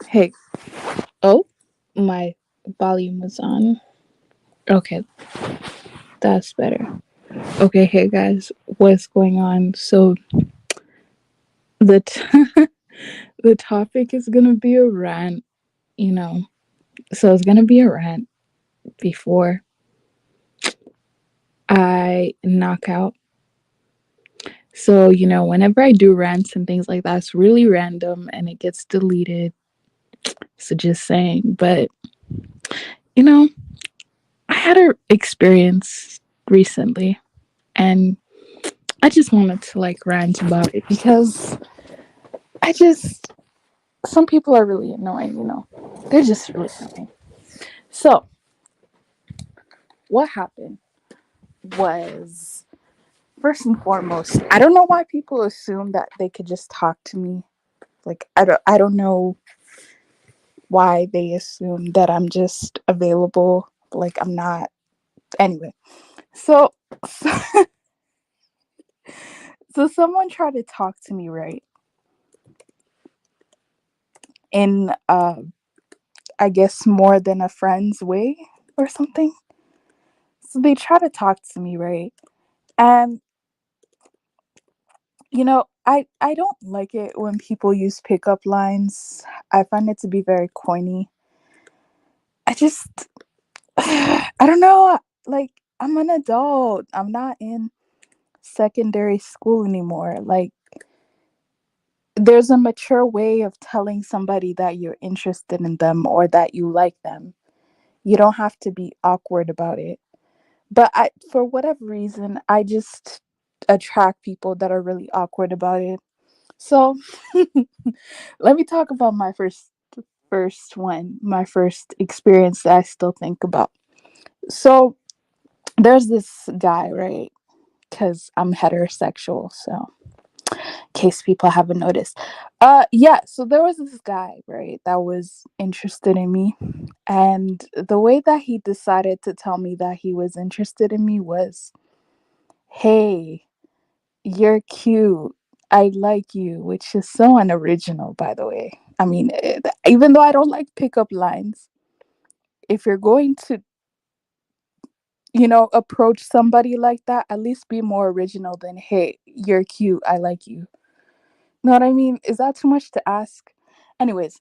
Hey, oh, my volume was on. Okay, that's better. Okay, hey guys, what's going on? So the the topic is gonna be a rant, you know. So it's gonna be a rant before I knock out. So whenever I do rants and things like that, it's really random and it gets deleted. So just saying, but you know, I had an experience recently, and I just wanted to like rant about it because I just some people are really annoying. They're just really annoying. So what happened was, first and foremost, I don't know why people assume that they could just talk to me. Like I don't know why they assume that I'm just available. Like I'm not. Anyway, so so, so someone tried to talk to me, right? In I guess more than a friend's way or something. So they try to talk to me, right? And I don't like it when people use pickup lines. I find it to be very corny. I just I don't know, like I'm an adult. I'm not in secondary school anymore. Like there's a mature way of telling somebody that you're interested in them or that you like them. You don't have to be awkward about it. But I for whatever reason, I just attract people that are really awkward about it. So let me talk about my my first experience that I still think about. So there's this guy, right? Because I'm heterosexual, so in case people haven't noticed. Yeah, so there was this guy, right, that was interested in me. And the way that he decided to tell me that he was interested in me was, hey, you're cute. I like you, which is so unoriginal, by the way. I mean, even though I don't like pickup lines, if you're going to, approach somebody like that, at least be more original than, hey, you're cute. I like you. Know what I mean? Is that too much to ask? Anyways,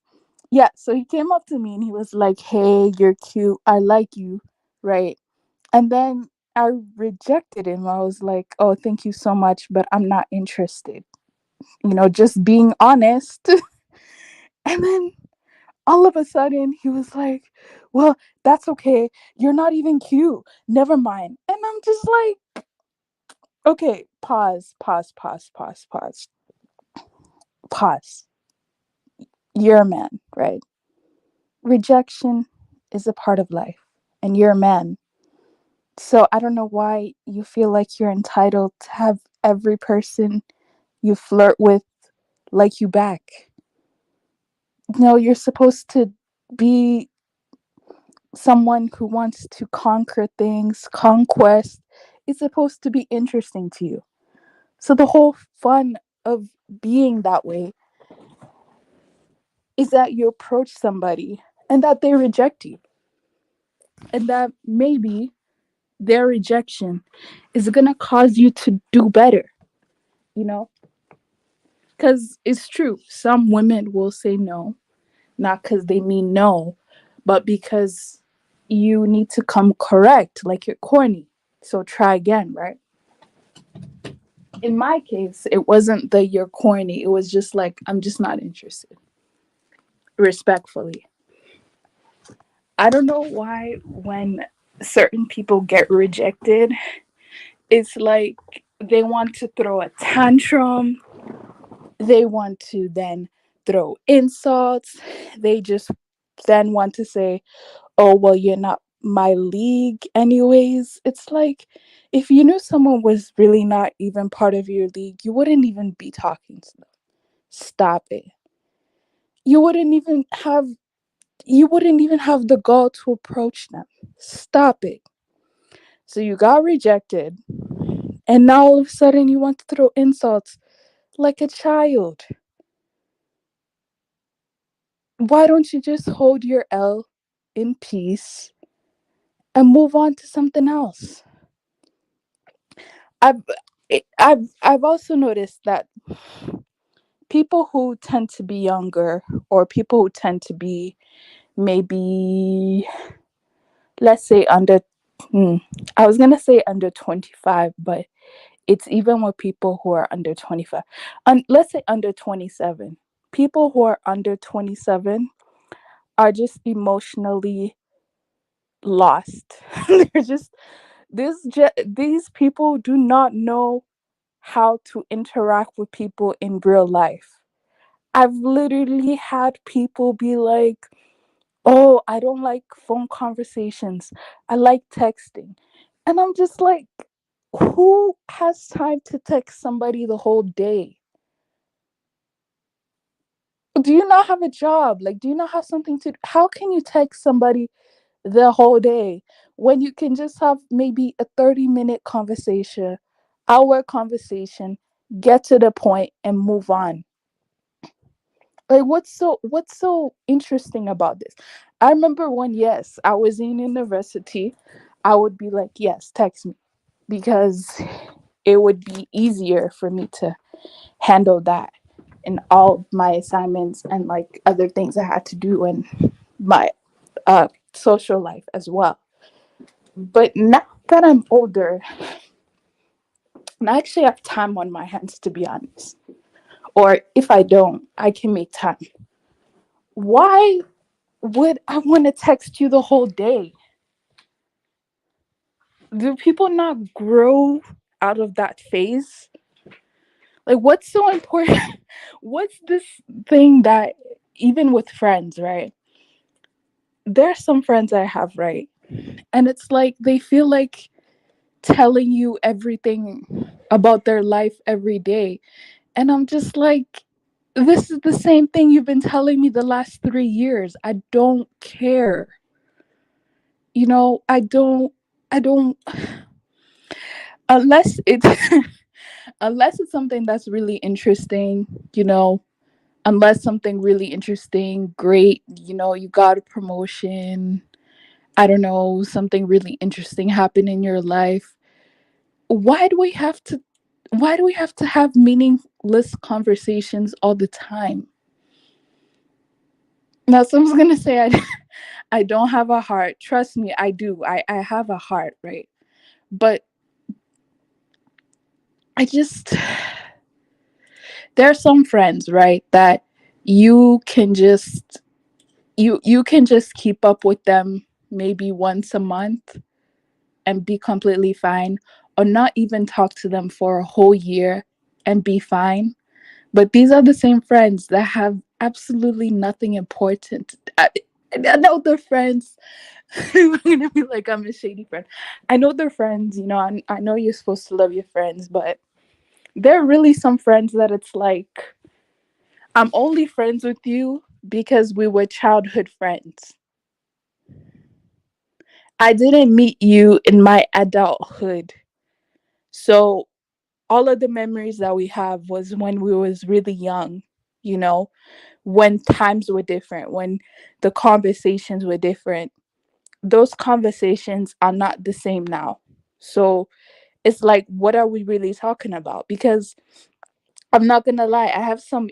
yeah, so he came up to me and he was like, hey, you're cute. I like you. Right. And then I rejected him. I was like, oh, thank you so much, but I'm not interested. Just being honest. And then all of a sudden he was like, well, that's okay. You're not even cute. Never mind. And I'm just like, okay, pause, pause, pause, pause, pause, pause. You're a man, right? Rejection is a part of life, and you're a man. So I don't know why you feel like you're entitled to have every person you flirt with like you back. No, you're supposed to be someone who wants to conquer things. Conquest is supposed to be interesting to you. So the whole fun of being that way is that you approach somebody and that they reject you. And that maybe their rejection is going to cause you to do better, you know? Because it's true. Some women will say no, not because they mean no, but because you need to come correct, like you're corny. So try again, right? In my case, it wasn't that you're corny. It was just like, I'm just not interested, respectfully. I don't know why when certain people get rejected, it's like they want to throw a tantrum. They want to then throw insults. They just then want to say, oh, well, you're not my league, anyways. It's like if you knew someone was really not even part of your league, you wouldn't even be talking to them. Stop it. You wouldn't even have you wouldn't even have the gall to approach them. Stop it. So you got rejected, and now all of a sudden you want to throw insults like a child. Why don't you just hold your L in peace and move on to something else? I've I've also noticed that people who tend to be younger, or people who tend to be maybe, let's say under, hmm, I was gonna say under 25, but it's even with people who are under 25. And let's say under 27. People who are under 27 are just emotionally lost. They're just these people do not know how to interact with people in real life. I've literally had people be like, "Oh, I don't like phone conversations. I like texting." And I'm just like, who has time to text somebody the whole day? Do you not have a job? Like, do you not have something to? How can you text somebody the whole day when you can just have maybe a 30-minute conversation, hour conversation, get to the point and move on? Like, what's so interesting about this? I remember when, yes, I was in university, I would be like, yes, text me, because it would be easier for me to handle that and all my assignments and like other things I had to do in my social life as well. But now that I'm older, and I actually have time on my hands, to be honest, or if I don't, I can make time. Why would I want to text you the whole day? Do people not grow out of that phase? Like, what's so important? What's this thing that, even with friends, right? There are some friends I have, right? And it's like they feel like telling you everything about their life every day. And I'm just like, this is the same thing you've been telling me the last 3 years. I don't care. I don't, unless it's unless it's something that's really interesting, you know, unless something really interesting, great, you got a promotion, I don't know, something really interesting happened in your life. Why do we have to have meaningless conversations all the time? Now someone's gonna say I don't have a heart. Trust me, I do. I have a heart, right? But I just there are some friends, right, that you can just you can just keep up with them maybe once a month and be completely fine, or not even talk to them for a whole year and be fine. But these are the same friends that have absolutely nothing important. I know they're friends. I'm gonna be like, I'm a shady friend. I know they're friends. I know you're supposed to love your friends, but there are really some friends that it's like, I'm only friends with you because we were childhood friends. I didn't meet you in my adulthood. So all of the memories that we have was when we was really young, you know, when times were different, when the conversations were different. Those conversations are not the same now. So it's like, what are we really talking about? Because I'm not gonna lie, I have some,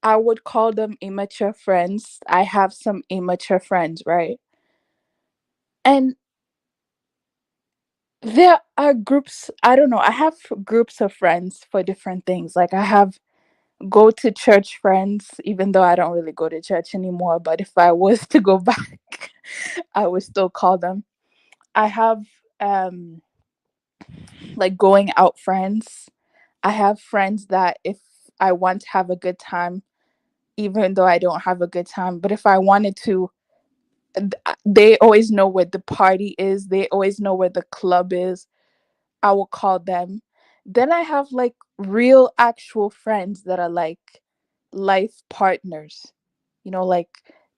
I would call them immature friends. I have some immature friends, right? And there are groups, I don't know, I have groups of friends for different things. Like, I have go to church friends, even though I don't really go to church anymore. But if I was to go back, I would still call them. I have um like going out friends. I have friends that if I want to have a good time, even though I don't have a good time, but if I wanted to, they always know where the party is. They always know where the club is. I will call them. Then I have like real actual friends that are like life partners. Like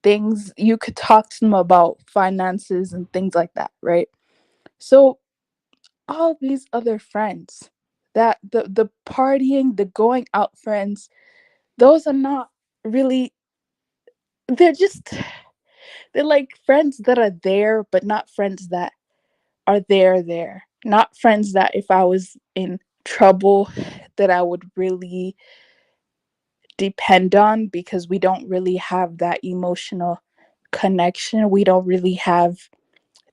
things you could talk to them about, finances and things like that, right? So all these other friends, that the partying, the going out friends, those are not really. they're just, they're like friends that are there, but not friends that are there. Not friends that if I was in trouble that I would really depend on, because we don't really have that emotional connection. We don't really have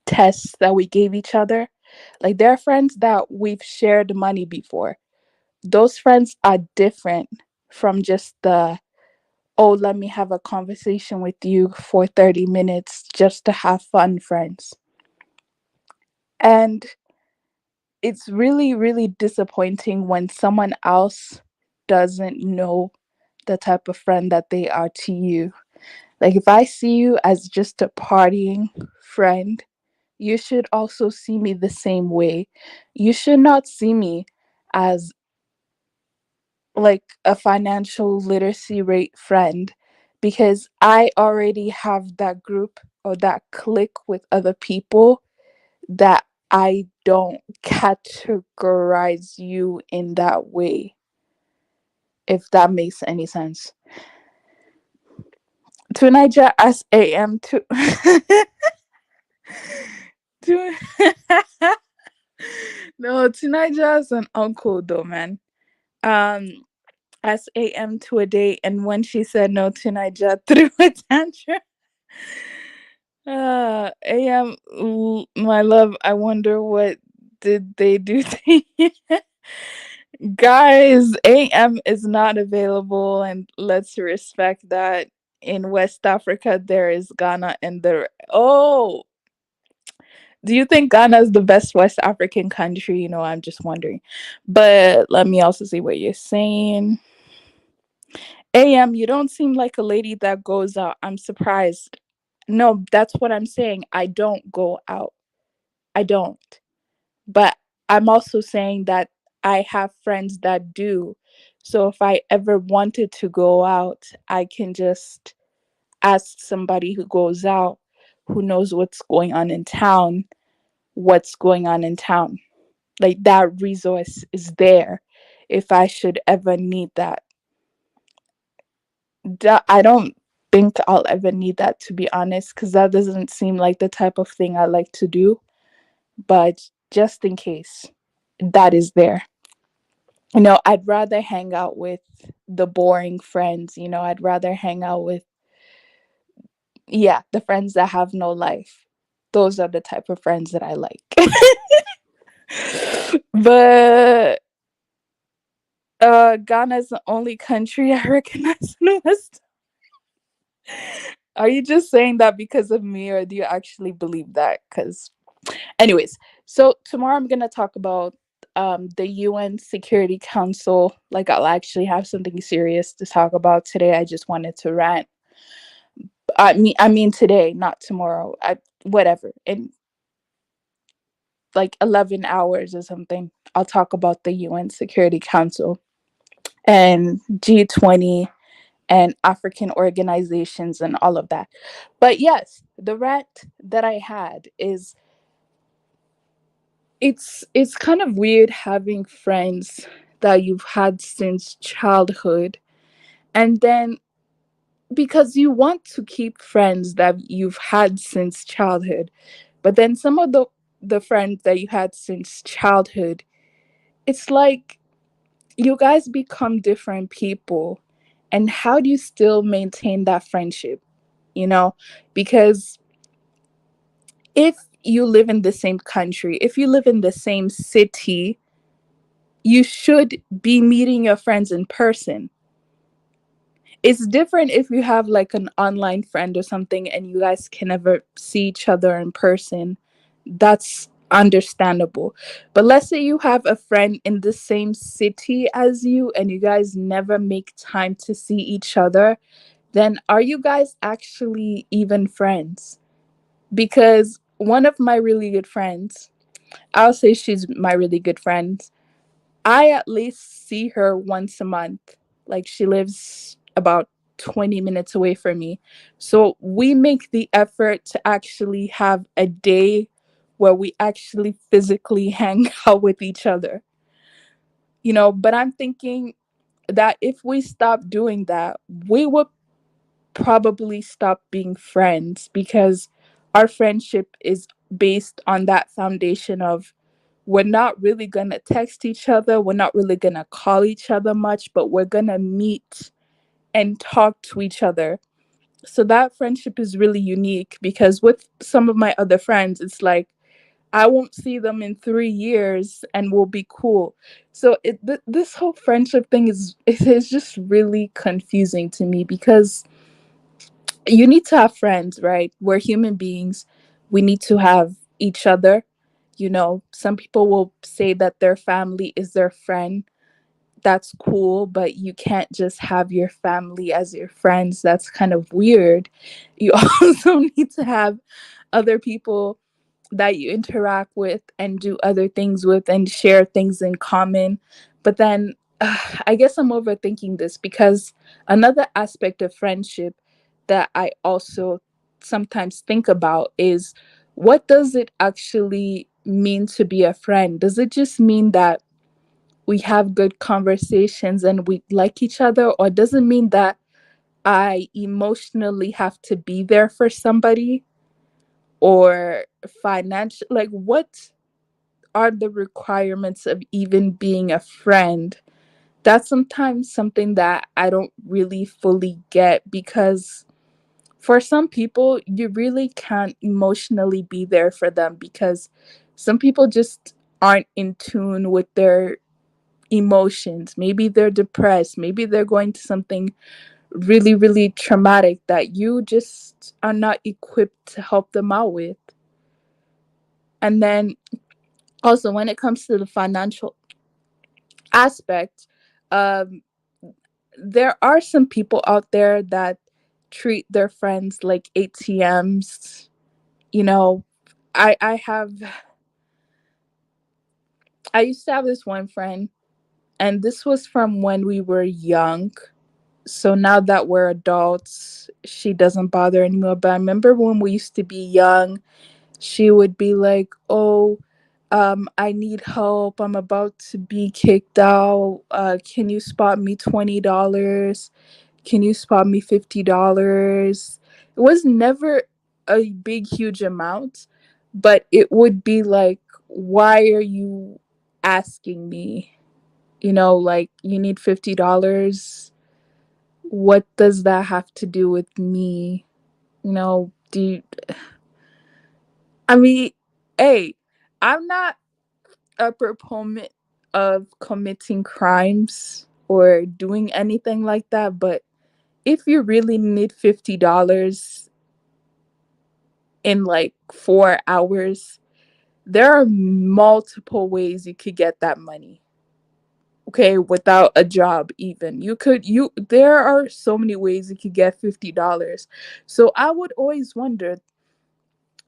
tests that we gave each other. Like there are friends that we've shared money before. Those friends are different from just the, oh, let me have a conversation with you for 30 minutes just to have fun friends. And it's really, really disappointing when someone else doesn't know the type of friend that they are to you. Like, if I see you as just a partying friend, you should also see me the same way. You should not see me as like a financial literacy rate friend, because I already have that group or that clique with other people that I don't categorize you in that way, if that makes any sense. Tunaja as AM to to no, Tunaja is an uncle though, man. Um as AM to a date, and when she said no to Naija threw a tantrum. AM, my love, I wonder what did they do to you? Guys, AM is not available, and let's respect that. In West Africa, there is Ghana and the. Oh, do you think Ghana is the best West African country? I'm just wondering. But let me also see what you're saying. AM, you don't seem like a lady that goes out. I'm surprised. No, that's what I'm saying. I don't go out. I don't. But I'm also saying that I have friends that do. So if I ever wanted to go out, I can just ask somebody who goes out, who knows what's going on in town. Like that resource is there if I should ever need that. I don't think I'll ever need that, to be honest, because that doesn't seem like the type of thing I like to do. But just in case, that is there. I'd rather hang out with the boring friends. I'd rather hang out with, yeah, the friends that have no life. Those are the type of friends that I like. But Ghana is the only country I recognize in the West. Are you just saying that because of me, or do you actually believe that? Because, anyways, so tomorrow I'm gonna talk about the UN Security Council. Like, I'll actually have something serious to talk about today. I just wanted to rant. I mean today, not tomorrow. Whatever. In like 11 hours or something, I'll talk about the UN Security Council and G20 and African organizations and all of that. But yes, the rant that I had is, it's kind of weird having friends that you've had since childhood, and then because you want to keep friends that you've had since childhood, but then some of the friends that you had since childhood, it's like you guys become different people. And how do you still maintain that friendship? you know because if you live in the same country, if you live in the same city, you should be meeting your friends in person. It's different if you have like an online friend or something and you guys can never see each other in person. That's understandable. But let's say you have a friend in the same city as you and you guys never make time to see each other, then are you guys actually even friends? Because one of my really good friends, I'll say she's my really good friend, I at least see her once a month. Like, she lives about 20 minutes away from me. So we make the effort to actually have a day where we actually physically hang out with each other. But I'm thinking that if we stop doing that, we would probably stop being friends because our friendship is based on that foundation of we're not really going to text each other, we're not really going to call each other much, but we're going to meet and talk to each other. So that friendship is really unique because with some of my other friends, it's like I won't see them in 3 years and we'll be cool. So this whole friendship thing is just really confusing to me because you need to have friends, right? We're human beings. We need to have each other. You know, some people will say that their family is their friend. That's cool, but you can't just have your family as your friends. That's kind of weird. You also need to have other people that you interact with and do other things with and share things in common. But then I guess I'm overthinking this because another aspect of friendship that I also sometimes think about is what does it actually mean to be a friend? Does it just mean that we have good conversations and we like each other, or does it mean that I emotionally have to be there for somebody or financial? Like, what are the requirements of even being a friend? That's sometimes something that I don't really fully get because for some people, you really can't emotionally be there for them because some people just aren't in tune with their emotions. Maybe they're depressed, maybe they're going to something really, really traumatic that you just are not equipped to help them out with. And then also, when it comes to the financial aspect, um, there are some people out there that treat their friends like ATMs. You know, I have I used to have this one friend, and this was from when we were young. So now that we're adults, she doesn't bother anymore. But I remember when we used to be young, she would be like, "Oh, I need help. I'm about to be kicked out. Can you spot me $20? Can you spot me $50?" It was never a big, huge amount, but it would be like, "Why are you asking me? You know, like you need $50. What does that have to do with me? You know, do you, I mean, hey, I'm not a proponent of committing crimes or doing anything like that, but if you really need $50 in like 4 hours, there are multiple ways you could get that money. Okay, without a job, even there are so many ways you could get $50. So I would always wonder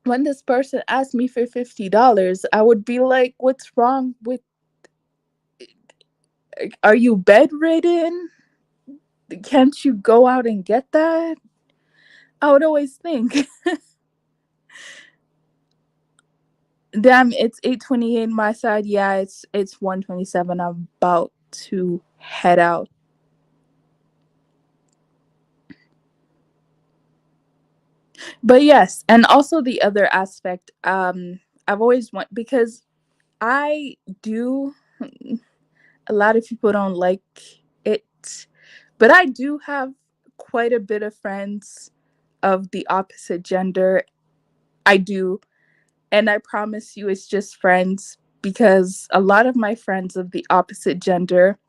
when this person asked me for $50, I would be like, what's wrong with, are you bedridden? Can't you go out and get that? I would always think. Damn, it's 8:28 my side. Yeah, it's 1:27. I'm about to head out. But yes, and also the other aspect, I've always want because I do, a lot of people don't like it, but I do have quite a bit of friends of the opposite gender. I do. And I promise you, it's just friends because a lot of my friends of the opposite gender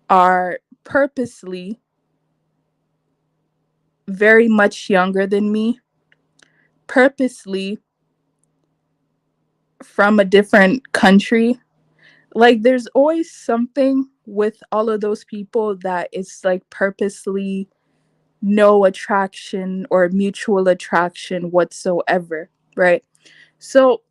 are purposely very much younger than me, purposely from a different country. Like, there's always something with all of those people that it's like purposely no attraction or mutual attraction whatsoever, right? So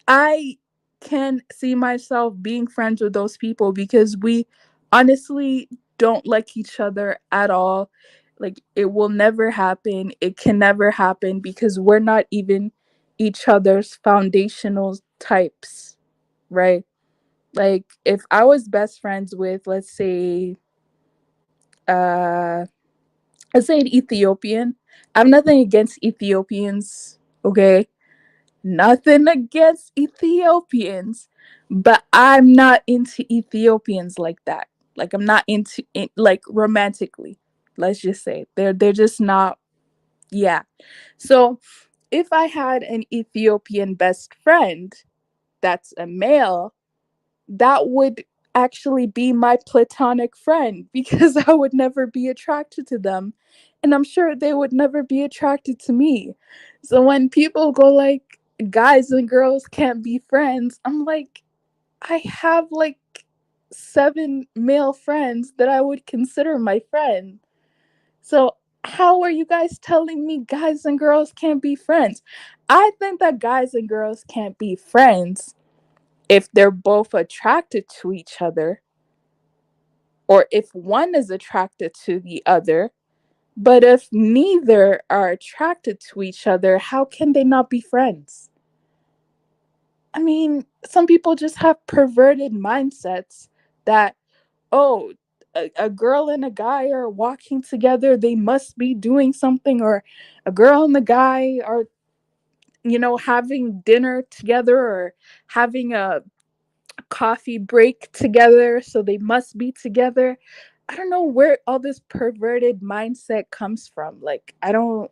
I can see myself being friends with those people because we honestly don't like each other at all. Like, it will never happen. It can never happen because we're not even each other's foundational types, right? Like, if I was best friends with, let's say, uh I said Ethiopian. I have nothing against Ethiopians, okay? Nothing against Ethiopians, but I'm not into Ethiopians like that. Like I'm not into it, like romantically. Let's just say they're just not. Yeah. So if I had an Ethiopian best friend that's a male, that would actually be my platonic friend because I would never be attracted to them. And I'm sure they would never be attracted to me. So when people go like, guys and girls can't be friends, I'm like, I have like 7 male friends that I would consider my friend. So how are you guys telling me guys and girls can't be friends? I think that guys and girls can't be friends if they're both attracted to each other or if one is attracted to the other. But if neither are attracted to each other, how can they not be friends? I mean, some people just have perverted mindsets that, oh, a girl and a guy are walking together, they must be doing something, or a girl and a guy are, having dinner together or having a coffee break together, so they must be together. I don't know where all this perverted mindset comes from. Like, I don't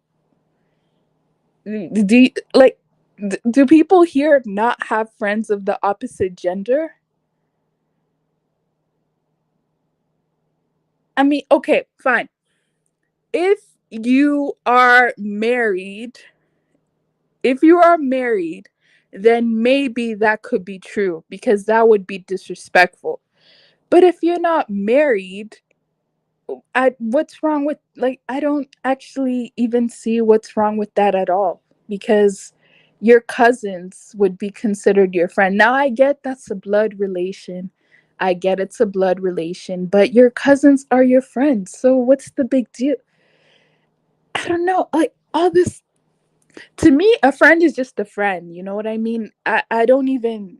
do you, like do people here not have friends of the opposite gender? I mean, okay, fine. If you are married, if you are married, then maybe that could be true because that would be disrespectful. But if you're not married, what's wrong with, like, I don't actually even see what's wrong with that at all, because your cousins would be considered your friend. Now I get that's a blood relation. I get it's a blood relation, but your cousins are your friends. So what's the big deal? I don't know. Like all this, to me a friend is just a friend, you know what I mean? I don't even,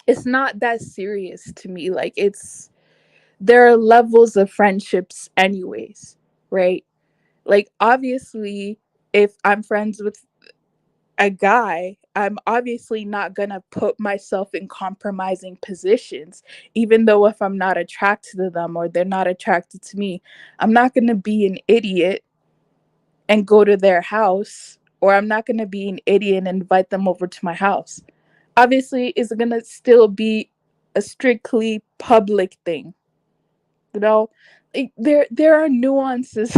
it's not that serious to me. Like it's, there are levels of friendships anyways, right? Like obviously if I'm friends with a guy, I'm obviously not going to put myself in compromising positions, even though if I'm not attracted to them or they're not attracted to me. I'm not going to be an idiot and go to their house, or I'm not going to be an idiot and invite them over to my house. Obviously it's going to still be a strictly public thing, you know? Like, there are nuances.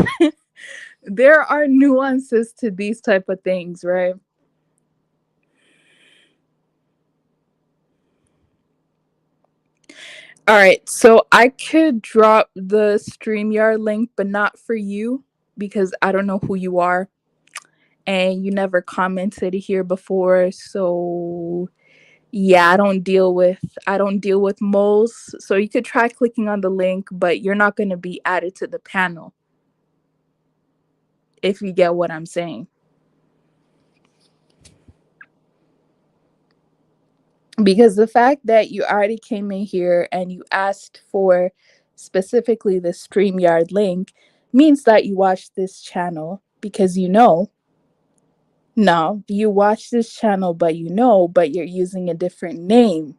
There are nuances to these type of things, right? All right, so I could drop the StreamYard link, but not for you because I don't know who you are and you never commented here before. So yeah, I don't deal with moles. So you could try clicking on the link, but you're not going to be added to the panel if you get what I'm saying. Because the fact that you already came in here and you asked for specifically the StreamYard link means that you watched this channel because you know. No, you watch this channel, but you're using a different name.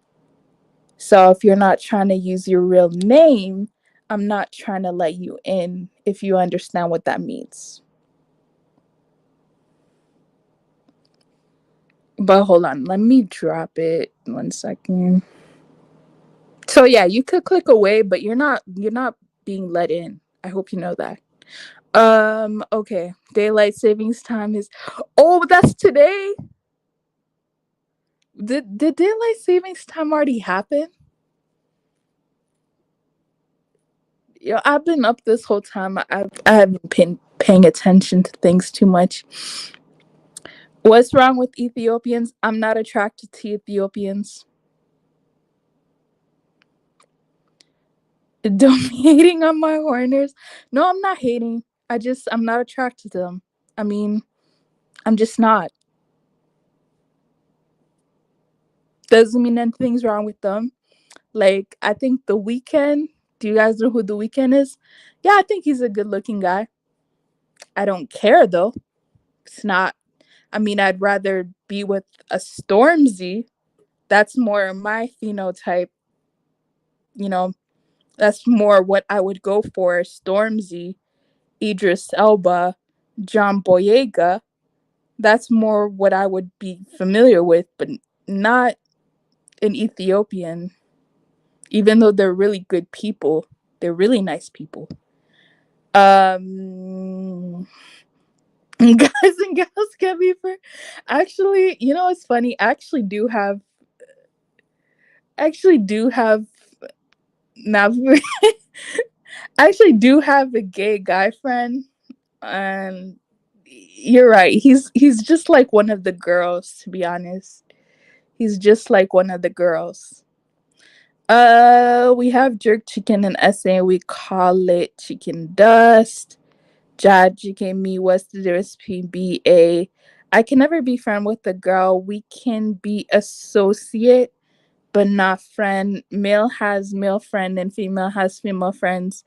So if you're not trying to use your real name, I'm not trying to let you in, if you understand what that means. But hold on, let me drop it 1 second. So yeah, you could click away, but you're not being let in. I hope you know that. Okay. Daylight savings time is, oh, that's today. Did daylight savings time already happen? Yeah, I've been up this whole time. I haven't been paying attention to things too much. What's wrong with Ethiopians? I'm not attracted to Ethiopians. Don't be hating on my Horners. No, I'm not hating. I'm not attracted to them. I mean, I'm just not. Doesn't mean anything's wrong with them. Like, I think The Weeknd, do you guys know who The Weeknd is? Yeah, I think he's a good looking guy. I don't care though. It's not. I mean, I'd rather be with a Stormzy. That's more my phenotype. You know, that's more what I would go for. Stormzy, Idris Elba, John Boyega. That's more what I would be familiar with, but not an Ethiopian. Even though they're really good people, they're really nice people. Um, guys and gals can be for. Actually, it's funny. I actually do have now. I actually do have a gay guy friend, and you're right. He's just like one of the girls. To be honest, he's just like one of the girls. We have jerk chicken in SA. We call it chicken dust. Jad chicken me. What's the difference between BA? I can never be friend with a girl. We can be associate, but not friend. Male has male friend and female has female friends.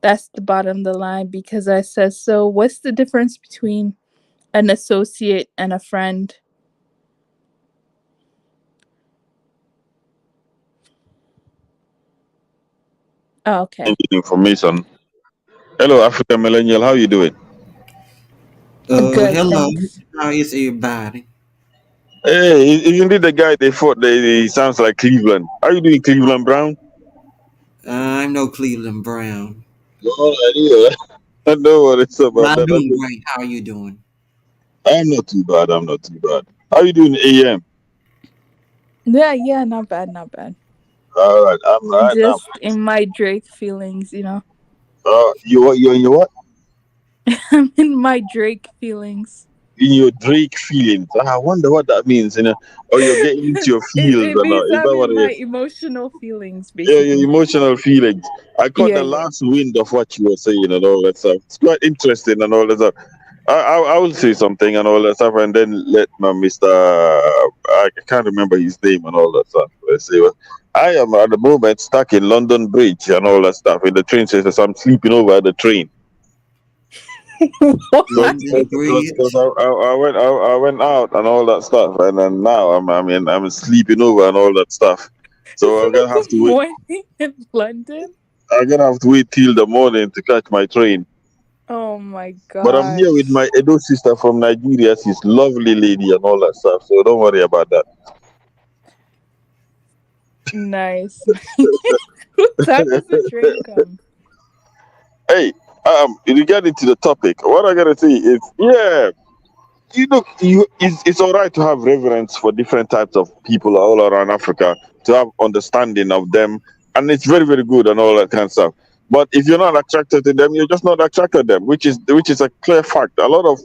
That's the bottom of the line because I said so. What's the difference between an associate and a friend? Oh, okay. Information. Hello, African millennial. How you doing? Good, Hello. thanks. How is everybody? Hey, is indeed the guy they fought? He sounds like Cleveland. How you doing, Cleveland Brown? I'm no Cleveland Brown, No idea. I know what it's but about. I'm That. doing great. How are you doing? I'm not too bad. I'm not too bad. How you doing, AM? Yeah, not bad, not bad. All right, I'm right now. Just in my Drake feelings. You in your what? I'm in my Drake feelings. In your Drake feelings. I wonder what that means. Or you're getting into your feels It or not? means Is I'm that what in it my is? emotional feelings, Yeah, your basically. emotional feelings. I caught Yeah, the yeah. last wind of what you were saying and all that stuff. It's quite interesting and all that stuff. I will say something and all that stuff, and then let my Mister. I can't remember his name and all that stuff. Let's see. I am at the moment stuck in London Bridge and all that stuff in the train station. So I'm sleeping over at the train. What? London Because Bridge. I went out and all that stuff, and then now I'm sleeping over and all that stuff. So I'm gonna have to wait. Morning in London? I'm gonna have to wait till the morning to catch my train. Oh my But I'm here with gosh. my Edo sister from Nigeria. She's lovely lady and all that stuff. So don't worry about that. Nice. What time does the train come? Hey, regarding to the topic, what I gotta say is, yeah, it's all right to have reverence for different types of people all around Africa, to have understanding of them, and it's very, very good and all that kind of stuff. But if you're not attracted to them, you're just not attracted to them, which is a clear fact. A lot of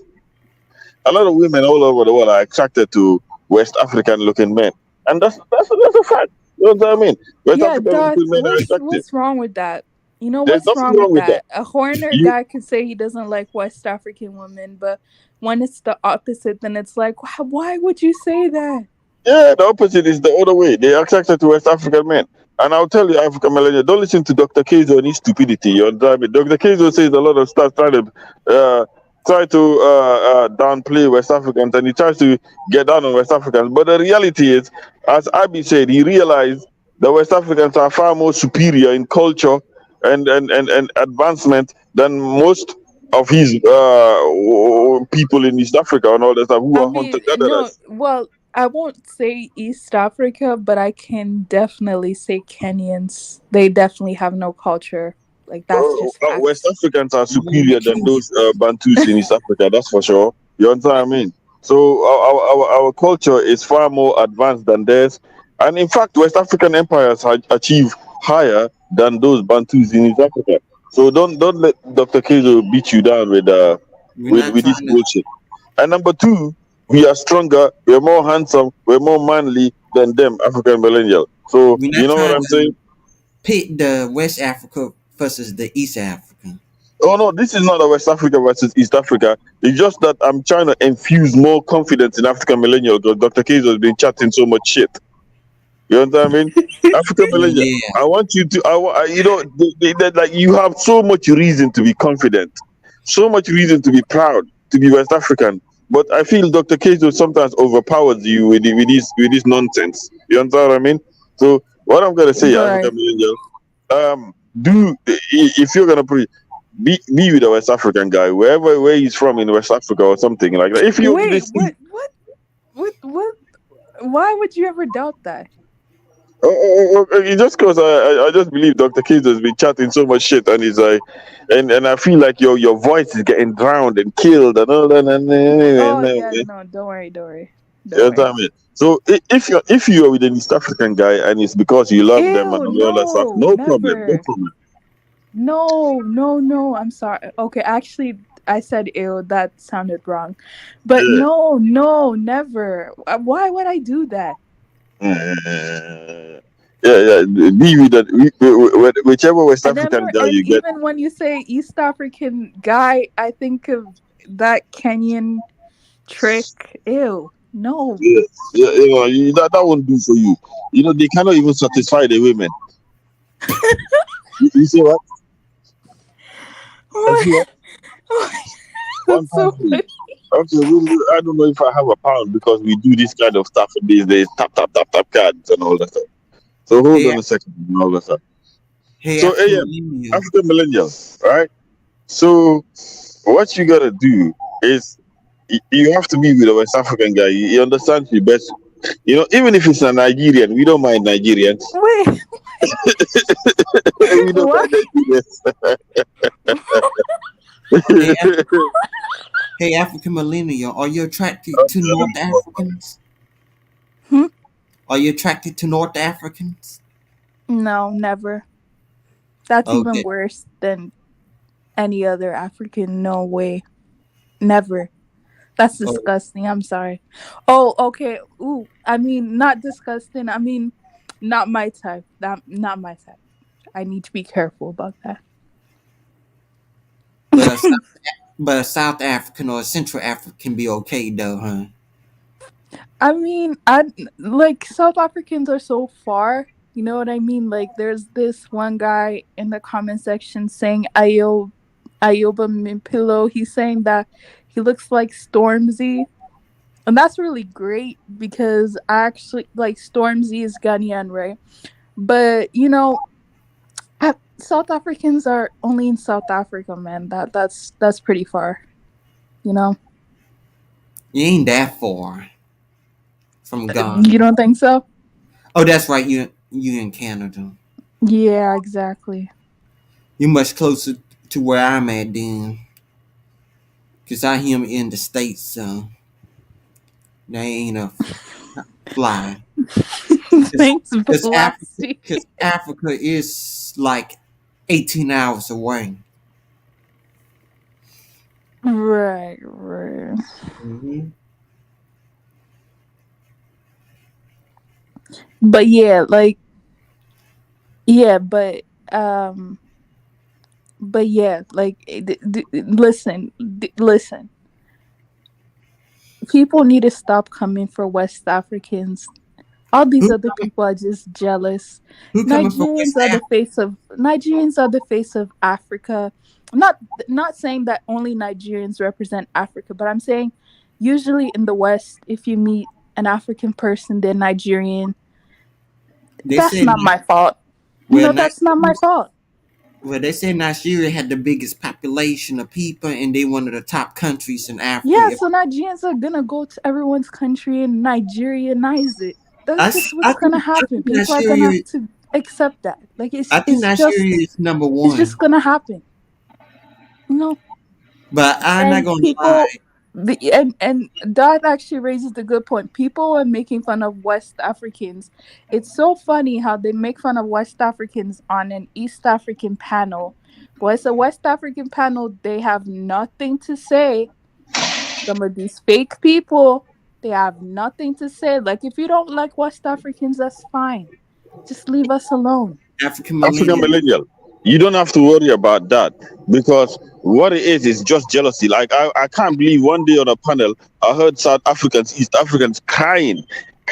women all over the world are attracted to West African looking men, and that's a fact. You know what I mean? West Yeah, African looking dots. men are What's attractive. what's wrong with that? There's What's nothing wrong wrong with with that. that? A horner You guy could say he doesn't like West African women, but when it's the opposite, then it's like, why would you say that? Yeah, the opposite is the other way. They are attracted to West African men. And I'll tell you, African millennial, don't listen to Dr. Kezo and his stupidity. You understand me? Dr. Kezo says a lot of stuff try to downplay West Africans, and he tries to get down on West Africans. But the reality is, as Abi said, he realized the West Africans are far more superior in culture and advancement than most of his people in East Africa and all that stuff who I are hunter mean, no, gatherers. well, I won't say East Africa, but I can definitely say Kenyans. They definitely have no culture. Like, that's just West facts. Africans are Maybe superior than Kenya. those Bantus in East Africa, that's for sure. You understand what I mean? So our culture is far more advanced than theirs. And in fact, West African empires achieve higher than those Bantus in East Africa. So don't let Dr. Kezo beat you down with We're with not with this trying to. bullshit. And number two, we are stronger, we're more handsome, we're more manly than them African millennial. So We're not you know what trying I'm saying? to pit the West Africa versus the East African. Oh no, this is not a West Africa versus East Africa. It's just that I'm trying to infuse more confidence in African millennial because Dr. K's has been chatting so much shit. You know what I mean? African millennial. Yeah. I want you to, like you have so much reason to be confident. so much reason to be proud to be West African. But I feel Dr. Kato sometimes overpowers you with this nonsense. You understand what I mean? So what I'm gonna say, African Right. millennial, if you're gonna be with a West African guy, where he's from in West Africa or something like that. If you Wait, this, what? Why would you ever doubt that? just because I just believe Dr. Kids has been chatting so much shit and he's like, and I feel like your voice is getting drowned and killed and all that Oh and yeah, no, don't worry, don't worry, you don't know what I worry. mean? So if you are with an East African guy and it's because you love them and Ew, all that stuff, no, no problem, no never. problem. No, no, no. I'm sorry. Okay, actually, I said ew. That sounded wrong, but Yeah. no, no, never. Why would I do that? Uh, yeah, be with that, whichever West And then, African guy and you get. even when you say East African guy, I think of that Kenyan trick. Ew, no. Yeah, yeah, that won't do for you. You know, they cannot even satisfy the women. You see what? You see what? One That's so country. funny. Okay, I don't know if I have a pound because we do this kind of stuff these days, tap tap tap tap cards and all that stuff. So hold Hey, on a second and all that stuff. hey, So African AM, millennial. African millennials, right? So what you gotta do is you have to be with a West African guy. He understands you best. You know, even if it's a Nigerian, we don't mind Nigerians. Wait, We don't what? mind Hey, Nigerians. hey, African millennial. Are you attracted to North Africans? Hmm? Are you attracted to North Africans? No, never. That's even Okay. worse than any other African. No way. Never. That's Oh, disgusting. I'm sorry. Oh, okay. Ooh, I mean, not disgusting. I mean, not my type. Not my type. I need to be careful about that. but a but a South African or a Central African can be okay though, huh? I mean, I like South Africans are so far. You know what I mean? Like, there's this one guy in the comment section saying Ayoba Mimpilo. He's saying that he looks like Stormzy, and that's really great because I actually like Stormzy is Ghanaian, right? But South Africans are only in South Africa, man. That's pretty far, you know. You ain't that far from You Ghana. don't think so? Oh, that's right. You in Canada. Yeah, exactly. You much closer to where I'm at then, cause I am in the states, so they ain't a fly. Cause, Thanks, cause Africa, Blasty. cause Africa is like 18 hours away. Right, right. Hmm. But yeah, like yeah, um, but yeah, like listen, listen. People need to stop coming for West Africans. All these Who other people are just jealous. who coming from West Africa? Nigerians are the face of Africa. I'm not saying that only Nigerians represent Africa, but I'm saying usually in the West, if you meet an African person, they're Nigerian. They That's said not my fault. well, That's not my fault. they said Nigeria had the biggest population of people, and they one of the top countries in Yeah, Africa. so Nigerians are gonna go to everyone's country and Nigerianize it. That's just I what's gonna think happen. People are gonna have to accept that. Like I think Nigeria is number it's just one, gonna happen. You know? but I'm not And gonna people lie. and that actually raises a good point. People are making fun of West Africans. It's so funny how they make fun of West Africans on an East African panel. But it's a West African panel, they have nothing to say. Some of these fake people, they have nothing to say. Like, if you don't like West Africans, that's fine. Just leave us alone. African African millennial. millennial, you don't have to worry about that because what it is just jealousy. Like I can't believe one day on a panel I heard South Africans, East Africans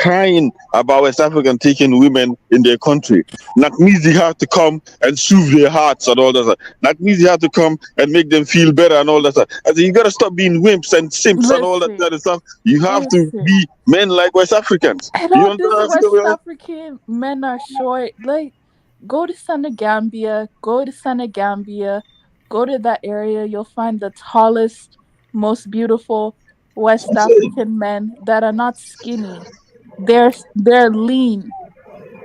crying about West African taking women in their country. Nakmizi had to come and soothe their hearts and all that stuff. Nakmizi had to come and make them feel better and all that stuff. I said, you gotta stop being wimps and simps and all that Listen, kind of stuff. You have to listen. be men like West Africans. And You all these West understand? African men are short. Like, go to Senegambia, go to that area. You'll find the tallest, most beautiful West I'm saying. African men that are not skinny. They're lean,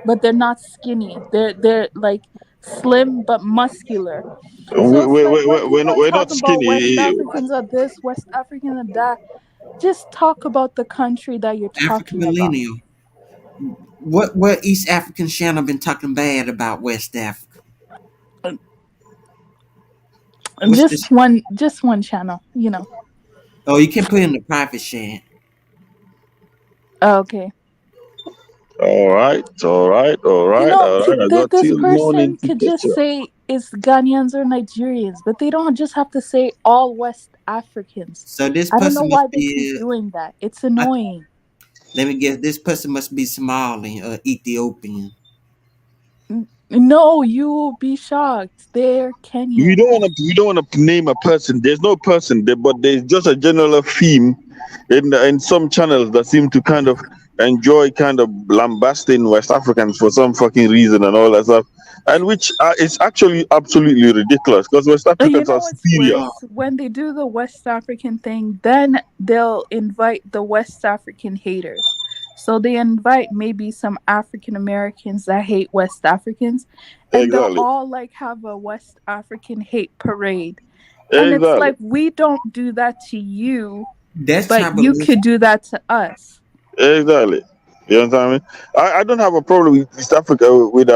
but they're not skinny. They're like slim but muscular. So it's like when people are We're not talking about West skinny. Africans are this, West Africans are that, just talk about the country that you're African talking about. millennial. What East African channel been talking bad about West Africa? And What's this? just one channel, you know. Oh, you can put in the private chat. Okay. All You right, know, all right. I got this till morning person to could get just you. say it's Ghanaians or Nigerians, but they don't just have to say all West Africans. So this I don't know person why must they keep be. doing that. It's I, annoying. let me guess. This person must be Somali or Ethiopian. No, you will be shocked. They're We Kenyan. don't want to. We don't want to name a person. There's no person there, but there's just a general theme in some channels that seem to kind of enjoy kind of lambasting West Africans for some fucking reason and all that stuff, and which is actually absolutely ridiculous because West You Africans know are what's superior. Oh, worse? When they do the West African thing, then they'll invite the West African haters. So they invite maybe some African Americans that hate West Africans, and they'll Exactly. all like have a West African hate parade. And it's Exactly. like, we don't do that to you, that's but you tribalism. could do that to us. Exactly. You know what I mean? I don't have a problem with East Africa with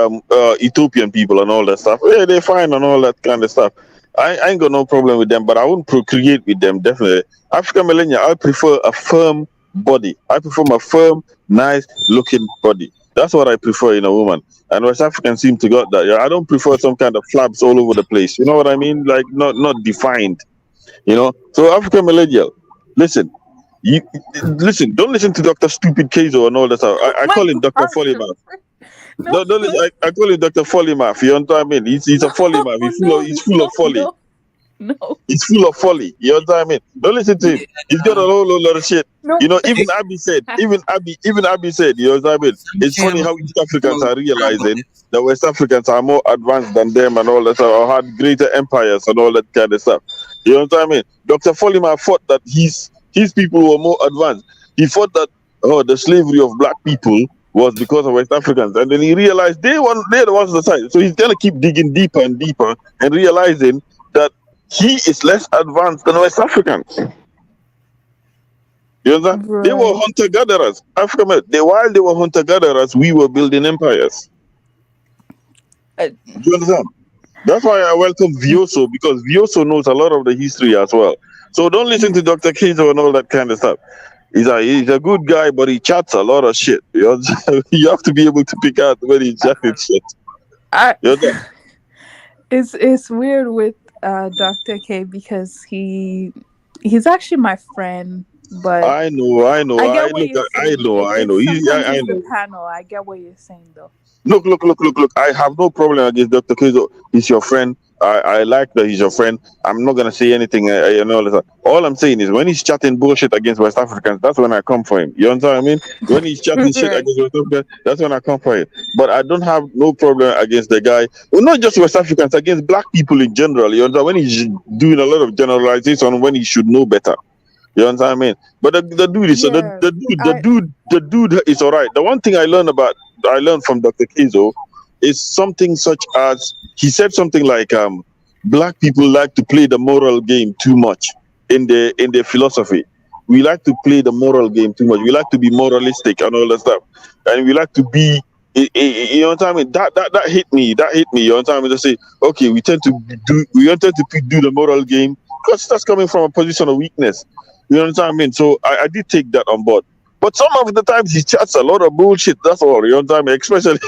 Ethiopian people and all that stuff. Yeah, they're fine and all that kind of stuff. I ain't got no problem with them, but I wouldn't procreate with them definitely. African millennial, I prefer a firm body. I prefer my firm, nice looking body. That's what I prefer in a woman. And West Africans seem to got that. Yeah, I don't prefer some kind of flaps all over the place. You know what I mean? Like not defined. You know. So African millennial, listen. You listen. Don't listen to Doctor Stupid Kazo and all that stuff. Oh I my call him Doctor God, Follymath. no, Don't listen, I call him Doctor Follymath. You know what I mean? He's a no, Follymath. no, He's full of folly. no, no, He's full of folly. You know what I mean? Don't listen to him. He's got a Uh, whole lot of shit. no. You know, even Abby said, you know what I mean? some It's funny channels how East Africans promote are realizing tribalism. that West Africans are more advanced than them and all that stuff, or had greater empires and all that kind of stuff. You know what I mean? Dr. Folima thought that his people were more advanced. He thought that the slavery of black people was because of West Africans. And then he realized they're the ones on the side. So he's gonna keep digging deeper and deeper and realizing that he is less advanced than West Africans. You understand? They were Right. hunter gatherers. Africa, while they were hunter gatherers, we were building empires. Uh, Do you understand? That's why I welcome Vioso because Vioso knows a lot of the history as well. So don't listen to Dr. Kizo and all that kind of stuff. He's a good guy, but he chats a lot of shit. You have to be able to pick out when he's chatting shit. I You understand? it's weird with Dr. K because he's actually my friend, but I get what you're saying. I know. It's sometimes I it's the know. panel. I get what you're saying though. Look. I have no problem against Dr. Kizo. He's your friend. I like that he's your friend. I'm not gonna say anything. All that. All I'm saying is when he's chatting bullshit against West Africans, that's when I come for him. You understand what I mean? When he's chatting shit Right. against West Africans, that's when I come for him. But I don't have no problem against the guy. Well, not just West Africans, against black people in general. You understand? When he's doing a lot of generalization when he should know better. You understand what I mean? But the dude is Yeah. I the dude is all right. The one thing I learned from Dr. Kizo is something such as he said something like black people like to play the moral game too much in their philosophy. We like to play the moral game too much. We like to be moralistic and all that stuff. And we like to be you know what I mean? That hit me. That hit me. You know what I mean? To say, okay, we tend to do the moral game because that's coming from a position of weakness. You know what I mean? So I did take that on board. But some of the times he chats a lot of bullshit. That's all. You know what I mean? Especially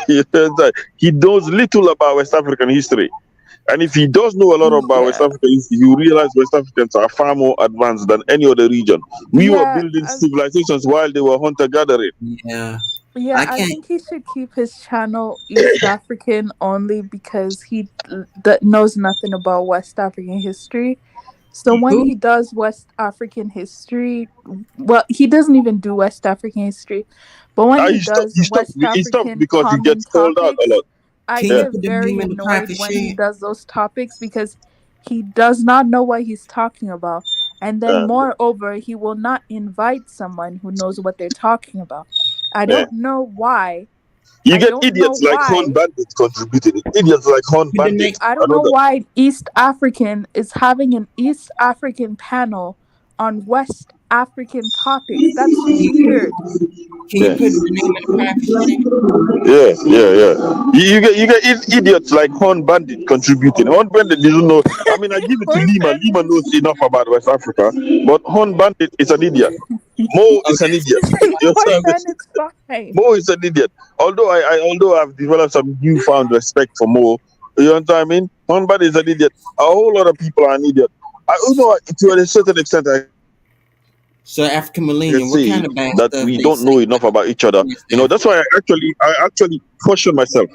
he knows little about West African history. And if he does know a lot about West Yeah, Africa, you realize West Africans are far more advanced than any other region. We were yeah, building civilizations while they were hunter gathering. Yeah, yeah. I I can't. think he should keep his channel East African only because he knows nothing about West African history. So when Who? he does West African history, well, he doesn't even do West African history, but when he He stopped. does He stopped. West He stopped African because he common gets called out a topics, lot. I Can you Yeah, get put the name very in the annoyed private when he chat? does those topics because he does not know what he's talking about. And then, yeah, moreover, he will not invite someone who knows what they're talking about. I yeah. don't know why. You I get don't know idiots like Horn why. Bandit contributing. Idiots like Horn Put the name. Bandit. I I don't know know that. why East African is having an East African panel on West African topics. That's weird. Can you Yeah. put the name in the private chat? Yeah, yeah, yeah. You get idiots like Horn Bandit contributing. Horn Bandit doesn't know. I mean, I give it to Or Lima. Lima bandits. knows enough about West Africa, but Horn Bandit is an idiot. Mo is an Okay. idiot. You Or understand this? bandits fine. Mo is an idiot. Although I've developed some newfound respect for Mo, you know what I mean? Horn Bandit is an idiot. A whole lot of people are an idiot. You know, to a certain extent, I can say that So we African don't know millennium, enough what kind about of each bad other. stuff You they know, say that's why about West I Africa? actually caution myself.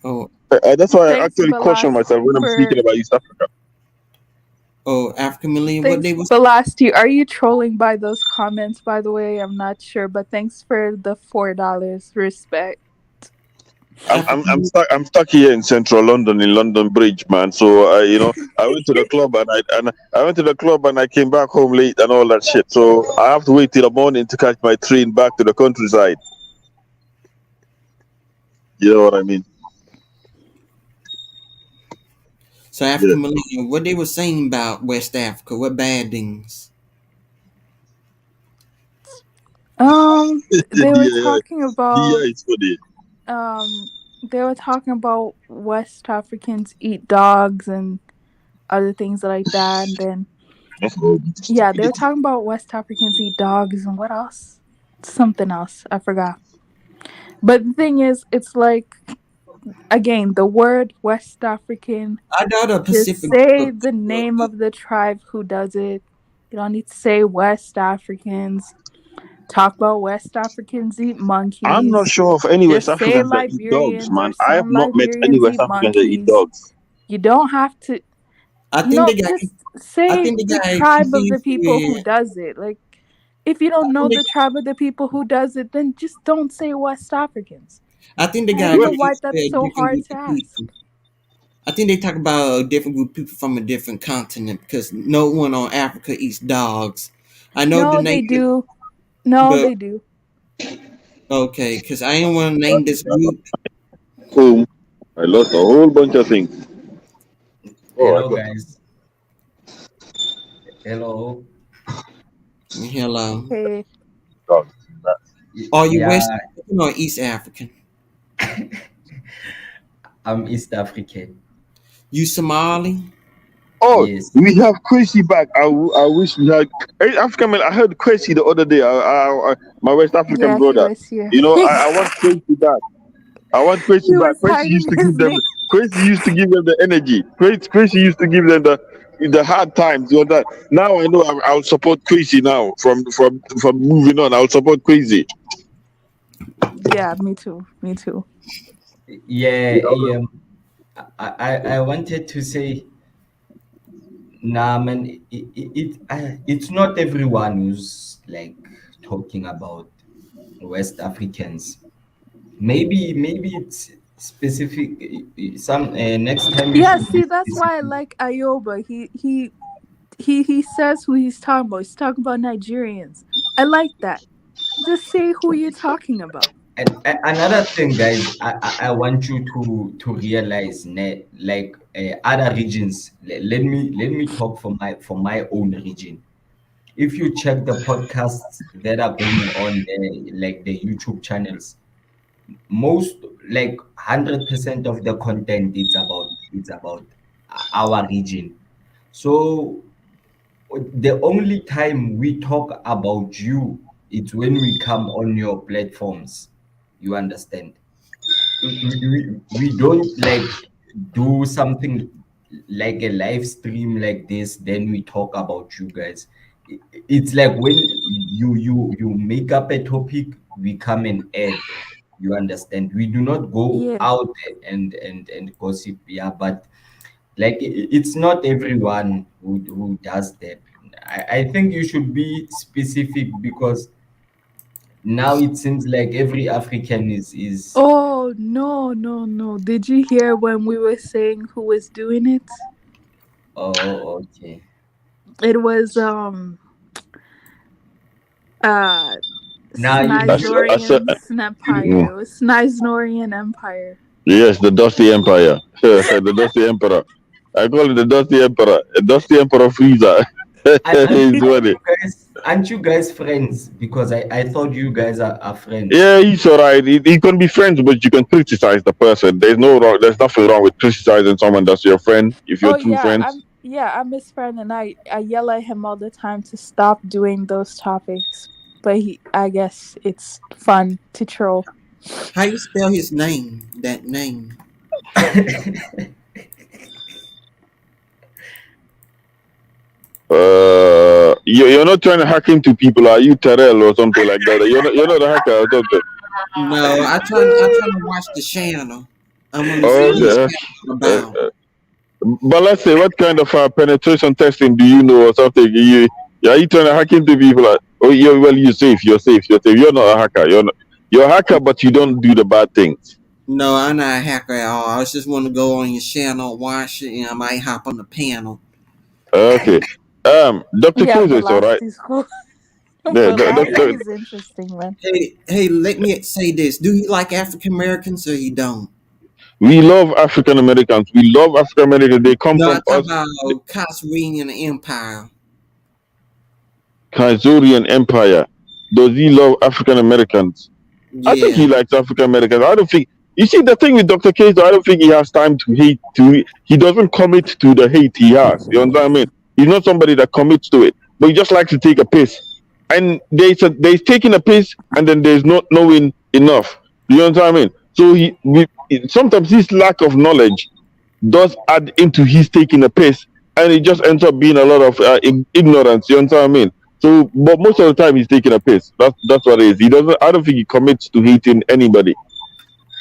Oh, That's why I Thanks, actually caution Balasti, myself when I'm speaking for about East Africa. oh, African millennium, what thanks, they was. Balasti. Are you trolling by those comments? By the way, I'm not sure, but thanks for the $4. Respect. I'm African. stuck. I'm stuck here in central London, in London Bridge, man. So I went to the club and I went to the club and I came back home late and all that shit. So I have to wait till the morning to catch my train back to the countryside. You know what I mean? So Yeah. African millennium, what they were saying about West Africa, what bad things? They were yeah, talking yeah, about it's funny. they were talking about West Africans eat dogs and other things like that. And then, Oh, yeah, they were stupidity. talking about West Africans eat dogs and what else? Something else. I forgot. But the thing is, it's like, again, the word West African, I doubt a just Pacific. say the name of the tribe who does it. You don't need to say West Africans. Talk about West Africans eat I'm not monkeys. sure of any West Just say Africans that eat dogs, Liberians or man. I have some not met any Liberians West eat Africans that eat monkeys. dogs. You don't have to, I think no, the guy. just I say think the the guy tribe of the confused people who with. does it. Like, if you don't know I think the tribe of the people who does it, then just don't say West Africans. the I guy don't know Well, why confused with that's a so different hard group to of ask. people. I think they talk about a different group of people from a different continent because no one on Africa eats dogs. I know the No, they native, do. No, but they do. okay, because I didn't want to name this group. home, I lost a whole bunch of things. Oh, I Hello, got guys. Hello. Hello. Hey, dogs. Are you Yeah, West African or East African? I'm East African. You Somali? Oh, Yes. we have Quincy back. I wish we had. Hey, African man, I heard Quincy the other day. My West African yeah, he brother. was here. You know, He I want Quincy back. I want Quincy back. was hiding his name. Quincy used to give them the energy. Quincy used to give them the hard times. You know that. Now I know I'll support Quincy now. From moving on, I'll support Quincy. Yeah, me too. Me too. Yeah, I wanted to say, nah, man, it's not everyone who's like talking about West Africans. Maybe it's specific. Some next time you Yeah, should be see, that's why I specific. like Ayoba. He says who he's talking about. He's talking about Nigerians. I like that. Just say who you're talking about. And another thing, guys, I want you to realize, like other regions. Let me talk for my own region. If you check the podcasts that are going on there, like the YouTube channels, most like 100% of the content it's about our region. So the only time we talk about you, it's when we come on your platforms. You understand? we don't like do something like a live stream like this, then we talk about you guys. It's like when you make up a topic, we come and add. You understand? We do not go Yeah. out there and gossip. Yeah, but like it's not everyone who does that. I think you should be specific, because now it seems like every African is Oh no, no, no. Did you hear when we were saying who was doing it? oh, okay. It was uh Now you I said, Snizorian Empire. It was Snizorian Empire. yes, the Dusty Empire, the Dusty Emperor. I call it the Dusty Emperor, Dusty Emperor Freezer. He's funny. aren't you guys friends? Because I thought you guys are friends. Yeah, he's alright. He can be friends, but you can criticize the person. There's no wrong. There's nothing wrong with criticizing someone that's your friend if you're Oh true yeah, friends. I'm his friend, and I yell at him all the time to stop doing those topics. But I guess it's fun to troll. How you spell his name? That name. You're not trying to hack into people, are you, Terrell or something like that? You're not a hacker or something. No, I try to watch the channel. I want to see what his Okay. channel Uh, about. but let's say, what kind of penetration testing do you know or something? Are you trying to hack into people? Oh, you're safe. You're safe. You're safe. You're not a hacker. You're a hacker, but you don't do the bad things. No, I'm not a hacker at all. I just want to go on your channel, watch it, and I might hop on the panel. Okay. Dr. Yeah, Kaiser is all right. Velocity's cool. Yeah, Velocity's interesting, man. Hey, let me say this. Do you like African Americans or you don't? we love African Americans. We love African Americans. They come No, I from talk us. about Khazarian Empire. Khazarian Empire. Does he love African Americans? I think Yeah. he likes African Americans. I don't think. You see, the thing with Dr. Kaiser, I don't think he has time to hate. He doesn't commit to the hate he has. You understand what I mean? He's not somebody that commits to it, but he just likes to take a piss. And there's taking a piss, and then there's not knowing enough. You understand what I mean? So sometimes his lack of knowledge does add into his taking a piss, and it just ends up being a lot of ignorance. You understand what I mean? So, but most of the time he's taking a piss. That's what it is. He doesn't. I don't think he commits to hating anybody.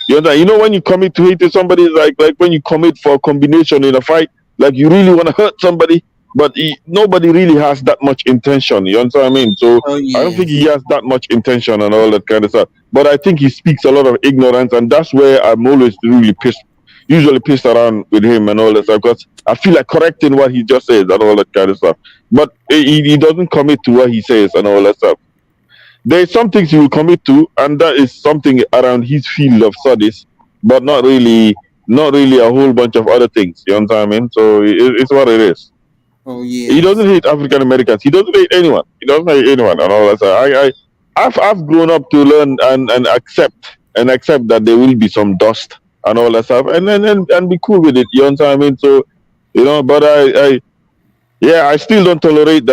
You understand? You know, when you commit to hating somebody, it's like when you commit for a combination in a fight, like you really want to hurt somebody, but nobody really has that much intention. You understand what I mean? So Oh I don't think yes. he has that much intention and all that kind of stuff. But I think he speaks a lot of ignorance, and that's where I'm always really pissed. Usually pissed around with him and all that stuff, because I feel like correcting what he just says and all that kind of stuff. But he doesn't commit to what he says and all that stuff. There's some things he will commit to, and that is something around his field of studies, but not really a whole bunch of other things. You understand what I mean? So it's what it is. Oh He yes. doesn't hate African Americans. He doesn't hate anyone. He doesn't hate anyone and all that stuff. I've grown up to learn and accept that there will be some dust and all that stuff, and then and be cool with it. You understand what I mean? So, but yeah, I still don't tolerate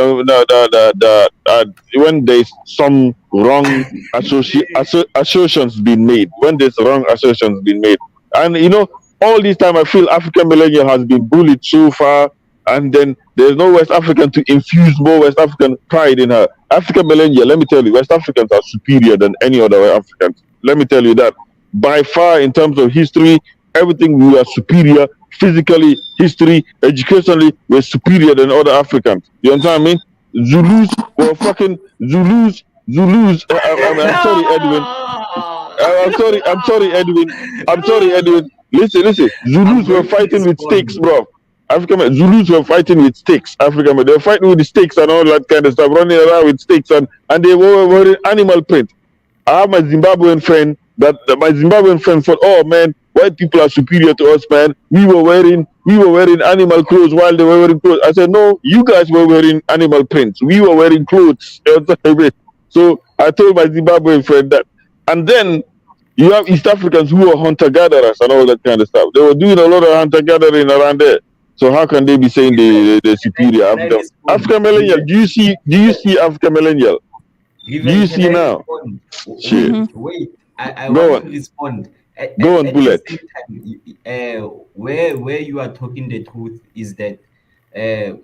when there's some wrong assertions being made. When there's wrong assertions being made, and all this time I feel African millennial has been bullied so far, and then there's no West African to infuse more West African pride in her. African millennial, let me tell you, West Africans are superior than any other Africans. Let me tell you that by far, in terms of history, everything we are superior physically, history, educationally, we're superior than other Africans. You understand what I mean? Zulus were fucking Zulus. Zulus. I'm sorry, Edwin. I'm sorry, Edwin. I'm sorry, Edwin. Listen. I'm Zulus were going to fighting with respond. sticks, bro. Zulus were fighting with sticks. African men, they were fighting with the sticks and all that kind of stuff, running around with sticks, and they were wearing animal print. I have my Zimbabwean friend my Zimbabwean friend thought, oh man, white people are superior to us, man. We were wearing animal clothes while they were wearing clothes. I said, no, you guys were wearing animal prints. We were wearing clothes. So I told my Zimbabwean friend that. And then you have East Africans who are hunter gatherers and all that kind of stuff. They were doing a lot of hunter gathering around there. So how can they be saying they're superior? Can I respond? African millennial, do you see African millennial? Do Even you can see I now? respond? Shit. Mm-hmm. Wait. I Go want on. to respond. Go on, at the Bullet. same time, where you are talking the truth is that uh,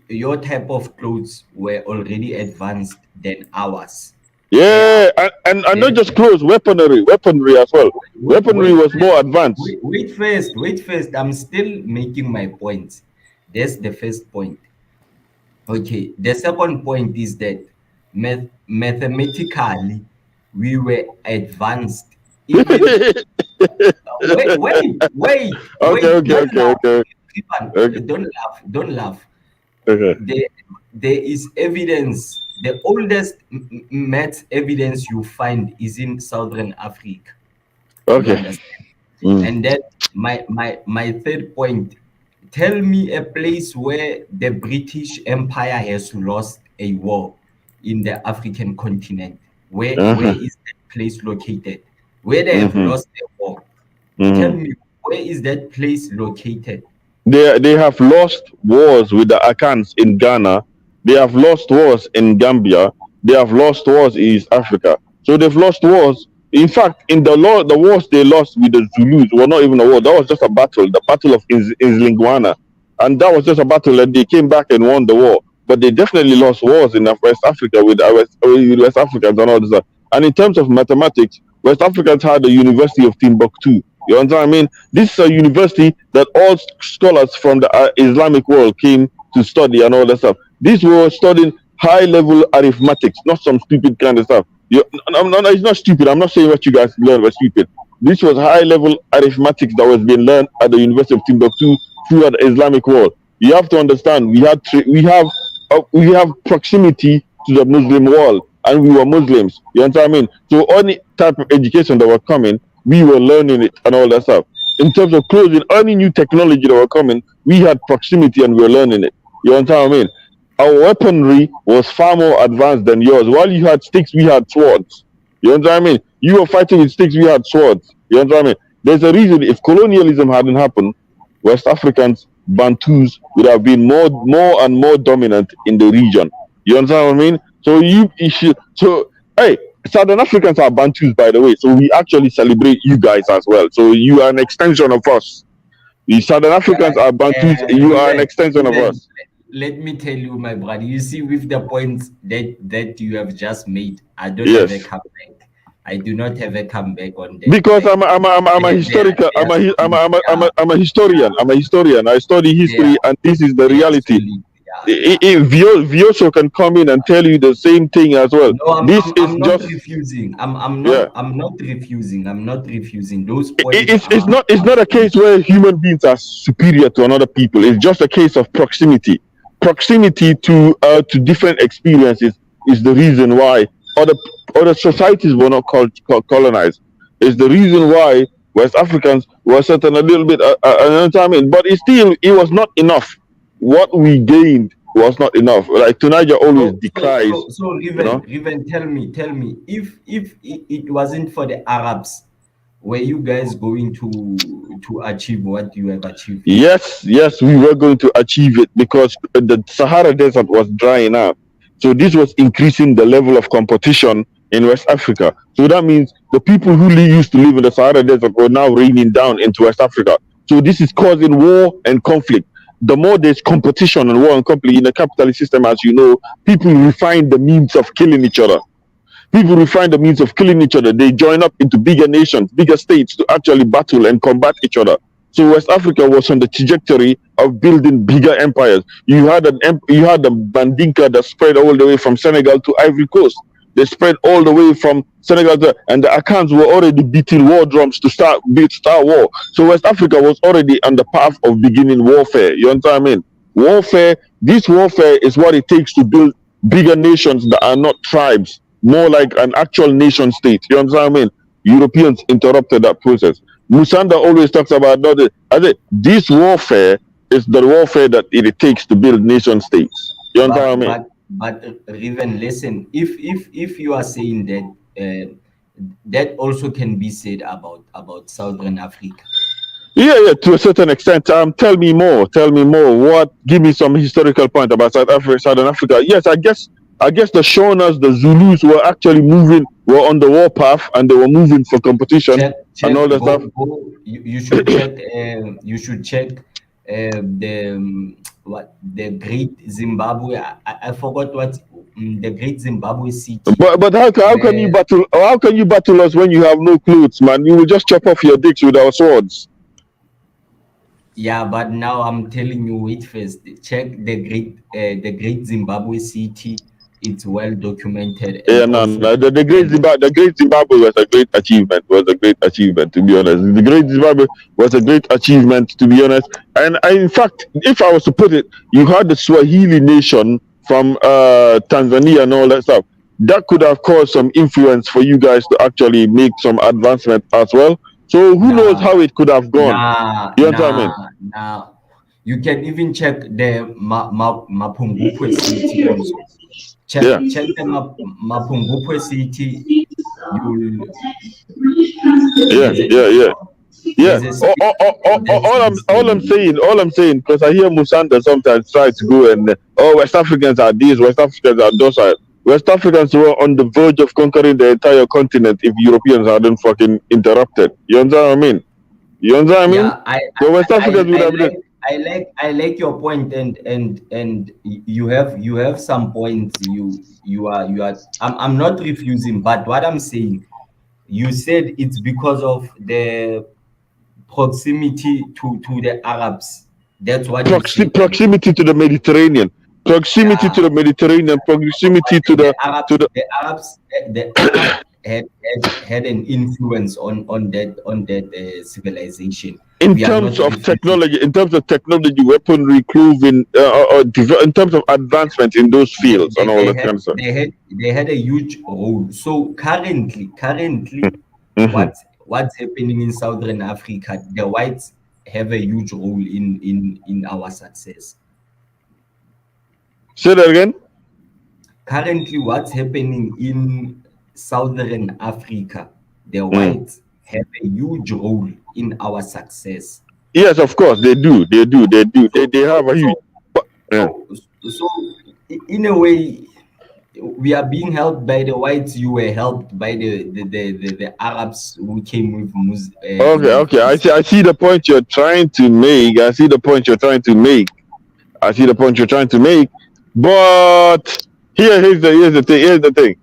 your type of clothes were already advanced than ours. Yeah, and not Then just clothes, weaponry as well. wait, Weaponry wait was more first, advanced. wait first. I'm still making my point. That's the first point. Okay, the second point is that mathematically we were advanced. Even Okay, wait, okay, don't okay, laugh. okay, okay, Don't laugh, don't laugh. okay, There, there is evidence. The oldest math evidence you find is in Southern Africa. You okay. understand? Mm. And then my third point, tell me a place where the British Empire has lost a war in the African continent. Where Uh-huh. is that place located? Where they have Mm-hmm. lost a war. Tell Mm-hmm. me, where is that place located? They have lost wars with the Akans in Ghana. They have lost wars in Gambia. They have lost wars in East Africa. So they've lost wars. In fact, in the wars they lost with the Zulus were not even a war. That was just a battle, the Battle of Inzlingwana, and that was just a battle. And they came back and won the war. But they definitely lost wars in West Africa with West Africans and all this stuff. And in terms of mathematics, West Africans had the University of Timbuktu. You understand what I mean? This is a university that all scholars from the Islamic world came to study and all that stuff. These were studying high level arithmetics, not some stupid kind of stuff. It's not stupid. I'm not saying what you guys learned was stupid. This was high level arithmetics that was being learned at the University of Timbuktu throughout the Islamic world. You have to understand. We have proximity to the Muslim world, and we were Muslims. You understand what I mean? So any type of education that were coming, we were learning it and all that stuff. In terms of clothing, any new technology that were coming, we had proximity and we were learning it. You understand what I mean? Our weaponry was far more advanced than yours. While you had sticks, we had swords. You understand what I mean? You were fighting with sticks, we had swords. You understand what I mean? There's a reason. If colonialism hadn't happened, West Africans, Bantus would have been more and more dominant in the region. You understand what I mean? So you should. So hey, Southern Africans are Bantus, by the way. So we actually celebrate you guys as well. So you are an extension of us. The Southern Africans are Bantus. You are an extension of Ruben, us. let me tell you, my brother. You see, with the points that you have just made, I don't have a Yes. comeback. I do not have a comeback on that. Because Like I'm a historical they are solid. Yeah, I'm a historian. I'm a historian. I study they are history, and this is the they are reality. solid. Yeah. Vioso can come in and tell you the same thing as well. No, This is I'm not just refusing. yeah. I'm not refusing. I'm not refusing. Those points It's are not a solid. case where human beings are superior to another people. It's just a case of proximity. Proximity to different experiences is the reason why other other societies were not colonized. Is the reason why West Africans were certain a little bit but it was not enough. What we gained was not enough. Like Tunaja always decries, So, you know. Riven, tell me, if it wasn't for the Arabs, were you guys going to achieve what you have achieved? Yes, yes, we were going to achieve it because the Sahara Desert was drying up. So this was increasing the level of competition in West Africa. So that means the people who used to live in the Sahara Desert were now raining down into West Africa. So this is causing war and conflict. The more there's competition and war and conflict in the capitalist system, as you know, people refine the means of killing each other. People refine the means of killing each other. They join up into bigger nations, bigger states to actually battle and combat each other. So West Africa was on the trajectory of building bigger empires. You had the Bandinka that spread all the way from Senegal to Ivory Coast. They spread all the way from Senegal and the Akans were already beating war drums to start war. So West Africa was already on the path of beginning warfare. You understand what I mean? This warfare is what it takes to build bigger nations that are not tribes, more like an actual nation state. You understand what I mean? Europeans interrupted that process. Musanda always talks about that. I say this warfare is the warfare that it takes to build nation states. You understand what I mean? Riven, listen, if you are saying that, that also can be said about Southern Africa. Yeah, to a certain extent. Tell me more. Tell me more. Give me some historical point about Southern Africa. Yes, I guess the Shonas, the Zulus were actually were on the war path and they were moving for competition. and check all that stuff. you should check the what the Great Zimbabwe. I forgot what the Great Zimbabwe city But how can you where. battle us when you have no clothes, man? You will just chop off your dicks with our swords. Yeah, but now I'm telling you, wait first. Check the Great Zimbabwe city. It's well documented, and Yeah, no, no. also The and The Great Zimbabwe was a great achievement. Was a great achievement, to be honest. The Great Zimbabwe was a great achievement, to be honest. And in fact, if I was to put it, you had the Swahili nation from Tanzania and all that stuff. That could have caused some influence for you guys to actually make some advancement as well. So who knows nah, how it could have gone? nah, You understand what I nah, mean? nah. You can even check the Mapungubwe city also. Yeah. Check the Mapungubwe city. You'll Yeah, there's a yeah, yeah. Yeah, there's a speech that speaks for you. all I'm saying, because I hear Musanda sometimes try to go and West Africans are these, West Africans are those. West Africans were on the verge of conquering the entire continent if Europeans hadn't fucking interrupted. You understand what I mean? You understand what I mean? Yeah, I So West I, Africans would I have been. I like your point, and you have some points. You are I'm not refusing, but what I'm saying, you said it's because of the proximity to the Arabs. That's what you said. Proximity to the Mediterranean, proximity Yeah, to the Mediterranean, proximity to the the Arabs, to the the Arab had an influence on that civilization. in We are terms not of refusing. technology, weaponry, clothing, in terms of advancement in those fields and all that kind of stuff. They had a huge role. So currently, Hmm. what's happening in Southern Africa, the whites have a huge role in our success. Say that again. Currently, what's happening in Southern Africa, the Mm. whites have a huge role in our success. Yes, of course they do. So They so have a huge. so Yeah. so in a way, we are being helped by the whites. You were helped by the Arabs who came with Okay, okay. I see the point you're trying to make. I see the point you're trying to make. I see the point you're trying to make. But here's the thing. Here's the thing.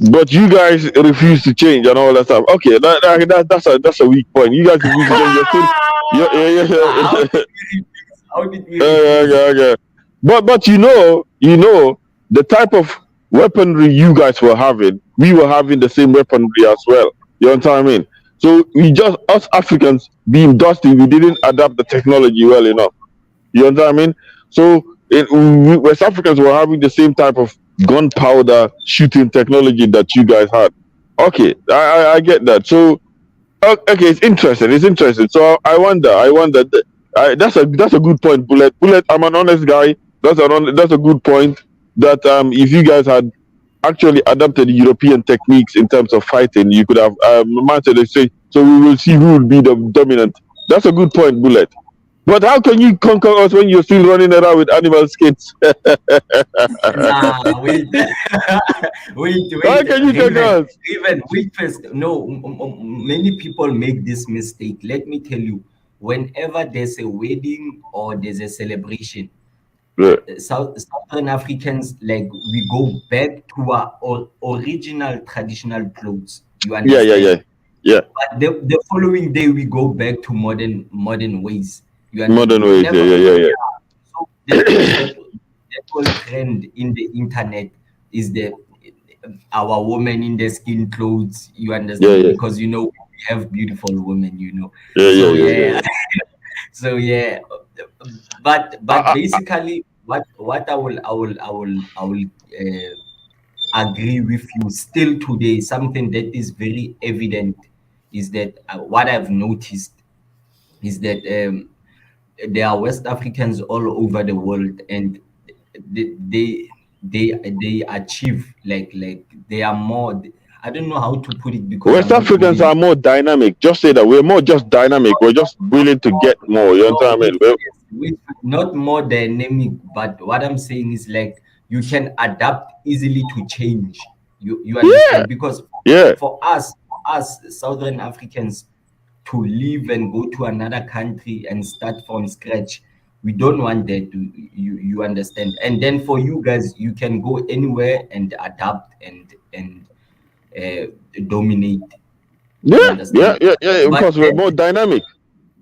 But you guys refuse to change and all that stuff. Okay, that's a weak point. You guys refuse to change. You're still. How did You're, we refuse? How did we okay, refuse? okay, okay. But you know the type of weaponry you guys were having, we were having the same weaponry as well. You understand what I mean? So we just us Africans being dusty, we didn't adapt the technology well enough. You understand what I mean? So West Africans were having the same type of gunpowder shooting technology that you guys had. Okay, I get that. So okay, it's interesting. It's interesting. So I wonder. That's a good point, Bullet. Bullet. I'm an honest guy. That's a good point. That if you guys had actually adapted European techniques in terms of fighting, you could have mounted a say. So we will see who will be the dominant. That's a good point, Bullet. But how can you conquer us when you're still running around with animal skins? Nah, wait, How wait, can you conquer Raven, us? wait first. No, many people make this mistake. Let me tell you, whenever there's a wedding or there's a celebration, Yeah, Southern Africans, like, we go back to our original traditional clothes. You yeah, yeah, yeah, understand? yeah. But the following day we go back to modern ways. Modern We ways. Yeah, never. yeah, yeah, yeah. So there's that whole trend in the internet is the our women in their skin clothes. You Yeah, understand? yeah, Because we have beautiful women. yeah, yeah, So yeah, yeah, yeah, yeah. so yeah. But I, basically, what I will agree with you still today. Something that is very evident is that what I've noticed is that there are West Africans all over the world, and they they they achieve, like they are more. I don't know how to put it because West I'm not good Africans in. are more dynamic. Just say that we're more just dynamic. We're just Not willing to more, get more. You no, understand what I wait, mean? Well, yes, wait, not more dynamic, but what I'm saying is, like, you can adapt easily to change. You yeah, understand? Because yeah. us Southern Africans to leave and go to another country and start from scratch. We don't want that. You understand? And then for you guys, you can go anywhere and adapt and dominate. You Yeah, yeah, understand? yeah, yeah. Of But course, we're more dynamic.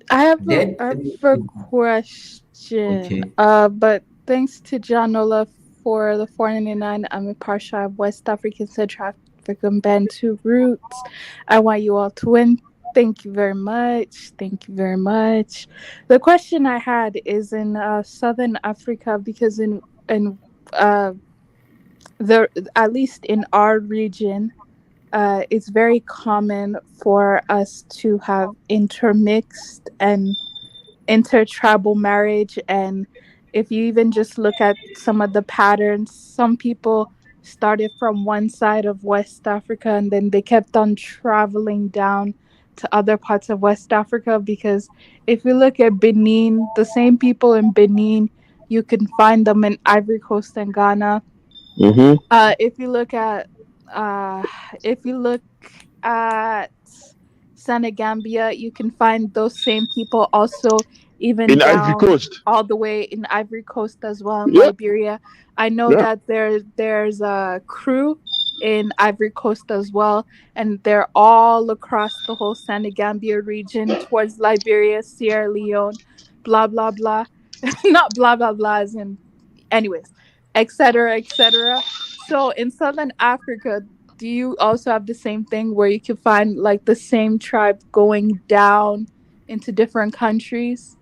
I have that a question. okay. But thanks to Janola for the 499. I'm a partial of West African Central African Bantu roots. I want you all to win. Thank you very much. Thank you very much. The question I had is in Southern Africa because in uh the at least in our region, it's very common for us to have intermixed and intertribal marriage. And if you even just look at some of the patterns, some people started from one side of West Africa and then they kept on traveling down to other parts of West Africa. Because if you look at Benin, the same people in Benin, you can find them in Ivory Coast and Ghana. Mm-hmm. If you look at uh if you look at Senegambia, you can find those same people also even In Ivory down Coast. all the way in Ivory Coast as well, in Yeah, Liberia. I know yeah. that there's a crew in Ivory Coast as well, and they're all across the whole Senegambia region towards Liberia, Sierra Leone, blah blah blah. Not blah blah blah as in anyways, etc etc. So in Southern Africa, do you also have the same thing where you can find like the same tribe going down into different countries,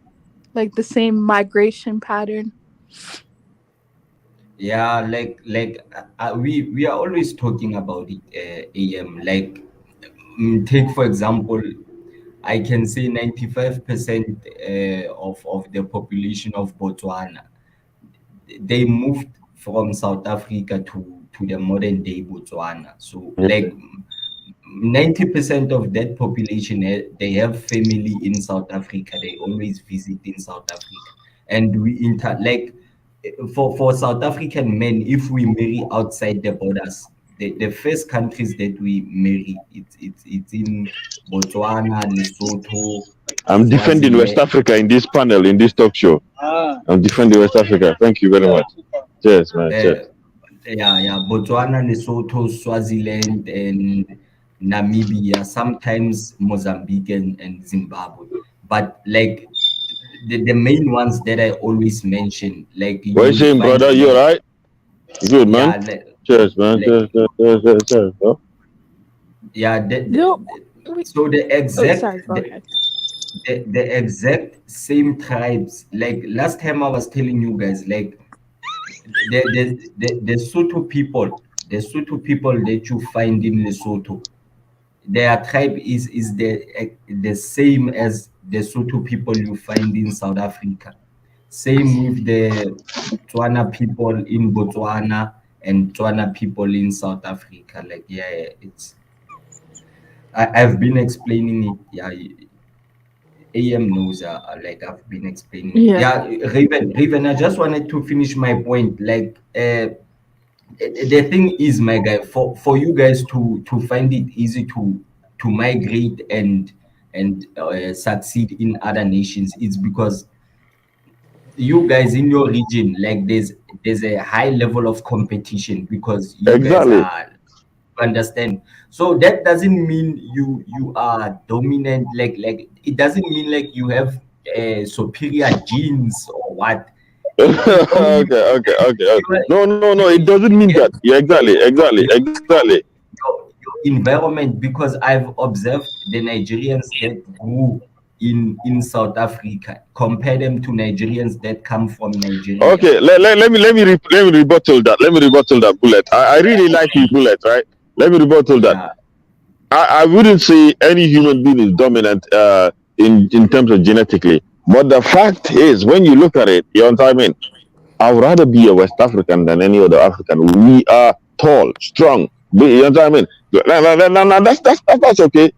like the same migration pattern? Yeah, we are always talking about it. Am like take for example, I can say 95% of the population of Botswana, they moved from South Africa to the modern day Botswana. So like 90% of that population, they have family in South Africa. They always visit in South Africa, and we like for South African men, if we marry outside the borders, the first countries that we marry, it's in Botswana, Lesotho, I'm defending West Swaziland. Africa in this panel, in this talk show. I'm defending West Africa. Thank you very much. Cheers, man. Cheers. Yeah, Botswana, Lesotho, Swaziland, and Namibia, sometimes Mozambique and Zimbabwe. But like the main ones that I always mention, like What you you will saying, find brother? You like, alright? Good, man. yeah, Cheers, man. like Cheers, cheers, cheers, cheers, cheers, bro. yeah, No, we. so Oh, sorry. Go ahead. the exact same tribes. Like last time I was telling you guys, like the Sotho people that you find in Lesotho, their tribe is the same as the Sotho people you find in South Africa. Same with the Tswana people in Botswana and Tswana people in South Africa. Like yeah, it's I've been explaining it. Yeah, AM knows. Like I've been explaining it. Yeah. Yeah, Raven. I just wanted to finish my point. Like the thing is, my guy, for you guys to find it easy to migrate and succeed in other nations, it's because you guys in your region, like there's a high level of competition because you guys Exactly. are, you understand. So that doesn't mean you are dominant. Like it doesn't mean like you have superior genes or what. It only Okay, okay, okay, okay. you are, No, no, no. It you, doesn't you mean get that. Yeah, exactly, exactly, exactly. your environment, because I've observed the Nigerians that grew in South Africa, compare them to Nigerians that come from Nigeria. Okay, let me rebuttal that. Let me rebuttal that, Bullet. I really like you, Bullet. Right? Let me rebuttal that. Yeah, I wouldn't say any human being is dominant in terms of genetically, but the fact is, when you look at it, you know what I mean. I would rather be a West African than any other African. We are tall, strong. You know what I mean? No, that's okay.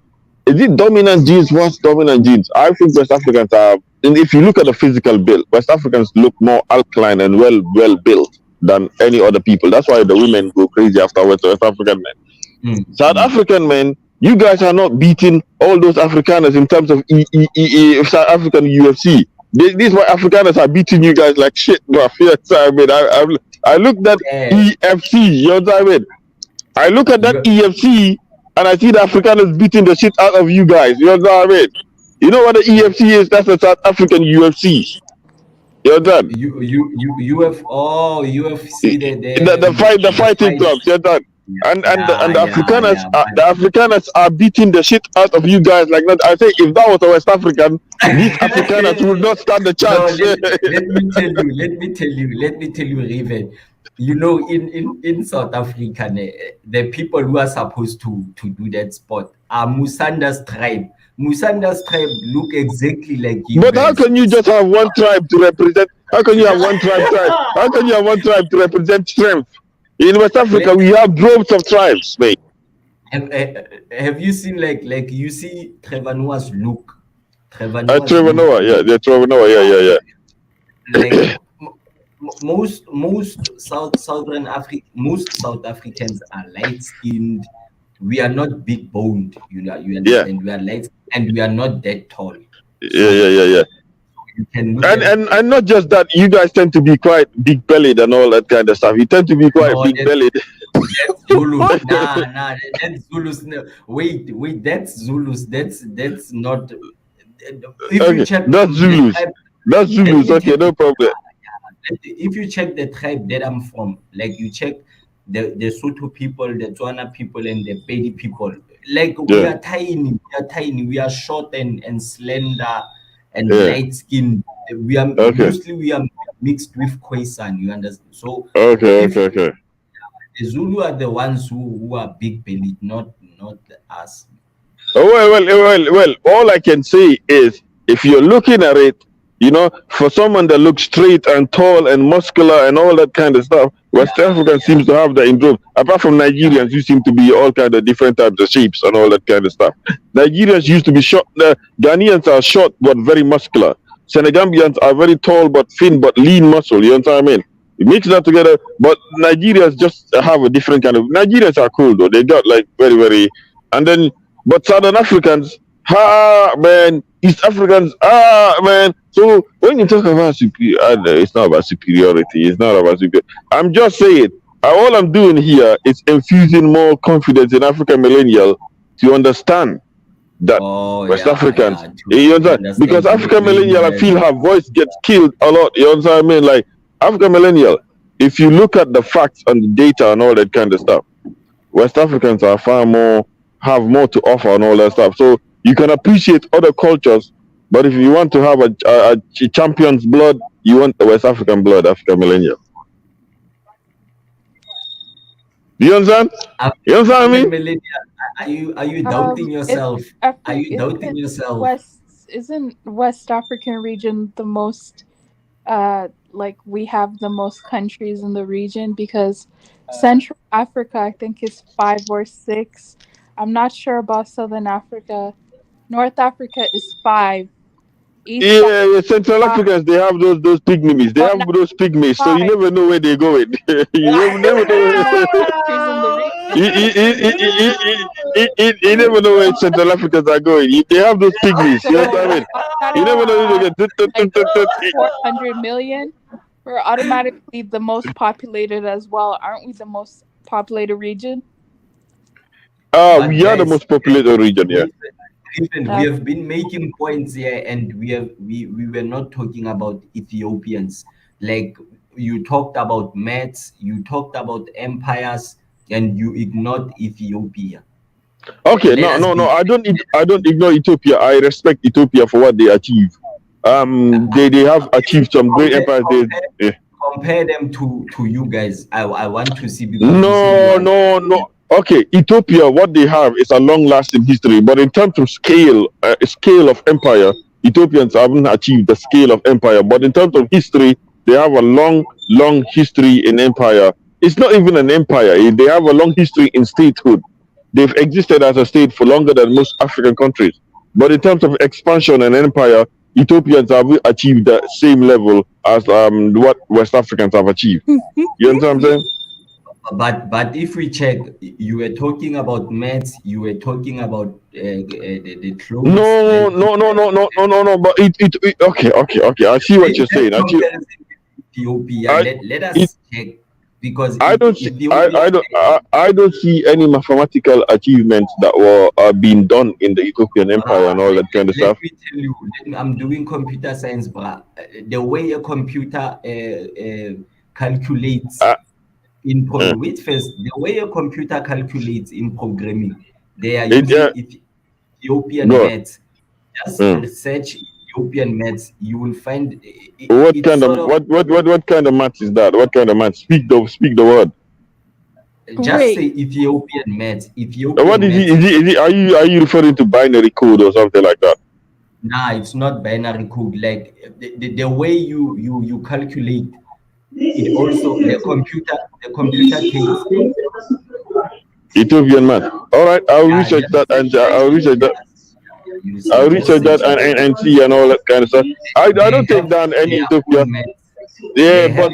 Is it dominant genes? What's dominant genes? I think West Africans are, and if you look at the physical build, West Africans look more alkaline and well built than any other people. That's why the women go crazy after West African men. mm, South mm. African men, You guys are not beating all those Afrikaners in terms of South African UFC. This is why Afrikaners are beating you guys like shit, bro. You know what I mean? I looked at Yeah, EFC. You know what I mean? I look at that you EFC and I see the Afrikaners beating the shit out of you guys. You know what I mean? You know what the EFC is? That's the South African UFC. You understand? UFC The the fighting fight. clubs. You understand? And Yeah, the yeah, Afrikaners yeah. the Afrikaners are beating the shit out of you guys like that. I say if that was a West African, these Afrikaners would not stand a No, chance. let me tell you, Raven. You know, in South Africa, the people who are supposed to do that sport are Musanda's tribe. Musanda's tribe look exactly like you But how guys. can you just have one tribe to represent? How can you have one tribe? How can you have one tribe to represent strength? In West Africa, we have droves of tribes, mate. Have you seen like you see Trevor Noah's look? Trevor Noah's Trevor look. Noah, yeah, Trevor Noah, yeah. Like most South Africans are light skinned. We are not big boned, you understand? We are light and we are not that tall. So Yeah. you can look at And not just that, you guys tend to be quite big bellied and all that kind of stuff. You tend to be quite no, big bellied. that's Zulus. Nah, that's Zulus. No, wait, that's Zulus. That's not. If you Okay, check that's Zulus. That's Zulus. Okay, no problem. if you check the tribe that I'm from, like you check the Soto people, the Tswana people, and the Pedi people, like we are tiny, we are short and slender and light skinned. We are mostly mixed with Khoisan, you understand? So Okay. the Zulu are the ones who are big bellied, not us. Well. All I can say is, if you're looking at it, you know, for someone that looks straight and tall and muscular and all that kind of stuff, West African seems to have that in droves. Apart from Nigerians, who seem to be all kind of different types of shapes and all that kind of stuff. Nigerians used to be short. The Ghanaians are short but very muscular. Senegambians are very tall but thin but lean muscle. You know what I mean? You mix that together, but Nigerians just have a different kind of. Nigerians are cool though. They got like very, and then but Southern Africans, man, East Africans, man. So when you talk about it's not about superiority. It's not about superiority. I'm just saying. All I'm doing here is infusing more confidence in African millennial to understand that West Africans, you understand? Because African millennial, I feel her voice gets killed a lot. You understand what I mean? Like African millennial, if you look at the facts and the data and all that kind of stuff, West Africans are have more to offer and all that stuff. So you can appreciate other cultures, but if you want to have a champion's blood, you want the West African blood, African millennial. Do you understand? You understand what I mean? Are you doubting yourself? Are you doubting yourself? Isn't West African region the most like we have the most countries in the region, because Central Africa I think is 5 or 6. I'm not sure about Southern Africa. North Africa is 5. East Yeah. Central Africa, Africans, they have those pygmies. They oh, have no, those pygmies, so you 5. never know where they're going. You never know. Most countries in the You never know where Central Africans are going. They have those pygmies. You know what I mean? You never know who they like get. 400 million. We're automatically the most populated as well, aren't we? The most populated region. We are the most populated region, yeah. We have been making points here, and we were not talking about Ethiopians. Like you talked about Mets, you talked about empires, and you ignored Ethiopia. Okay, no. I don't ignore Ethiopia. I respect Ethiopia for what they achieve. They have achieved some great empires. Compare them to you guys. I want to see, because no. Okay, Ethiopia, what they have is a long-lasting history, but in terms of scale of empire, Ethiopians haven't achieved the scale of empire. But in terms of history, they have a long history in empire. It's not even an empire. They have a long history in statehood. They've existed as a state for longer than most African countries. But in terms of expansion and empire, Ethiopians have achieved the same level as what West Africans have achieved. You understand what I'm saying? But if we check, you were talking about maths, you were talking about the clothes. No, Like no, no, no, no, no, no, no. But okay, okay, okay. I see what you're let's saying. comparison with Ethiopia. I, Let it, us check because I don't see, Ethiopia. I don't see any mathematical achievements that were being done in the Ethiopian Empire and all that kind of Let stuff. me tell you, I'm doing computer science, bruh. The way a computer calculates Uh, uh, wait first, the way a computer calculates in programming, they are it, using Ethiopian go. maths. Just Uh, research Ethiopian maths. You will find what it's kind of sort of what kind of maths is that? What kind of maths? Speak the word. just say Wait, Ethiopian maths. What Ethiopian is it? maths. Are you referring to binary code or something like that? Nah, it's not binary code. Like the way you calculate it, also the computer takes. Ethiopian math. All right, I'll Yeah, research that and I'll research that. you see, I'll just research that search it. and see and all that kind of stuff. I They don't take have down any their Ethiopia. own maths. Yeah, They have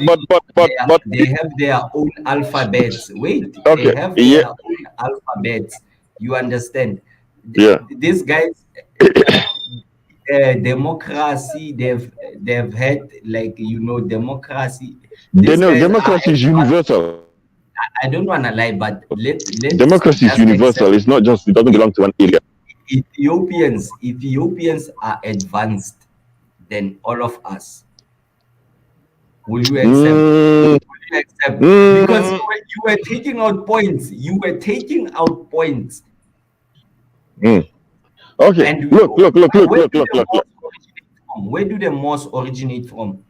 they have their own alphabets. Wait, they okay. have Yeah, their own alphabets. You understand? yeah. These guys, democracy. They've had, like, democracy. These guys are Democracy is advanced. universal. I don't want to lie, but let's Democracy is just universal. accept It's not just. It doesn't belong to one area. Ethiopians are advanced than all of us. Will you accept? Mm, Will you accept? Because mm, you were taking out points. You were taking out points. mm. Okay. And where Look, do look, the look, look. moss originate from? Where do the moss originate from?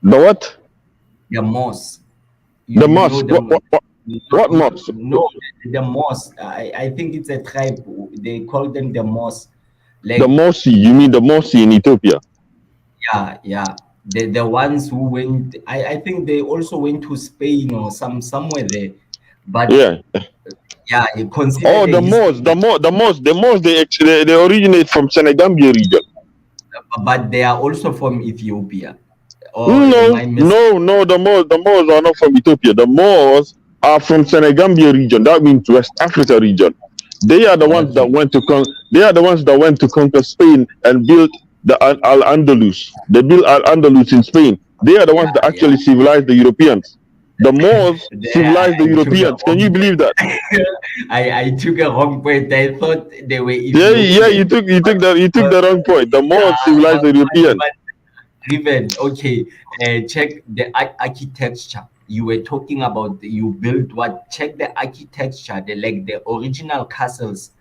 The what? The moss. The You know mosque. the What mosque? no, the moss. I think it's a tribe. They call them the moss. The Like, Morsi. You mean the Morsi in Ethiopia? yeah. The ones who went, I think they also went to Spain or somewhere there. But Yeah. yeah, you consider Oh, the the history Moors. there. The Moors. They originate from Senegambia region. But they are also from Ethiopia. Or am No, I mis no, no. The Moors are not from Ethiopia. The Moors are from Senegambia region. That means West Africa region. They are the ones that Okay. went to They are the ones that went to conquer Spain and built the Al Andalus. They built Al Andalus in Spain. They are the ones that Yeah. actually civilized the Europeans. The Moors There civilized the I took a Europeans. Can you wrong believe that? point. I took a wrong point. I thought they were Yeah, yeah. Ethiopian. You took But the wrong point. The Moors yeah, civilized the Europeans. but Riven, okay. Check the architecture. You were talking about you built what? Check the architecture, the original castles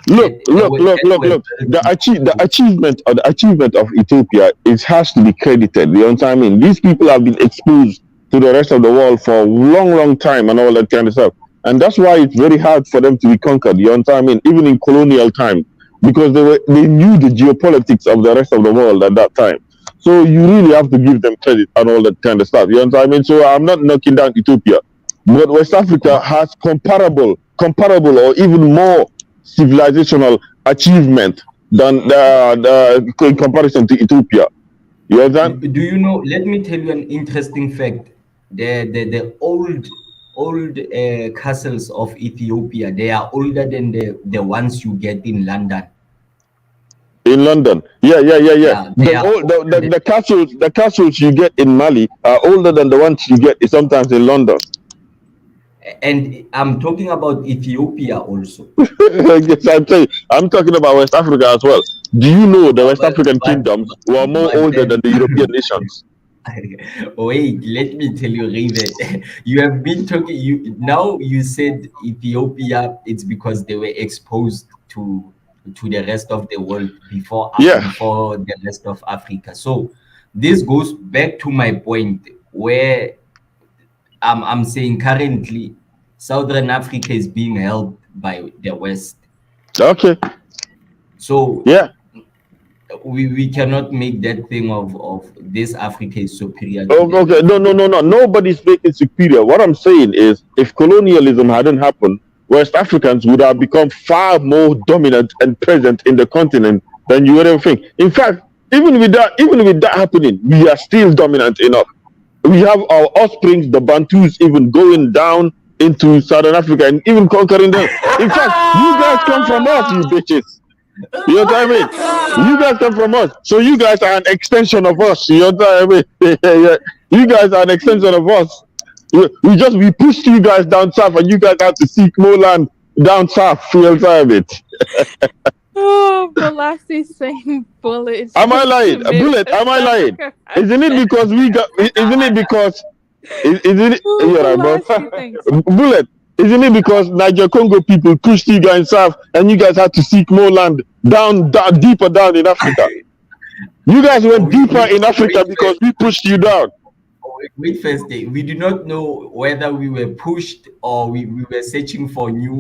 Look, look, look, that look, were look. built in The achievement of Ethiopia, it has to be credited. You know what I mean? These people have been exposed to the rest of the world for a long, long time and all that kind of stuff. And that's why it's very hard for them to be conquered. You know what I mean? Even in colonial time, because they knew the geopolitics of the rest of the world at that time. So you really have to give them credit and all that kind of stuff. You know what I mean? So I'm not knocking down Ethiopia, but West Africa Oh, has comparable, or even more civilizational achievement than in comparison to Ethiopia. You understand? do you know? Let me tell you an interesting fact. The old castles of Ethiopia, they are older than the ones you get in London. In London, yeah. Yeah, they are older than. The castles you get in Mali are older than the ones you get sometimes in London. And I'm talking about Ethiopia also. Yes, I'm talking about West Africa as well. Do you know the West But African but kingdoms were more but older then than the European nations? wait, let me tell you, Rivet. You have been talking. You said Ethiopia. It's because they were exposed to the rest of the world Yeah. before the rest of Africa. So this goes back to my point where I'm saying currently Southern Africa is being held by the West. Okay. So Yeah. we cannot make that thing of this Africa is superior to Oh, the okay. No, rest. no, no, no. Nobody's making superior. What I'm saying is, if colonialism hadn't happened, West Africans would have become far more dominant and present in the continent than you would ever think. In fact, even with that happening, we are still dominant enough. We have our offsprings, the Bantus, even going down into Southern Africa and even conquering them. In fact, you guys come from us, you bitches. You know what I mean? You guys come from us, so you guys are an extension of us. You know what I mean? Yeah. You guys are an extension of us. We pushed you guys down south, and you guys had to seek more land down south. You know what I mean? Oh, Velocity's saying Bullet Am I just lying? made Bullet, am West I lying? Africa Isn't it because we got? Isn't it because? Isn't it? Oh, You're right, bro. Velocity, thanks. Bullet. Isn't it because Niger Congo people pushed you guys south, and you guys had to seek more land down, deeper down in Africa? You guys went deeper in Africa because we pushed you down. Wait first, we do not know whether we were pushed or we were searching for new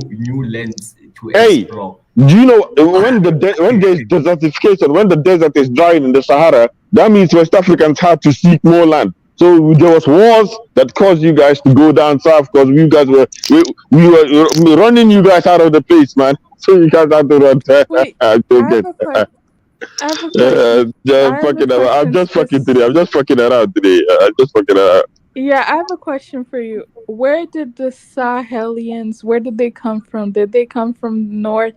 lands to Hey, explore. do you know when when there's desertification, when the desert is drying in the Sahara, that means West Africans had to seek more land. So there was wars that caused you guys to go down south because we were running you guys out of the place, man. So you guys had to run. Wait, I'm I have joking. a question. I have a question. I have a I'm question. just fucking today. I'm just fucking around today. I'm just fucking around. Yeah, I have a question for you. Where did the Sahelians? Where did they come from? Did they come from North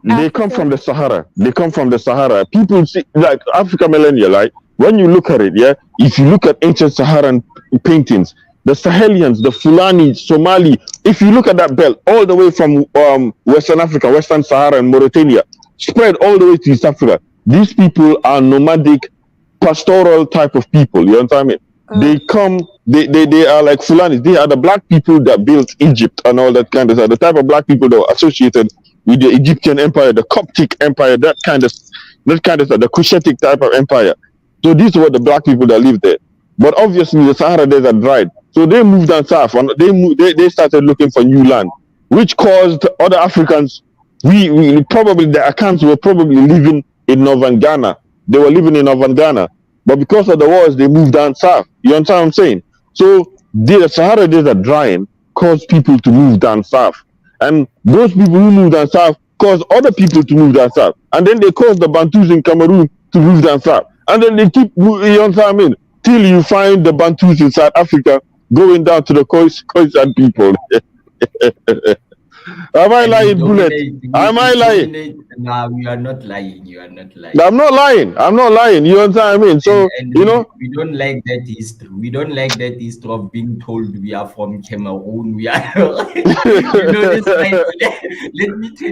They come Africa? from the Sahara. They come from the Sahara. People see like Africa millennia, like when you look at it, yeah. If you look at ancient Saharan paintings, the Sahelians, the Fulani, Somali. If you look at that belt, all the way from Western Africa, Western Sahara, and Mauritania, spread all the way to East Africa. These people are nomadic, pastoral type of people. You understand me? They come. They are like Fulanis. They are the black people that built Egypt and all that kind of stuff. The type of black people that were associated with the Egyptian empire, the Coptic empire, that kind of stuff, the Cushitic type of empire. So these were the black people that lived there. But obviously the Sahara Desert dried. So they moved down south and they started looking for new land, which caused other Africans, we probably, the Akans were probably living in northern Ghana. They were living in northern Ghana. But because of the wars, they moved down south. You understand what I'm saying? So the Sahara Desert drying caused people to move down south. And those people who moved down south caused other people to move down south. And then they caused the Bantus in Cameroon to move down south. And then they keep, you understand what I mean? Till you find the Bantus in South Africa going down to the Khoisan people. Am I And lying, Bullet? Am I lying? No, you are not lying. You are not lying. I'm not lying. I'm not lying. You understand what I mean? So, And you know, we don't like that history. We don't like that history of being told we are from Cameroon. We are, this white. Let me tell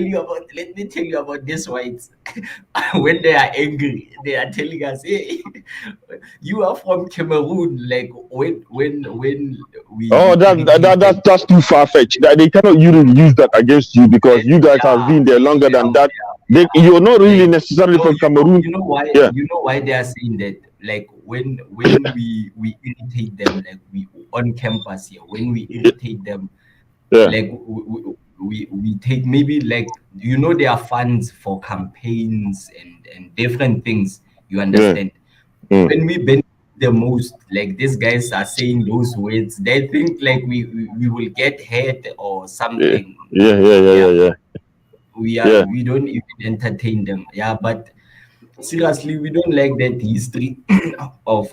you about this whites. When they are angry, they are telling us, "Hey, you are from Cameroon." Like when we oh, that's too far fetched. They cannot use that against you because you guys have been there longer than that. You're not really necessarily from Cameroon. You know why? Yeah. You know why they are saying that? Like when we irritate them, like we on campus here, when we irritate them, Yeah. like we take maybe like there are funds for campaigns and different things. You understand? When we benefit the most, like these guys are saying those words, they think like we will get hurt or something. Yeah. We don't even entertain them. Yeah, but seriously, we don't like that history of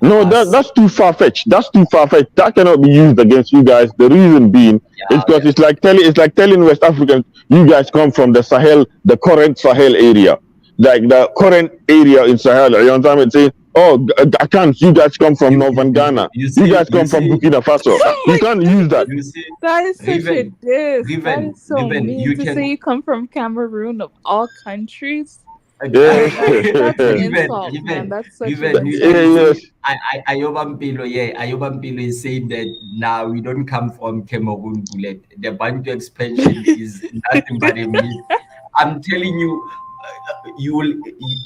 No, us. that's too far fetched. That's too far fetched. That cannot be used against you guys. The reason being is because it's like telling West Africans you guys come from the Sahel, the current Sahel area, like the current area in Sahel. You understand me? Saying, oh, I can't. You guys come from northern Ghana. You guys come from Burkina Faso. You can't use that. You see, That is such a diss. That Riven, is so Riven, mean you to can- say you come from Cameroon of all countries. Yeah. That's an Even- insult, even- man. That's such even an you insult. Yes. Ayoba Mpilo is saying that now we don't come from Cameroon, Bullet. The Bantu expansion is nothing but a myth. I'm telling you,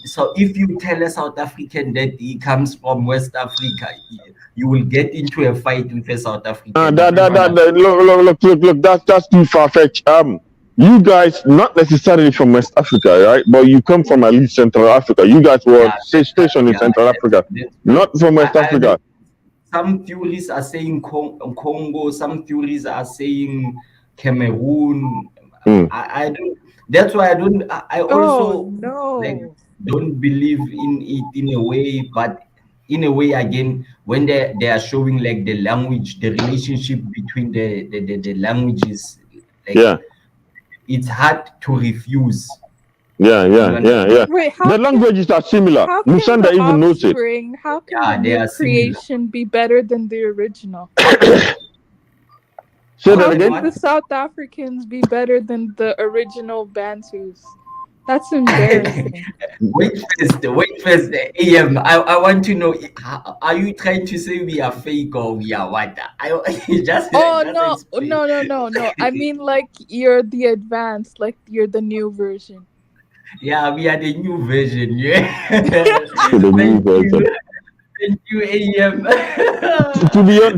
so if you tell a South African that he comes from West Africa, you will get into a fight with a South African. Look, that's too far fetched. You guys not necessarily from West Africa, right? But you come from at least Central Africa. You guys were stationed in Central Africa, not from West Africa. Some theories are saying Congo. Some theories are saying Cameroon. I don't. That's why I don't. I also no. like don't believe in it in a way, but in a way again when they are showing like the language, the relationship between the languages, like Yeah, it's hard to refuse. yeah, You yeah, yeah, understand? yeah. Wait, The languages are similar. how can Musanda the even knows it. offspring, how can the Yeah, they new are similar. creation be better than the original? Say How that How can again. can the what? South Africans be better than the original Bantus? That's embarrassing. Wait first. AM, I want to know, are you trying to say we are fake or we are what? Oh Just no, explain. no, no, no, no. I mean like you're the advanced, like you're the new version. Yeah, we are the new version. Yeah. The new Thank version. you. Thank you, AM.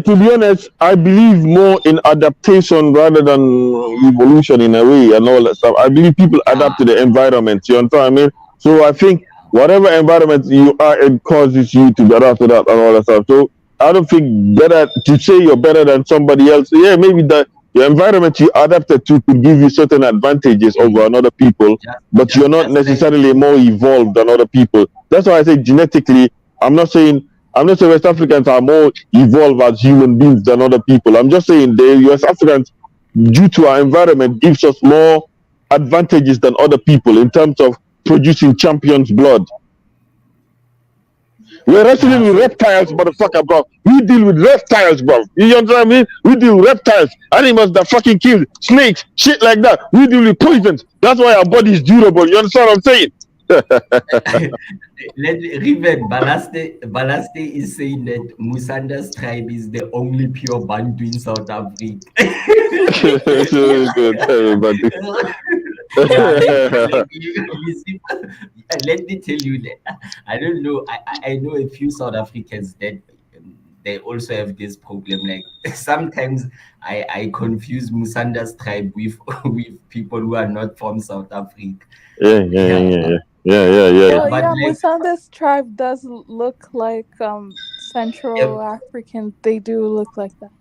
To be honest, I believe more in adaptation rather than evolution in a way and all that stuff. I believe people Yeah, adapt to the environment. You understand what I mean? So I think whatever environment you are, it causes you to adapt to that and all that stuff. So I don't think better to say you're better than somebody else. Yeah, maybe the your environment you adapted to could give you certain advantages over hey, another people, but you're not just like necessarily more evolved than other people. That's why I say genetically. I'm not saying I'm not saying West Africans are more evolved as human beings than other people. I'm just saying the West Africans, due to our environment, gives us more advantages than other people in terms of producing champions' blood. We're wrestling yeah. with So reptiles, motherfucker, bro. We deal with reptiles, bro. You understand what I mean? We deal with reptiles, animals that fucking kill, snakes, shit like that. We deal with poisons. That's why our body is durable. You understand what I'm saying? Riven Balaste is saying that Musanda's tribe is the only pure Bantu in South Africa. Good, everybody. Yeah, like you see, let me tell you that I don't know. I know a few South Africans that they also have this problem. Like sometimes I confuse Musanda's tribe with with people who are not from South Africa. Yeah, yeah, yeah, Yeah, yeah, yeah, yeah, yeah, yeah. Well, but yeah, like Musanda's tribe does look like yeah, Central African. They do look like that.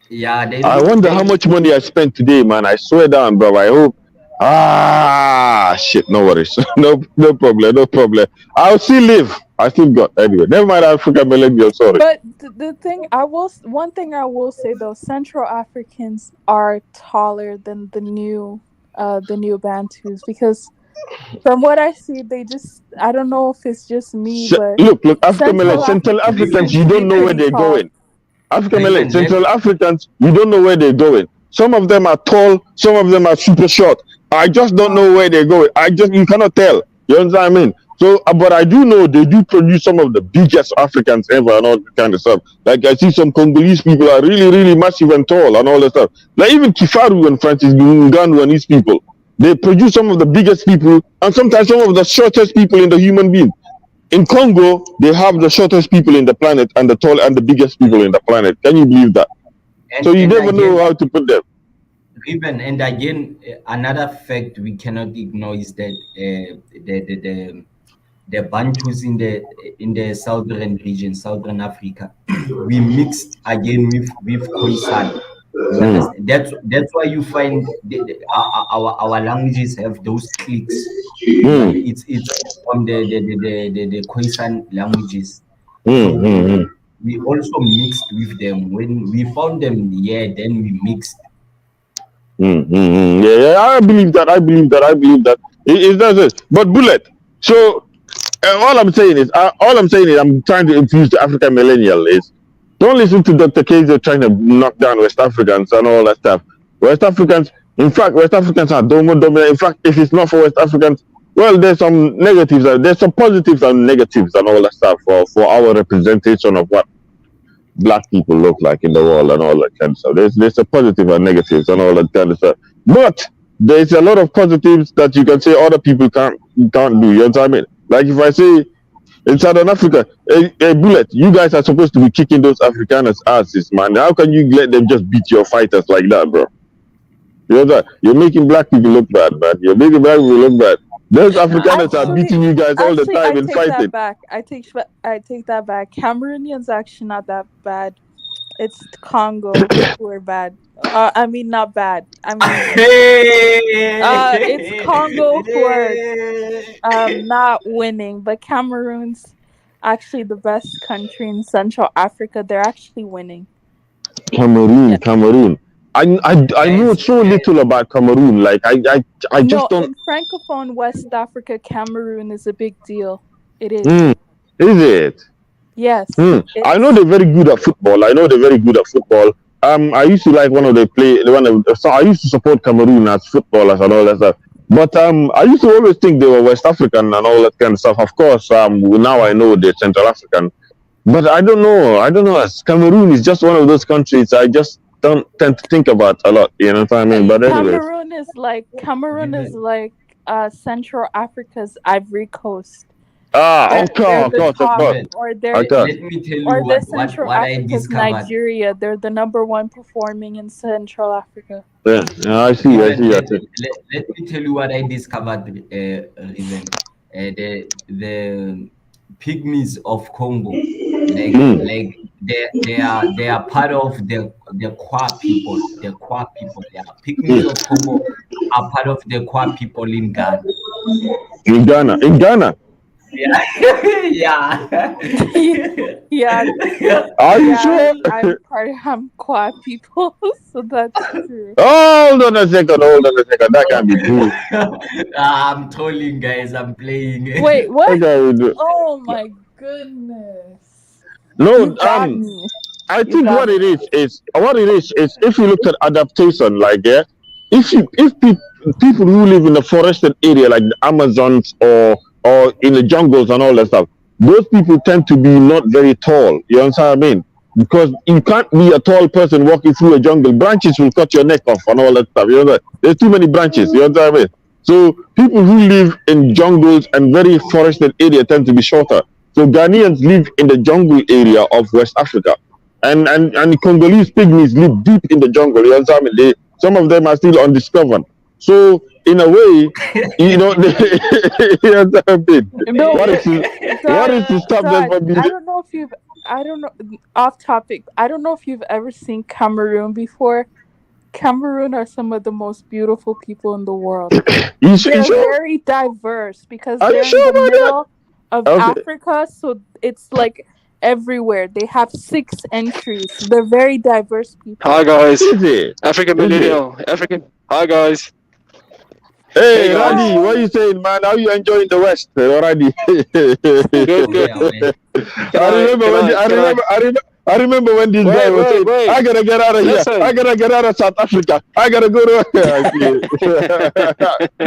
yeah, I wonder how much money I spent today, man. I swear down, bro. I hope. Ah, shit. No worries. No, no problem. No problem. I'll still live. I still got anyway. Never mind, Africa millennial. Sorry. But the thing I will, one thing I will say though, Central Africans are taller than the new Bantus because from what I see, they just, I don't know if it's just me, but Look, Africa millennial. Central Central Africans Africans, seem you to be don't know where pretty they're tall. going. African Malay, Raven, let Central Africans, you don't know where they're going. Some of them are tall, some of them are super short. I just don't know where they're going. You cannot tell. You understand what I mean? So, but I do know they do produce some of the biggest Africans ever and all that kind of stuff. Like I see some Congolese people are really, really massive and tall and all that stuff. Like even Kifaru and Francis Ngannou and these people, they produce some of the biggest people and sometimes some of the shortest people in the human being. In Congo, they have the shortest people in the planet and the tall and the biggest people in the planet. Can you believe that? So you and never know again, how to put them. Raven, and again, another fact we cannot ignore is that the Bantus in the southern region, southern Africa, we mixed again with Khoisan. You Mm, understand? That's why you find our languages have those clicks. mm, It's from the Khoisan languages. mm, So mm, we also mixed with them. When we found them here, then we mixed. Yeah, yeah, I believe that. I believe that. I believe that. It does it. But bullet. So all I'm saying is, I'm trying to infuse the African millennial is don't listen to Dr. Kaiser trying to knock down West Africans and all that stuff. West Africans, in fact, West Africans are dominant. In fact, if it's not for West Africans, well, there's some negatives, there's some positives and negatives and all that stuff for our representation of what black people look like in the world and all that kind of stuff. There's a positive and negatives and all that kind of stuff. But there's a lot of positives that you can say other people can't do. You know what I mean? Like if I say in Southern Africa, a bullet, you guys are supposed to be kicking those Afrikaners' asses, man. How can you let them just beat your fighters like that, bro? You know that you're making black people look bad, man. You're making black people look bad. Those Afrikaners are Actually, beating you guys all the time I in take fighting. that back. I take that back. Cameroonians actually not that bad. It's Congo who are bad. I mean not bad. I mean it's Congo who are not winning, but Cameroons actually the best country in Central Africa. They're actually winning. Yeah. Cameroon. I know Guys, so little about Cameroon. Like I just No, don't. in Francophone West Africa, Cameroon is a big deal. It is. Hmm, is it? Yes, I know it's. they're very good at football. I know they're very good at football. I used to like one of the play. One of so I used to support Cameroon as footballers and all that stuff. But I used to always think they were West African and all that kind of stuff. Of course, now I know they're Central African. But I don't know. I don't know. Cameroon is just one of those countries I just don't tend to think about a lot. You know what I mean? But anyways, Cameroon is given like Central Africa's Ivory Coast. of They're course, of the course, of top, course, given, or of they're course. let me tell you or the Central what I Africa's discovered. Nigeria. They're the number one performing in Central Africa. Yeah, yeah, I see, I Given, see, I see. let me tell you what I discovered. Even the pygmies of Congo, Mm, they are part of the Kwa people. The Kwa people. They are pygmies mm. of Congo are part of the Kwa people in Ghana. In Ghana, Yeah. Yeah, are you yeah. sure? I'm Kwa people, so that's true. Hold on a second, hold on a second. That can't be true. I'm trolling, guys. I'm playing. Wait, That what? can't be true. Oh my goodness! You No, got me. I You think got what me. it is what it is if you look at adaptation, like yeah, if people who live in the forested area like the Amazons or in the jungles and all that stuff, those people tend to be not very tall. You understand what I mean? Because you can't be a tall person walking through a jungle. Branches will cut your neck off and all that stuff. You know that there's too many branches. You understand what I mean? So people who live in jungles and very forested area tend to be shorter. So Ghanaians live in the jungle area of West Africa, and Congolese pygmies live deep in the jungle. You understand me? Some of them are still undiscovered. So in a way, you know, you understand me? No, What is but to stop them Dodge. from being? I don't know if you've. I don't know. Off topic. I don't know if you've ever seen Cameroon before. Cameroon are some of the most beautiful people in the world. You They're sure? very diverse because Are you they're in sure the about that? middle of Okay. Africa, so it's like everywhere. They have 6 entries. They're very diverse Hi people. guys, Is it? African Is it? millennial, African. Hi guys, hey Hey, guys. Radi, what you saying, man? How you enjoying the West, Radi? Good, Oh good. yeah, man. Can I I? remember Can when I? Can I? I remember when this guy Wait, was wait, saying, wait. "I gotta get out of here. I Listen. gotta get out of South Africa. I gotta go to."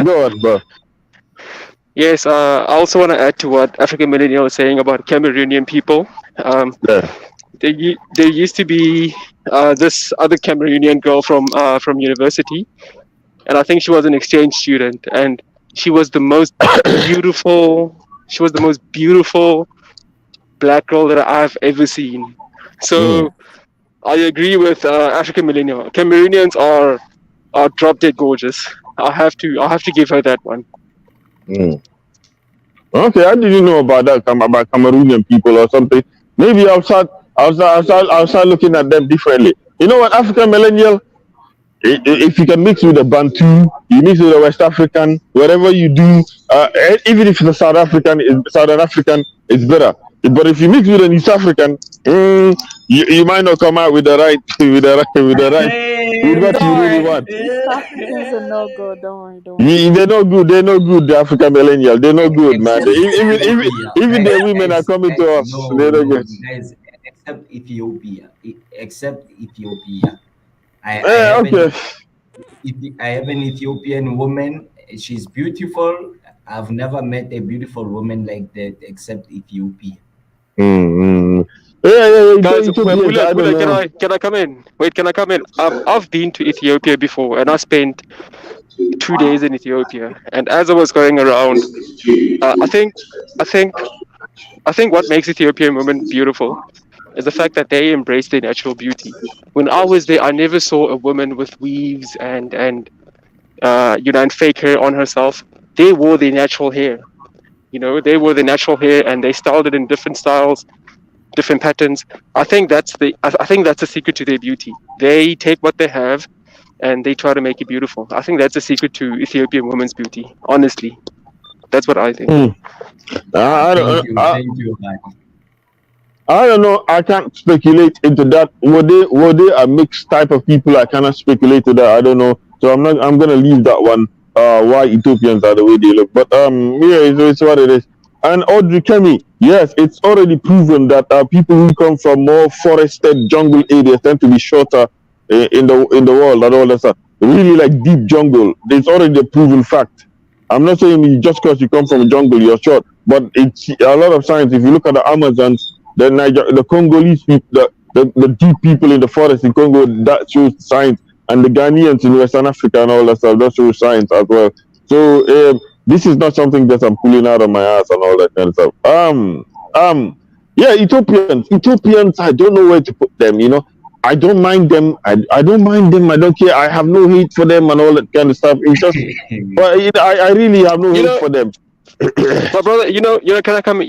Go on, bro. Yes. I also want to add to what African millennial is saying about Cameroonian people. Um, Yeah. there used to be this other Cameroonian girl from university, and I think she was an exchange student, and she was the most beautiful. She was the most beautiful black girl that I've ever seen. Mm, So I agree with African millennial. Cameroonians are drop dead gorgeous. I have to give her that one. mm. Okay, I didn't know about that. About Cameroonian people or something. Maybe I'll start looking at them differently. You know what, African millennial. If you can mix with the Bantu, you mix with the West African, whatever you do, even if the Southern African, it's better. But if you mix with an East African, you might not come out with the right, with what you Don't really worry. want. East Africans are no good. Don't worry. Don't worry. They're not good. They're not good. The African millennial, they're not good, man. Except Ethiopia, Even guys, the women are coming to us. no, They're not no, good. guys, except Ethiopia, except Ethiopia. I Eh, have okay. an I have an Ethiopian woman. She's beautiful. I've never met a beautiful woman like that except Ethiopia. Mm-hmm. Yeah. Guys, Ethiopians, I don't Mule, know. can I come in? Wait, can I come in? I've been to Ethiopia before, and I spent 2 days in Ethiopia. And as I was going around, uh, I think I think I think what makes Ethiopian women beautiful is the fact that they embrace their natural beauty. When I was there, I never saw a woman with weaves and fake hair on herself. They wore their natural hair. They wore their natural hair and they styled it in different styles, different patterns. I think that's the secret to their beauty. They take what they have and they try to make it beautiful. I think that's the secret to Ethiopian women's beauty. Honestly, that's what I think. Mm. I don't. Thank you, man. I don't know. I can't speculate into that. Were they a mixed type of people? I cannot speculate to that. I don't know. So I'm not. I'm gonna leave that one. Why Ethiopians are the way they look. But yeah, it's what it is. And Audrey Kemi, yes, it's already proven that people who come from more forested jungle areas tend to be shorter in the world and all that stuff. Really like deep jungle. It's already a proven fact. I'm not saying just because you come from a jungle you're short, but it's a lot of science. If you look at the Amazons, the Congolese people, the deep people in the forest in Congo, that shows science, and the Ghanaians in Western Africa and all that stuff, that shows science as well. So this is not something that I'm pulling out of my ass and all that kind of stuff. Yeah, Ethiopians, I don't know where to put them. I don't mind them. I don't mind them. I don't care. I have no hate for them and all that kind of stuff. It's just, well, I really have no You hate know, for them. my brother. Can I come?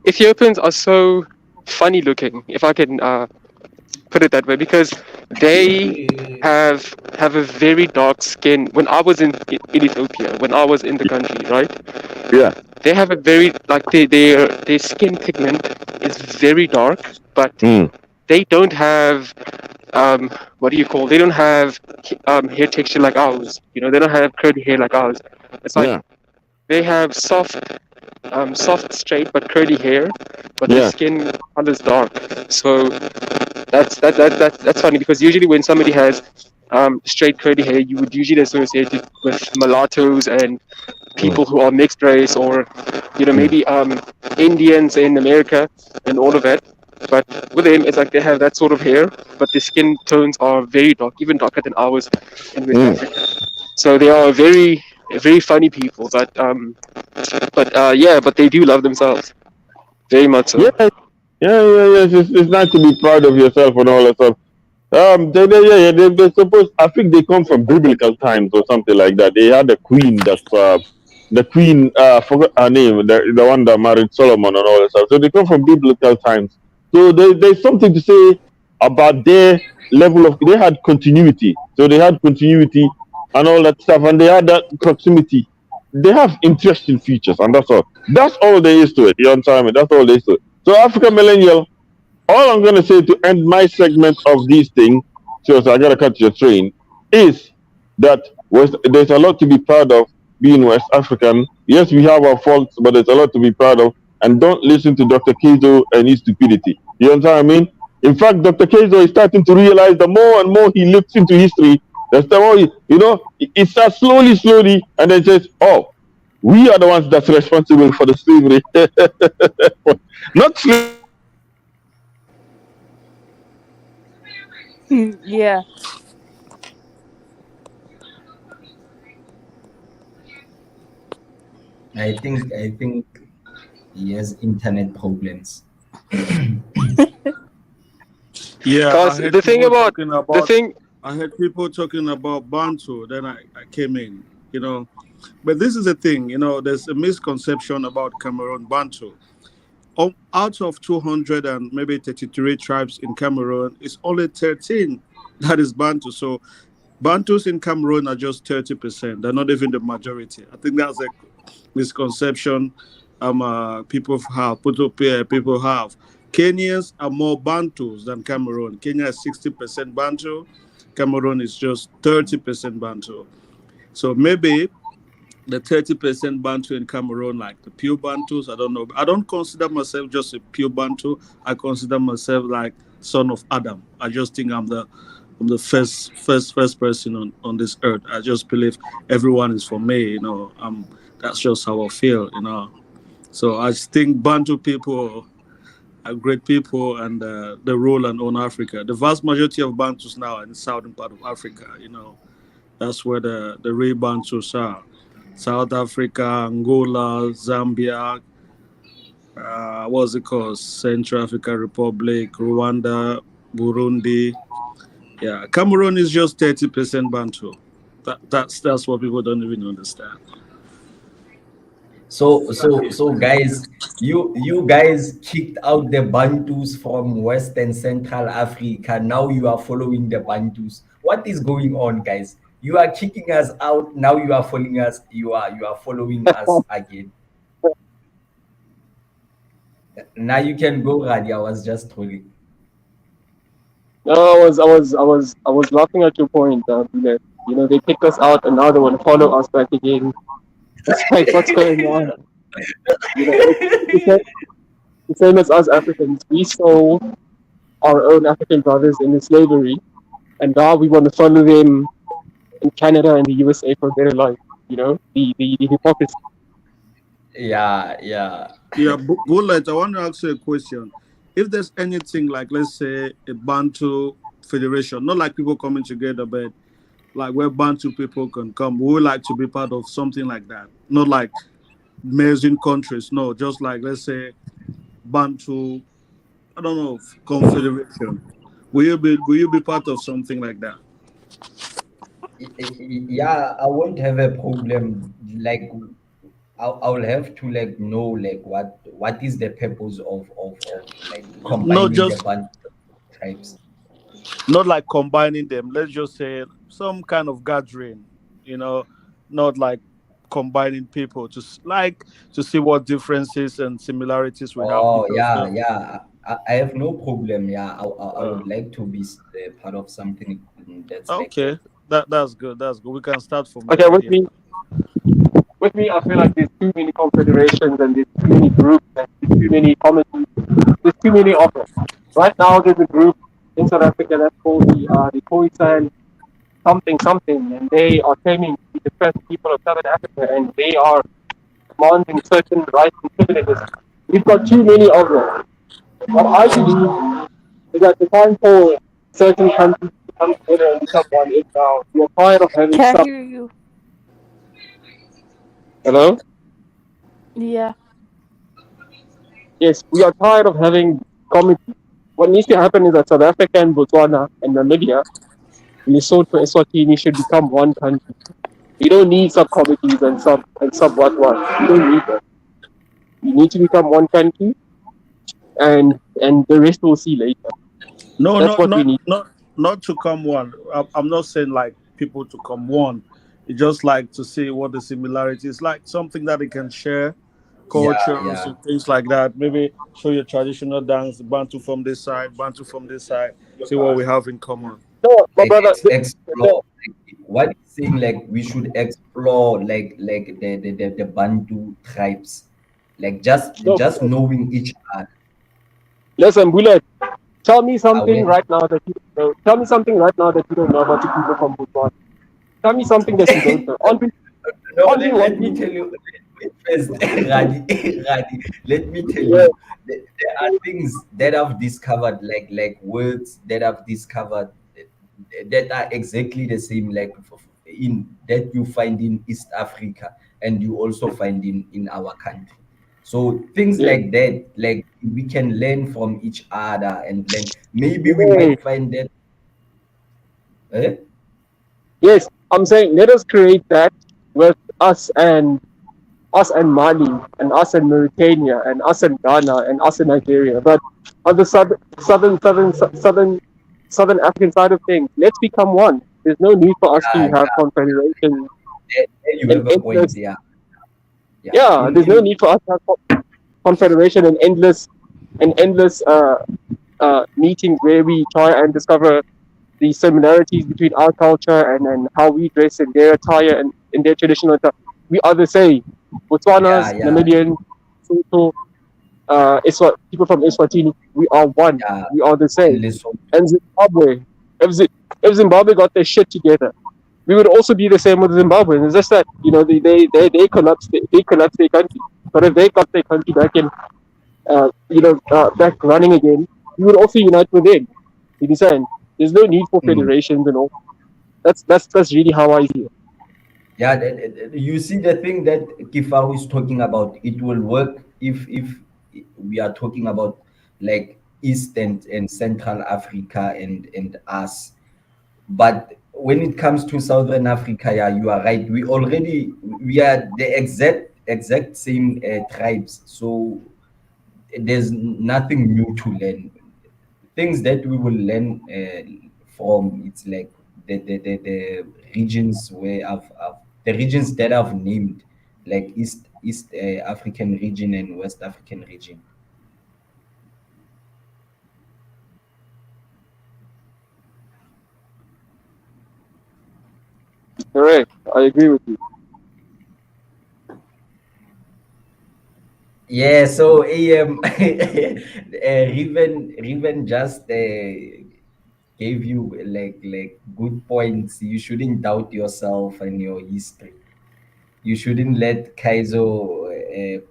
Ethiopians are so funny looking, if I can put it that way, because they have a very dark skin. When I was in Ethiopia, when I was in the country, right? Yeah. They have a very like their skin pigment is very dark, but Mm. they don't have what do you call? They don't have hair texture like ours. They don't have curly hair like ours. It's like Yeah. they have soft, straight but curly hair, but the Yeah. skin color is dark. So that's funny because usually when somebody has straight curly hair, you would usually associate it with mulattoes and Mm. people who are mixed race, or Mm. maybe Indians in America and all of that. But with them, it's like they have that sort of hair, but the skin tones are very dark, even darker than ours in West Mm. Africa. So they are very funny people. But they do love themselves very much Yeah. so. Yeah. It's nice to be proud of yourself and all that stuff. They're supposed. I think they come from biblical times or something like that. They had a queen that's the queen. I forgot her name. The one that married Solomon and all that stuff. So they come from biblical times. So there's something to say about their level of. They had continuity. So they had continuity and all that stuff, and they had that proximity. They have interesting features, and that's all. That's all there is to it. You understand me? That's all there is to it. So African millennial, all I'm gonna say to end my segment of these things, so I gotta cut your train, is that there's a lot to be proud of being West African. Yes, we have our faults, but there's a lot to be proud of. And don't listen to Dr. Kezo and his stupidity. You understand what I mean? In fact, Dr. Kezo is starting to realize the more and more he looks into history, the more it starts slowly, and then says, "Oh, we are the ones that's responsible for the slavery, not slavery in the sense of Yeah. I think he has internet problems. Yeah, Cause the thing about the thing, I heard people talking about Bantu. Then I came in, But this is the thing, there's a misconception about Cameroon Bantu. Out of 200 and maybe 33 tribes in Cameroon, it's only 13 that is Bantu. So Bantus in Cameroon are just 30%. They're not even the majority. I think that's a misconception people have. Kenyans are more Bantus than Cameroon. Kenya is 60% Bantu. Cameroon is just 30% Bantu. So maybe the 30% Bantu in Cameroon, like the pure Bantus, I don't know. I don't consider myself just a pure Bantu. I consider myself like son of Adam. I just think I'm the first person on this earth. I just believe everyone is for me. That's just how I feel. So I just think Bantu people are great people, and they rule and own Africa. The vast majority of Bantus now are in the southern part of Africa. That's where the real Bantus are. South Africa, Angola, Zambia, what's it called? Central African Republic, Rwanda, Burundi. Yeah, Cameroon is just 30% Bantu. That's what people don't even understand. So guys, you guys kicked out the Bantus from West and Central Africa. Now you are following the Bantus. What is going on, guys? You are kicking us out. Now you are following us. You are following us again. Now you can go, Radi. I was just trolling. No, I was laughing at your point. That, they kicked us out and now they want to follow us back again. It's like, what's going on? It's the same as us Africans. We sold our own African brothers into slavery, and now we want to follow them in Canada and the USA for a better life. The hypocrisy. Yeah, yeah. Yeah, Bullet, I want to ask you a question. If there's anything like, let's say, a Bantu federation, not like people coming together, but like where Bantu people can come, we would like to be part of something like that. Not like amazing countries, no, just like, let's say, Bantu, I don't know, confederation. Will you be part of something like that? Yeah, I won't have a problem. Like, I'll have to like know like what is the purpose of like Not combining the just band tribes. not like combining them. Let's just say some kind of gathering, you know, not like combining people like to see what differences and similarities we have Oh because yeah, yeah. I have no problem. Yeah, I uh, would like to be part of something that's like that. okay, that's good. That's good. We can start from Okay, there. with Yeah. me, I feel like there's too many confederations and there's too many groups and there's too many committees. There's too many of them. Right now, there's a group in South Africa that's called the Khoisan something something, and they are claiming to be the first people of Southern Africa, and they are demanding certain rights and privileges. We've got too many of them. What I believe is that the time for certain countries to come together and become one is now. We are tired of having Can't sub. hear you. Hello? Yeah. Yes, we are tired of having committees. What needs to happen is that South Africa and Botswana and Namibia, Lesotho, Eswatini should become one country. We don't need subcommittees and sub what. We don't need that. We need to become one country, and the rest we'll see later. No, That's no, what we need. not to come one. I'm not saying like people to come one. It's just like to see what the similarities like, something that they can share, Yeah, cultures yeah. and things like that. Maybe show your traditional dance, Bantu from this side, Bantu from this side. See what we have in common. No, my brother. Explore like, what is saying like we should explore like the Bantu tribes, like No, just knowing each other. listen, Bullet. Tell me something Aware. right now that you don't know. Tell me something right now that you don't know about the people from Botswana. Tell me something that you don't know. No, Only let one me thing. tell you. Wait first, Radi, Radi. Let me tell Yeah. you. There are things that I've discovered, like words that I've discovered that are exactly the same, like in that you find in East Africa and you also find in our country. So things Yeah. like that, like we can learn from each other and learn. Maybe we Yeah. might find that. Eh? Yes, I'm saying let us create that with us and Mali and us and Mauritania and us and Ghana and us and Nigeria. But on the southern African side of things, let's become one. There's no need for us to Yeah, have confederation there you and have a point. endless. Yeah, yeah. Yeah, there's no need for us to have confederation and endless meetings where we try and discover the similarities between our culture and how we dress in their attire and in their traditional attire. We are the same. Yeah, Botswanas, yeah, Namibian, Sotho, people from Eswatini, we are one. yeah. We are the same. And listen, And Zimbabwe, if Zimbabwe got their shit together, we would also be the same with Zimbabwe. It's just that they collapsed their country. But if they got their country back back running again, we would also unite with them. You understand? There's no need for mm, federations and all. That's really how I see it. yeah, you see the thing that Kifaru is talking about. It will work if we are talking about like East and Central Africa and us. But when it comes to Southern Africa, yeah, you are right. We are the exact same tribes. So there's nothing new to learn. Things that we will learn from it's like the regions where I've the regions that I've named, like East African region and West African region. Correct. I agree with you. Yeah, so Riven just gave you like good points. You shouldn't doubt yourself and your history. You shouldn't let Kaizo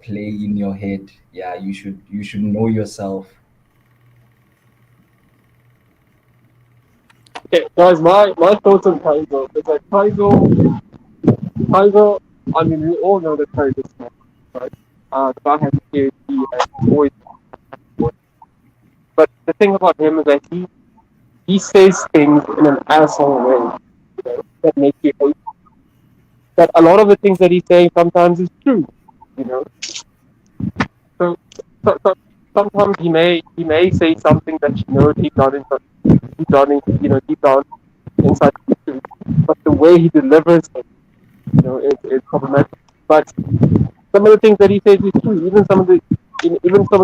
play in your head. Yeah, you should know yourself. Okay, guys, my thoughts on Kaizo is like Kaizo. I mean, we all know that Kaizo is smart, right? The guy has a PhD and always. But the thing about him is that he says things in an asshole way, that make you hate. That a lot of the things that he's saying sometimes is true, you know. So, so sometimes he may say something that you know deep down inside is true, but the way he delivers it, is problematic. But some of the things that he says is true. Even some of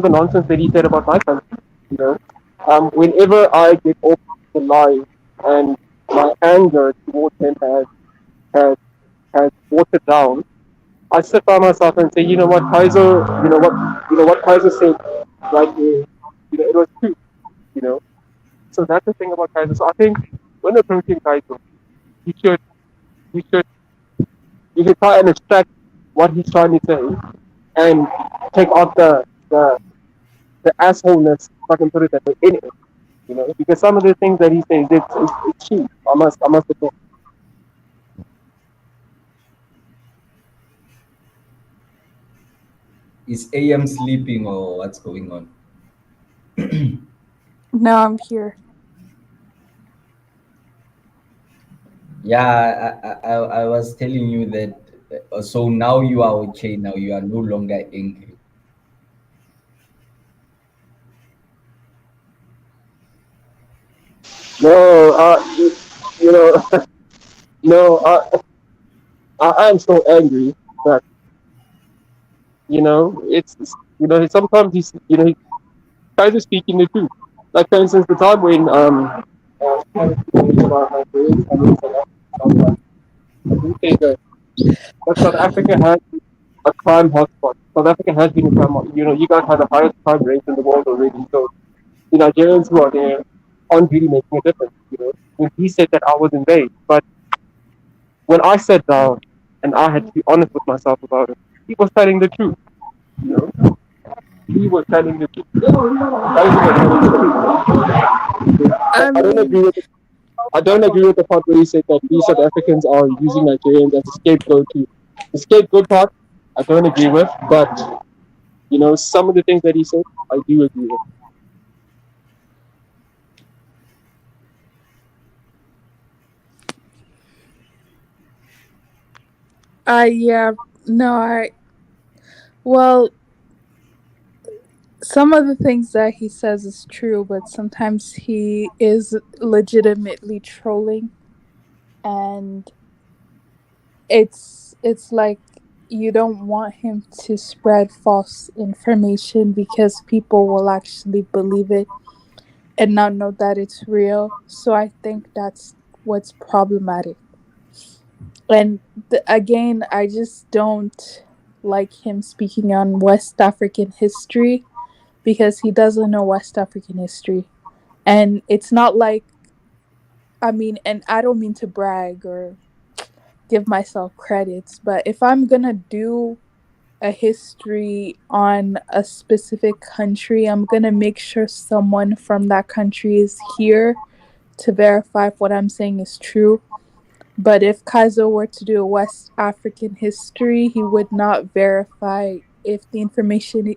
the nonsense that he said about my country, you know. Whenever I get off the line and my anger towards him has has watered down, I sit by myself and say, you know what, Kaiser, what Kaiser said right here, it was true, you know. So that's the thing about Kaiser. So I think when approaching Kaiser, you should you should you should try and extract what he's trying to say and take out the assholeness, if I can put it that way, in it, because some of the things that he says, it's cheap. I must admit. Is AM sleeping or what's going on? Now I'm here. Yeah, I was telling you that. So now you are okay. Now you are no longer angry. No, you know, no, I am so angry that sometimes he tries to speak in the truth. Like for instance, the time when I was speaking about my grades, I mean, I do think that South Africa has a crime hotspot. South Africa has been a crime hotspot. You guys have the highest crime rate in the world already. So the Nigerians who are there aren't really making a difference. When he said that I was invaded, but when I sat down and I had to be honest with myself about it, he was telling the truth. You know, he was telling the truth. I I don't agree mean, with. I don't agree with the part where he said that we South Africans are using Nigerians as a scapegoat to the scapegoat part. I don't agree with, but some of the things that he said, I do agree with. yeah, no, well, some of the things that he says is true, but sometimes he is legitimately trolling, and it's like you don't want him to spread false information because people will actually believe it and not know that it's real. So I think that's what's problematic. And again, I just don't like him speaking on West African history because he doesn't know West African history. And it's not like, I mean, and I don't mean to brag or give myself credits, but if I'm gonna do a history on a specific country, I'm gonna make sure someone from that country is here to verify if what I'm saying is true. But if Kaiser were to do a West African history, he would not verify if the information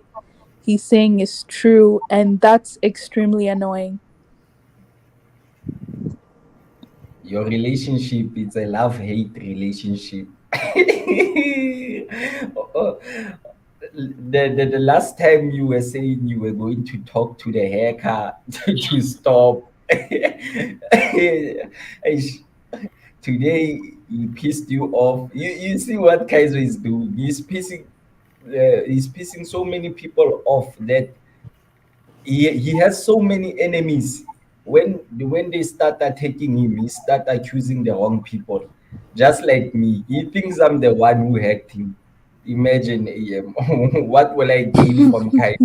he's saying is true, and that's extremely annoying. Your relationship, it's a love-hate relationship. Oh, the last time you were saying you were going to talk to the haircut to stop. Eish, today he pissed you off. You see what Kaiser is doing? He's pissing so many people off that he has so many enemies. When they start attacking him, he start accusing the wrong people. just like me. He thinks I'm the one who hacked him. Imagine, what will I gain from Kai?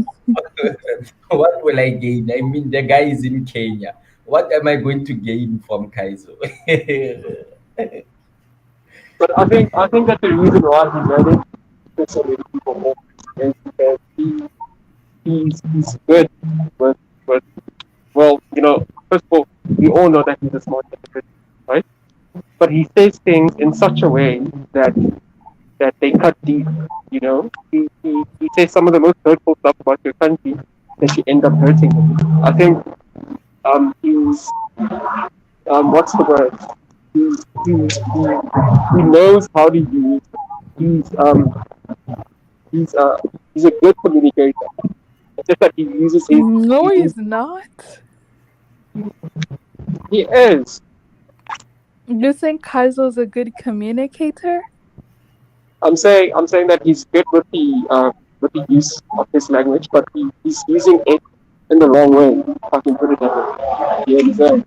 What will I gain? I mean, the guy is in Kenya. What am I going to gain from Kaizo? But I think that the reason why he managed to get so many people more is because he's good with with well, first of all, we all know that he's a smart individual, right? But he says things in such a way that they cut deep. He says some of the most hurtful stuff about your country that you end up hurting him. I think he's what's the word? He knows how to use. He's um he's uh he's a good communicator. It's just that he uses his No, he, he's not. he is. You think Kaizo's a good communicator? I'm saying that he's good with the use of his language, but he's using it in the wrong way. If I can put it that way. You understand?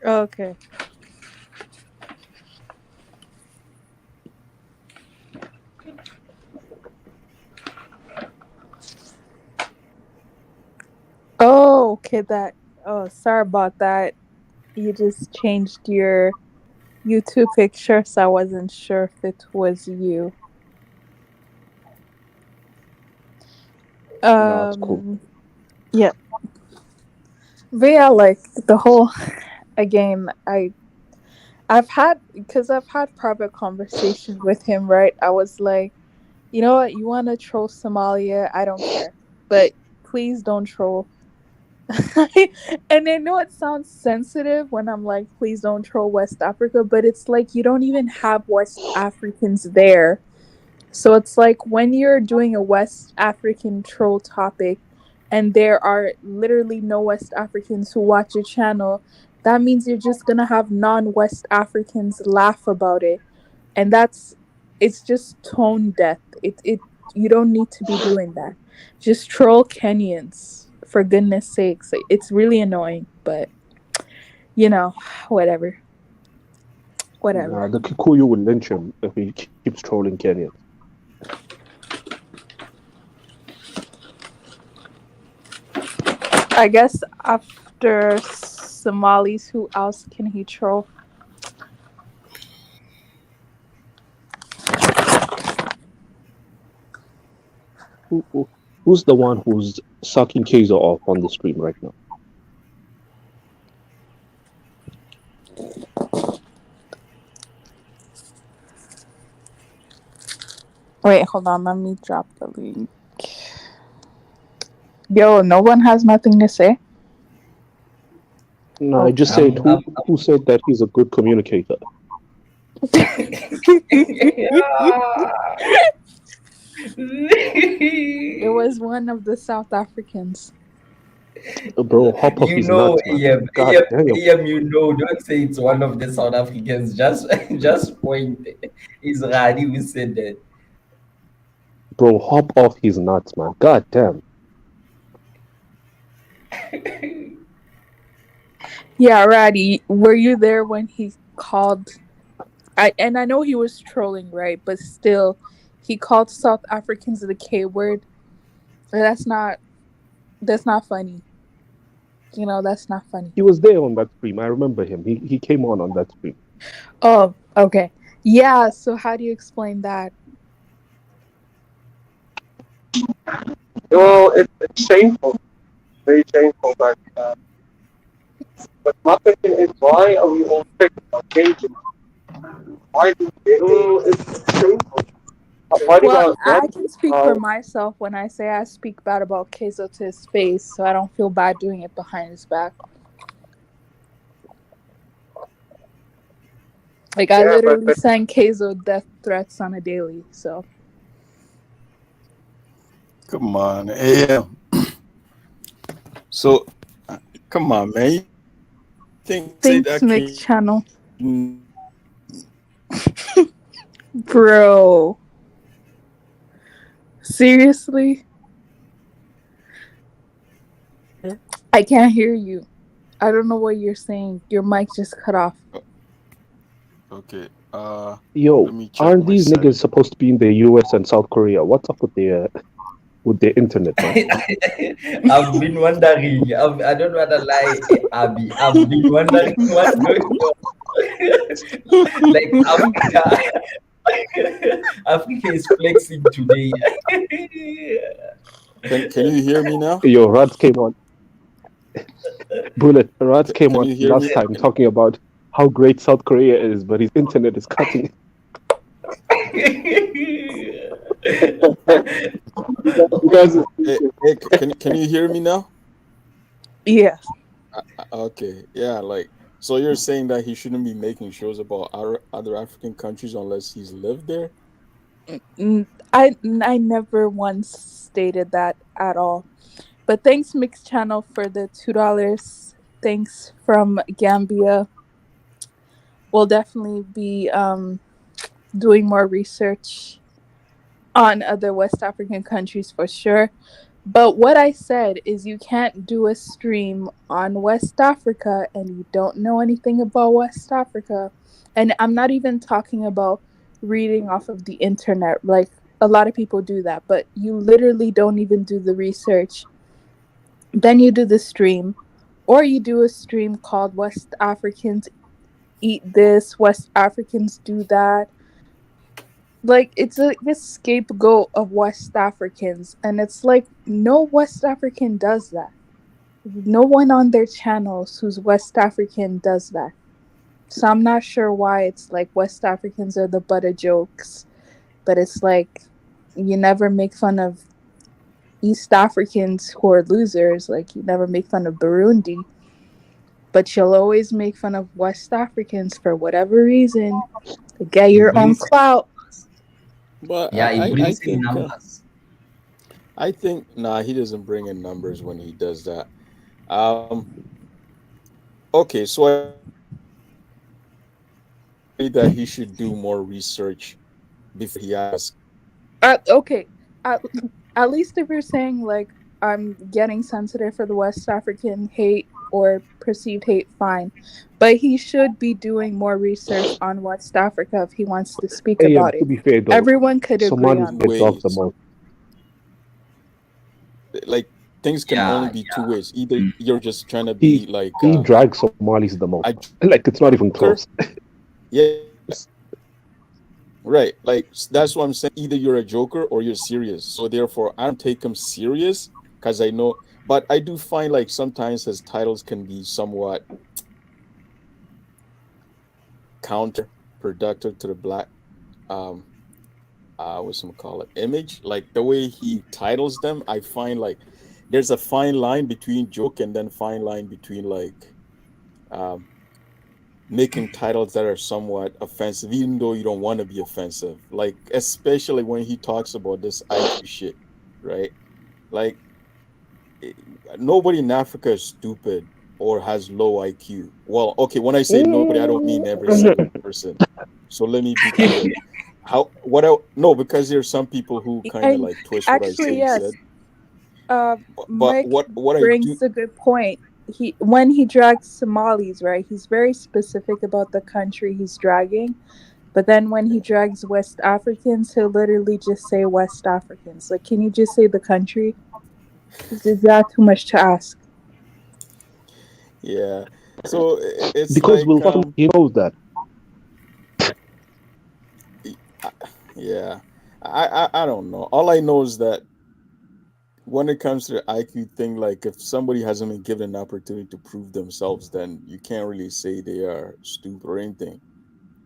Okay. Oh, okay. Oh, sorry about that. You just changed your YouTube picture, so I wasn't sure if it was you. No, it's cool. Yeah. But yeah, like the whole again, I've had private conversations with him, right? I was like, you know what, you wanna troll Somalia, I don't care. But please don't troll. And I know it sounds sensitive when I'm like, please don't troll West Africa, but it's like you don't even have West Africans there. So it's like when you're doing a West African troll topic and there are literally no West Africans who watch your channel, that means you're just gonna have non-West Africans laugh about it. And it's just tone deaf. It you don't need to be doing that. Just troll Kenyans, for goodness sakes. It's really annoying, but whatever. Whatever. The Kikuyu will lynch him if he keeps trolling Kenyans. I guess after Somalis, who else can he troll? Who's the one who's sucking Kaiser off on the stream right now? Wait, hold on. Let me drop the link. Yo, no one has nothing to say? No, I just said who said that he's a good communicator. It was one of the South Africans. Bro, hop off his nuts, man. God damn. Don't say it's one of the South Africans. Just point. It's Radi who said that. Bro, hop off his nuts, man. God damn. Yeah, Raddy, were you there when he called? I know he was trolling, right? But still, he called South Africans the K word. That's not funny. That's not funny. He was there on that stream. I remember him. He came on that stream. Oh, okay. Yeah, so how do you explain that? Well, it's shameful, very shameful. But my question is, why are we all strict about changing? Why do it's shameful? Why do Well, why I can speak for myself when I say I speak bad about Keizo to his face, so I don't feel bad doing it behind his back. Like, I literally send Keizo death threats on a daily, so. Come on, yeah. So, come on, man. Thanks, Mick Channel. Bro. Seriously? I can't hear you. I don't know what you're saying. Your mic just cut off. Okay. Yo, Let me check aren't my these set. niggas supposed to be in the US and South Korea? What's up with their internet, man? I've been wondering. I don't want to lie, Abby. I've been wondering what's going on. Like Africa, Africa is flexing today. Can you hear me now? Yo, Rats came Can on you hear last me? time talking about how great South Korea is, but his internet is cutting. You guys, Can you hear me now? Yes. Okay. Yeah. Like, so you're saying that he shouldn't be making shows about other African countries unless he's lived there? I never once stated that at all. But thanks, Mix Channel, for the $2. Thanks from Gambia. We'll definitely be doing more research on other West African countries for sure. But what I said is you can't do a stream on West Africa and you don't know anything about West Africa. And I'm not even talking about reading off of the internet. Like a lot of people do that, but you literally don't even do the research. Then you do the stream, or you do a stream called West Africans Eat This, West Africans Do That. Like it's a scapegoat of West Africans, and it's like no West African does that. No one on their channels who's West African does that. So I'm not sure why it's like West Africans are the butt of jokes, but it's like you never make fun of East Africans who are losers. Like you never make fun of Burundi, but you'll always make fun of West Africans for whatever reason to get It your own brings, clout. But yeah, it I brings in think numbers. nah, he doesn't bring in numbers when he does that. Um. Okay, so I agree that he should do more research before he asks questions. Okay, at, at least if you're saying like I'm getting sensitive for the West African hate or perceived hate, fine. But he should be doing more research on West Africa if he wants to speak Hey, about to it. be fair though, Everyone could agree Somalis on Two that. get dogged the ways. most. Like things can only Yeah, be two ways. Either you're just trying to He be like he drags Somalis the most. a Like it's not even joker. close. Yes. Right. Like that's what I'm saying. Either you're a joker or you're serious. So therefore I don't take him serious because I know, but I do find like sometimes his titles can be somewhat counterproductive to the black um what's some call it image. Like the way he titles them, I find like there's a fine line between joke and then fine line between like um making titles that are somewhat offensive, even though you don't want to be offensive. Like especially when he talks about this IQ shit, right? Like eh, nobody in Africa is stupid or has low IQ. Well, okay, when I say nobody, I don't mean every single person. So let me be clear. How what I no because there's some people who kind of And like twist what I actually, say yes, said. But Mike what I do brings a good point. He when he drags Somalis, right? He's very specific about the country he's dragging. But then when he drags West Africans, he'll literally just say West Africans. Like, can you just say the country? Is that too much to ask? yeah. So it's Because like Will fucking he knows that. I- yeah. I don't know. All I know is that when it comes to the IQ thing, like if somebody hasn't been given an opportunity to prove themselves, then you can't really say they are stupid or anything,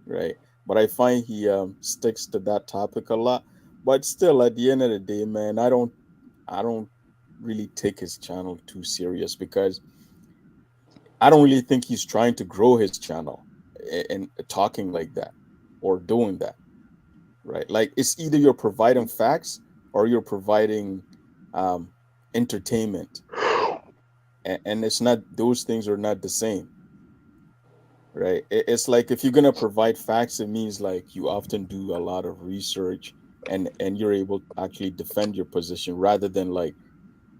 right? But I find he sticks to that topic a lot. But still, at the end of the day, man, I don't really take his channel too serious because I don't really think he's trying to grow his channel and talking like that or doing that, right? Like it's either you're providing facts or you're providing um, entertainment, and it's not, those things are not the same, right? It's like if you're gonna provide facts, it means like you often do a lot of research and you're able to actually defend your position rather than like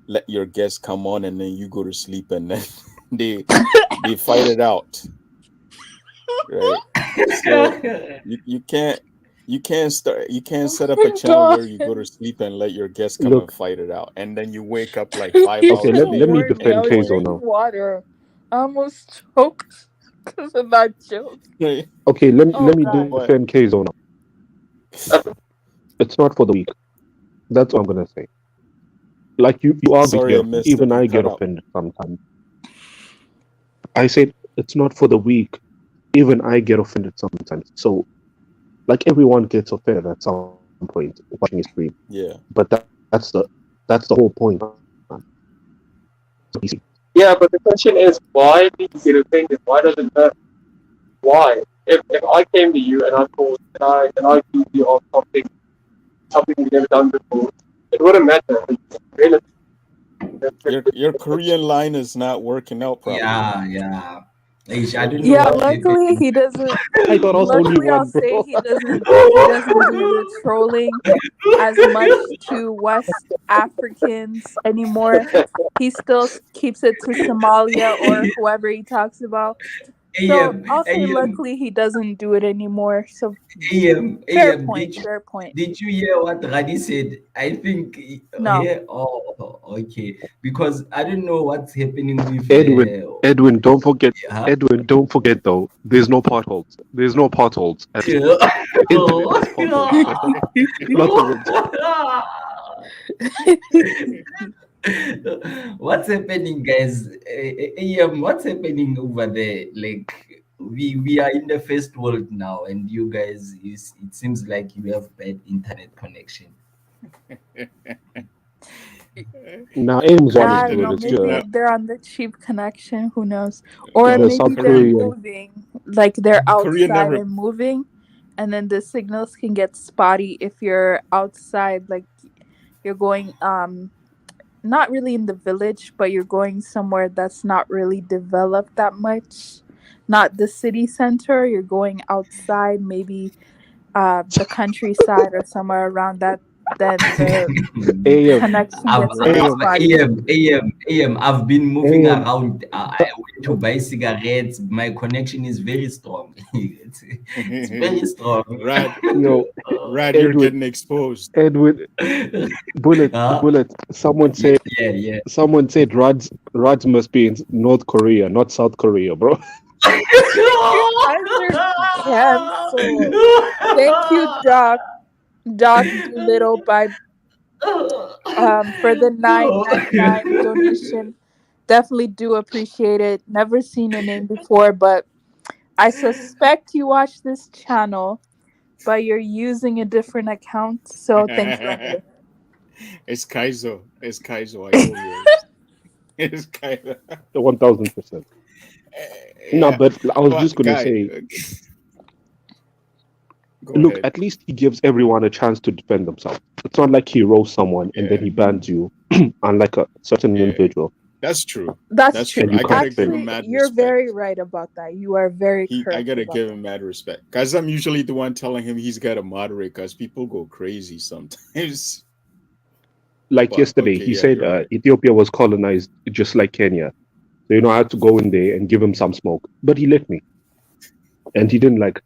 let your guests come on and then you go to sleep and then they they fight it out, right? So you can't set up a Oh my channel god. where you go to sleep and let your guests come and Look, fight it out, and then you wake up like five okay, hours let me later Warning, and I defend was Keizo join now. drinking water. I almost choked because of that joke. me. Okay, Oh let me god. What? defend Keizo now. It's not for the weak. That's what I'm gonna say. Like you are going to Sorry, get I offended. missed it. Even You I cut get out. offended sometimes. I said it's not for the weak. Even I get offended sometimes. So like everyone gets offended at some point watching a stream. Yeah. But that's the whole point. Man. Yeah, but the question is, why do you get offended? Why does it hurt? Why? If I came to you and I thought, can I accuse you of something you've never done before, it wouldn't matter. It's relative. Your Korean line is not working out properly. Yeah, yeah. I don't know Yeah, what's luckily happening. he doesn't. I thought I was the only Luckily, I'll one, say bro. he doesn't do the trolling as much to West Africans anymore. He still keeps it to Somalia or whoever he talks about. So AM, I'll say AM, luckily he doesn't do it anymore. So fair AM, point. Fair point. did you hear what Radi said? I think No. here, oh, okay. Because I don't know what's happening with, Edwin, don't forget. huh? Edwin, don't forget though. There's no potholes. There's no potholes. The internet has potholes, man. Not the roads. What's happening, guys? AM, what's happening over there? Like, we are in the first world now, and you guys, it seems like you have bad internet connection. Now AIM's one is I don't good. know. It's just Maybe No, they're on the cheap connection. Who knows? Or no, the maybe South they're Korean. moving. Like they're Korea outside never. and moving. And then the signals can get spotty if you're outside. Like you're going, not really in the village, but you're going somewhere that's not really developed that much. Not the city center. You're going outside, maybe the countryside or somewhere around that. Then the AM, connection I've, gets a bit AM, spotty. I've been moving AM. around. I went to buy cigarettes. My connection is very strong. It's very strong. Rad, Yo, you're Edwin, getting exposed. Edwin, Huh? bullet. Yeah, yeah, yeah. Someone said Rads must be in North Korea, not South Korea, bro. You guys are canceled. Thank you, Doc Doolittle, by for the 9.99 donation. Definitely do appreciate it. Never seen your name before, but I suspect you watch this channel, but you're using a different account. So thank you anyway. It's Kaizo. It's Kaizo. I know yours. It's Kaizo. 1000%. No, Yeah, but I was just but gonna guy, say, go look, ahead. at least he gives everyone a chance to defend themselves. It's not like he roasts someone and then Yeah, he bans you, unlike a certain yeah, individual, that's true. That's That's true. true. and you I can't gotta give defend him it. Actually, mad you're very respect. right about that. You are very I correct gotta about give that. him mad respect because I'm usually the one telling him he's got to moderate because people go crazy sometimes. Like But yesterday, okay, he yeah, said you're right. Ethiopia was colonized just like Kenya. So, I had to go in there and give him some smoke. But he let me. And he didn't, like,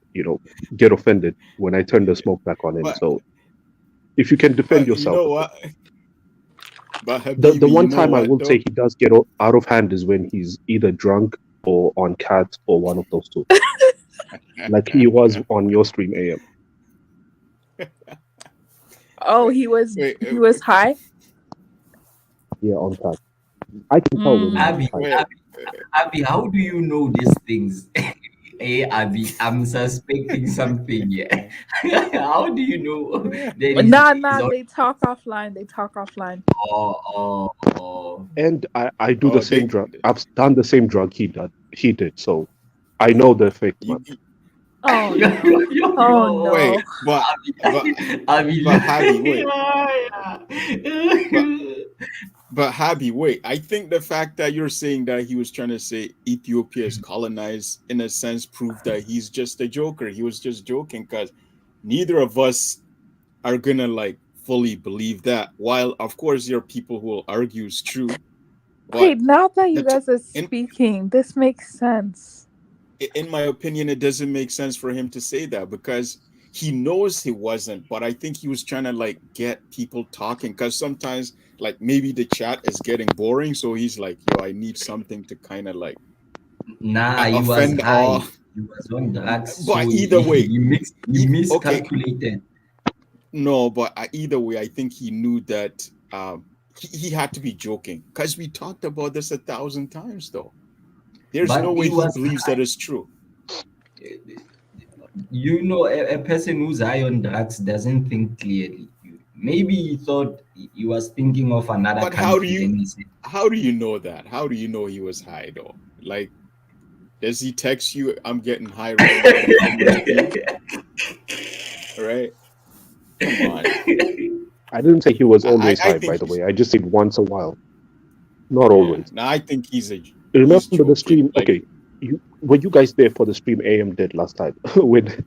get offended when I turned the smoke back on him. But So if you can defend but you yourself, know it's what? okay. But The Habibi, you one know time I what will say though? he does get out of hand is when he's either drunk or on cat or one of those two. Like he was on your stream AM. Oh, wait, he wait, was high. Yeah, on cat. I can tell when he's Mm. Abby, high. wait. Abby, how do you know these things? Hey, Abby, I'm suspecting something here. How do you know that is Nah. on? They talk offline. They talk offline. Oh. And I do the Oh, same drug. I've done the same drug he did. So I know the effects, man. you Oh Yo, no. Oh yo. wait, no. but Abby, but Habi, wait, but yeah. Habi, wait. I think the fact that you're saying that he was trying to say Ethiopia is colonized in a sense proved that he's just a joker. He was just joking because neither of us are gonna like fully believe that. While of course there are people who will argue it's true, but Wait, now that you the t- guys are in speaking, this makes sense. in my opinion, it doesn't make sense for him to say that because he knows he wasn't. But I think he was trying to like get people talking because sometimes like maybe the chat is getting boring, so he's like, "Yo, I need something to kind of like Nah, he was offend all." high. He was on drugs, so But either way, he okay, miscalculated. no, but either way, I think he knew that he had to be joking because we talked about this 1,000 times, though. There's no But way he he was believes that it's true. You know, a person who's high on drugs doesn't think clearly. Maybe he thought he was thinking of another But country. Then he said, how do you know that? How do you know he was high though? Like, does he text you, "I'm getting high right now, how much do you?" Right? Come on. I didn't say he was always I high, think by the he's, way. I just said once a while, not yeah. always. No, I think he's Remember the joking. stream? Like, Okay, were you guys there for the stream AM did last time when it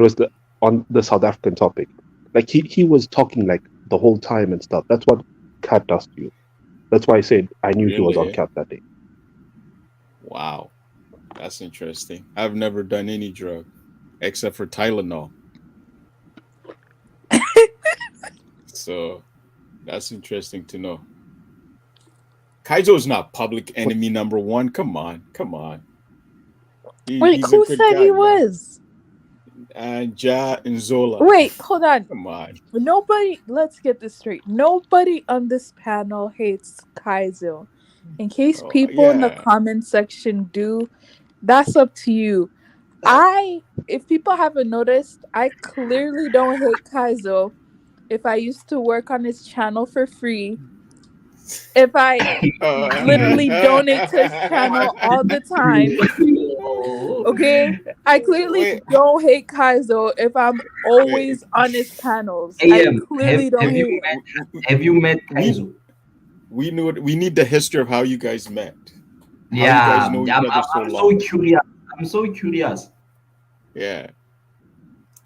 was on the South African topic? Like he was talking like the whole time and stuff. That's what Cat does to you. That's why I said I knew he was on really? Cat that day. Wow. That's interesting. I've never done any drug except for Tylenol. So that's interesting to know. Kaizo's not public enemy number one. Come on. Wait, He's a who good said guy, he man. was? And Ja and Zola. Wait, hold on. Come on. Nobody, let's get this straight. Nobody on this panel hates Kaizo. In case Oh, people in the yeah. comment section do, that's up to you. If people haven't noticed, I clearly don't hate Kaizo. If I used to work on his channel for free, if I literally donate to his channel all the time, okay? I clearly Wait, don't hate Kaizo if I'm always on his panels. I AM, clearly don't hate him. have you met we Kaizo? we need the history of how you guys met. How you Yeah, guys know each other so I'm long. so curious. I'm so curious. Yeah.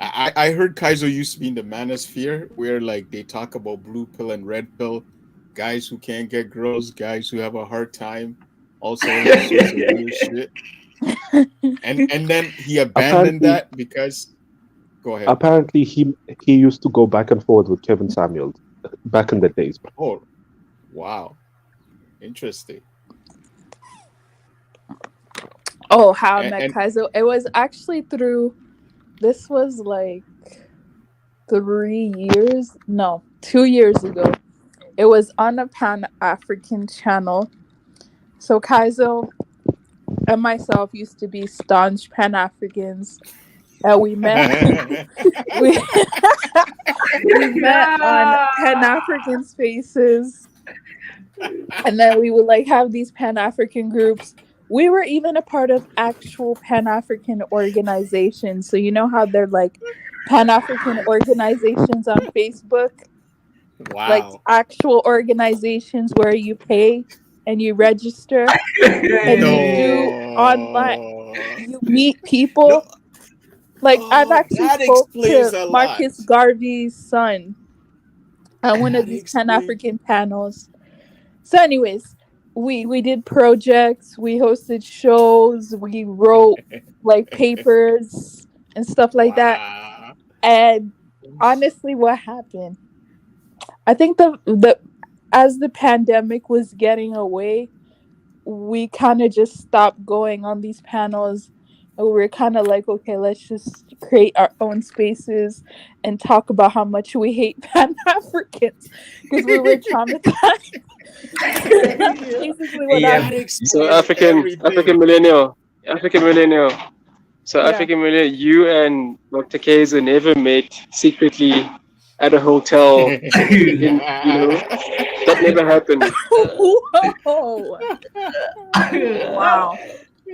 I heard Kaizo used to be in the manosphere where like they talk about blue pill and red pill, guys who can't get girls, guys who have a hard time, all sorts of weird shit. And then he abandoned Apparently, that because go ahead. apparently he used to go back and forth with Kevin Samuels back in the days. Oh, wow. Interesting. Oh, how I met And Kaizo. It was actually through, this was like 2 years ago. It was on a Pan-African channel. So Kaizo and myself used to be staunch Pan-Africans. And we met we, we met on Pan-African spaces. And then we would like have these Pan-African groups. We were even a part of actual Pan-African organizations. So you know how they're like Pan-African organizations on Facebook? Like wow. actual organizations where you pay and you register and you do online, No. you meet No. people. Like I've Oh, actually that spoke explains to a lot. Marcus Garvey's son on one of That these explains. Pan-African panels. So anyways, we did projects, we hosted shows, we wrote like papers and stuff like that. Wow. And honestly, what happened? I think the as the pandemic was getting away, we kind of just stopped going on these panels. And we were kind of like, okay, let's just create our own spaces and talk about how much we hate Pan Africans because we were traumatized. That's basically what AM, That happened. So explains everything. African millennial. So Yeah. African millennial, you and Dr. Kaiser never met secretly at a hotel in, that never happened. Whoa. Wow.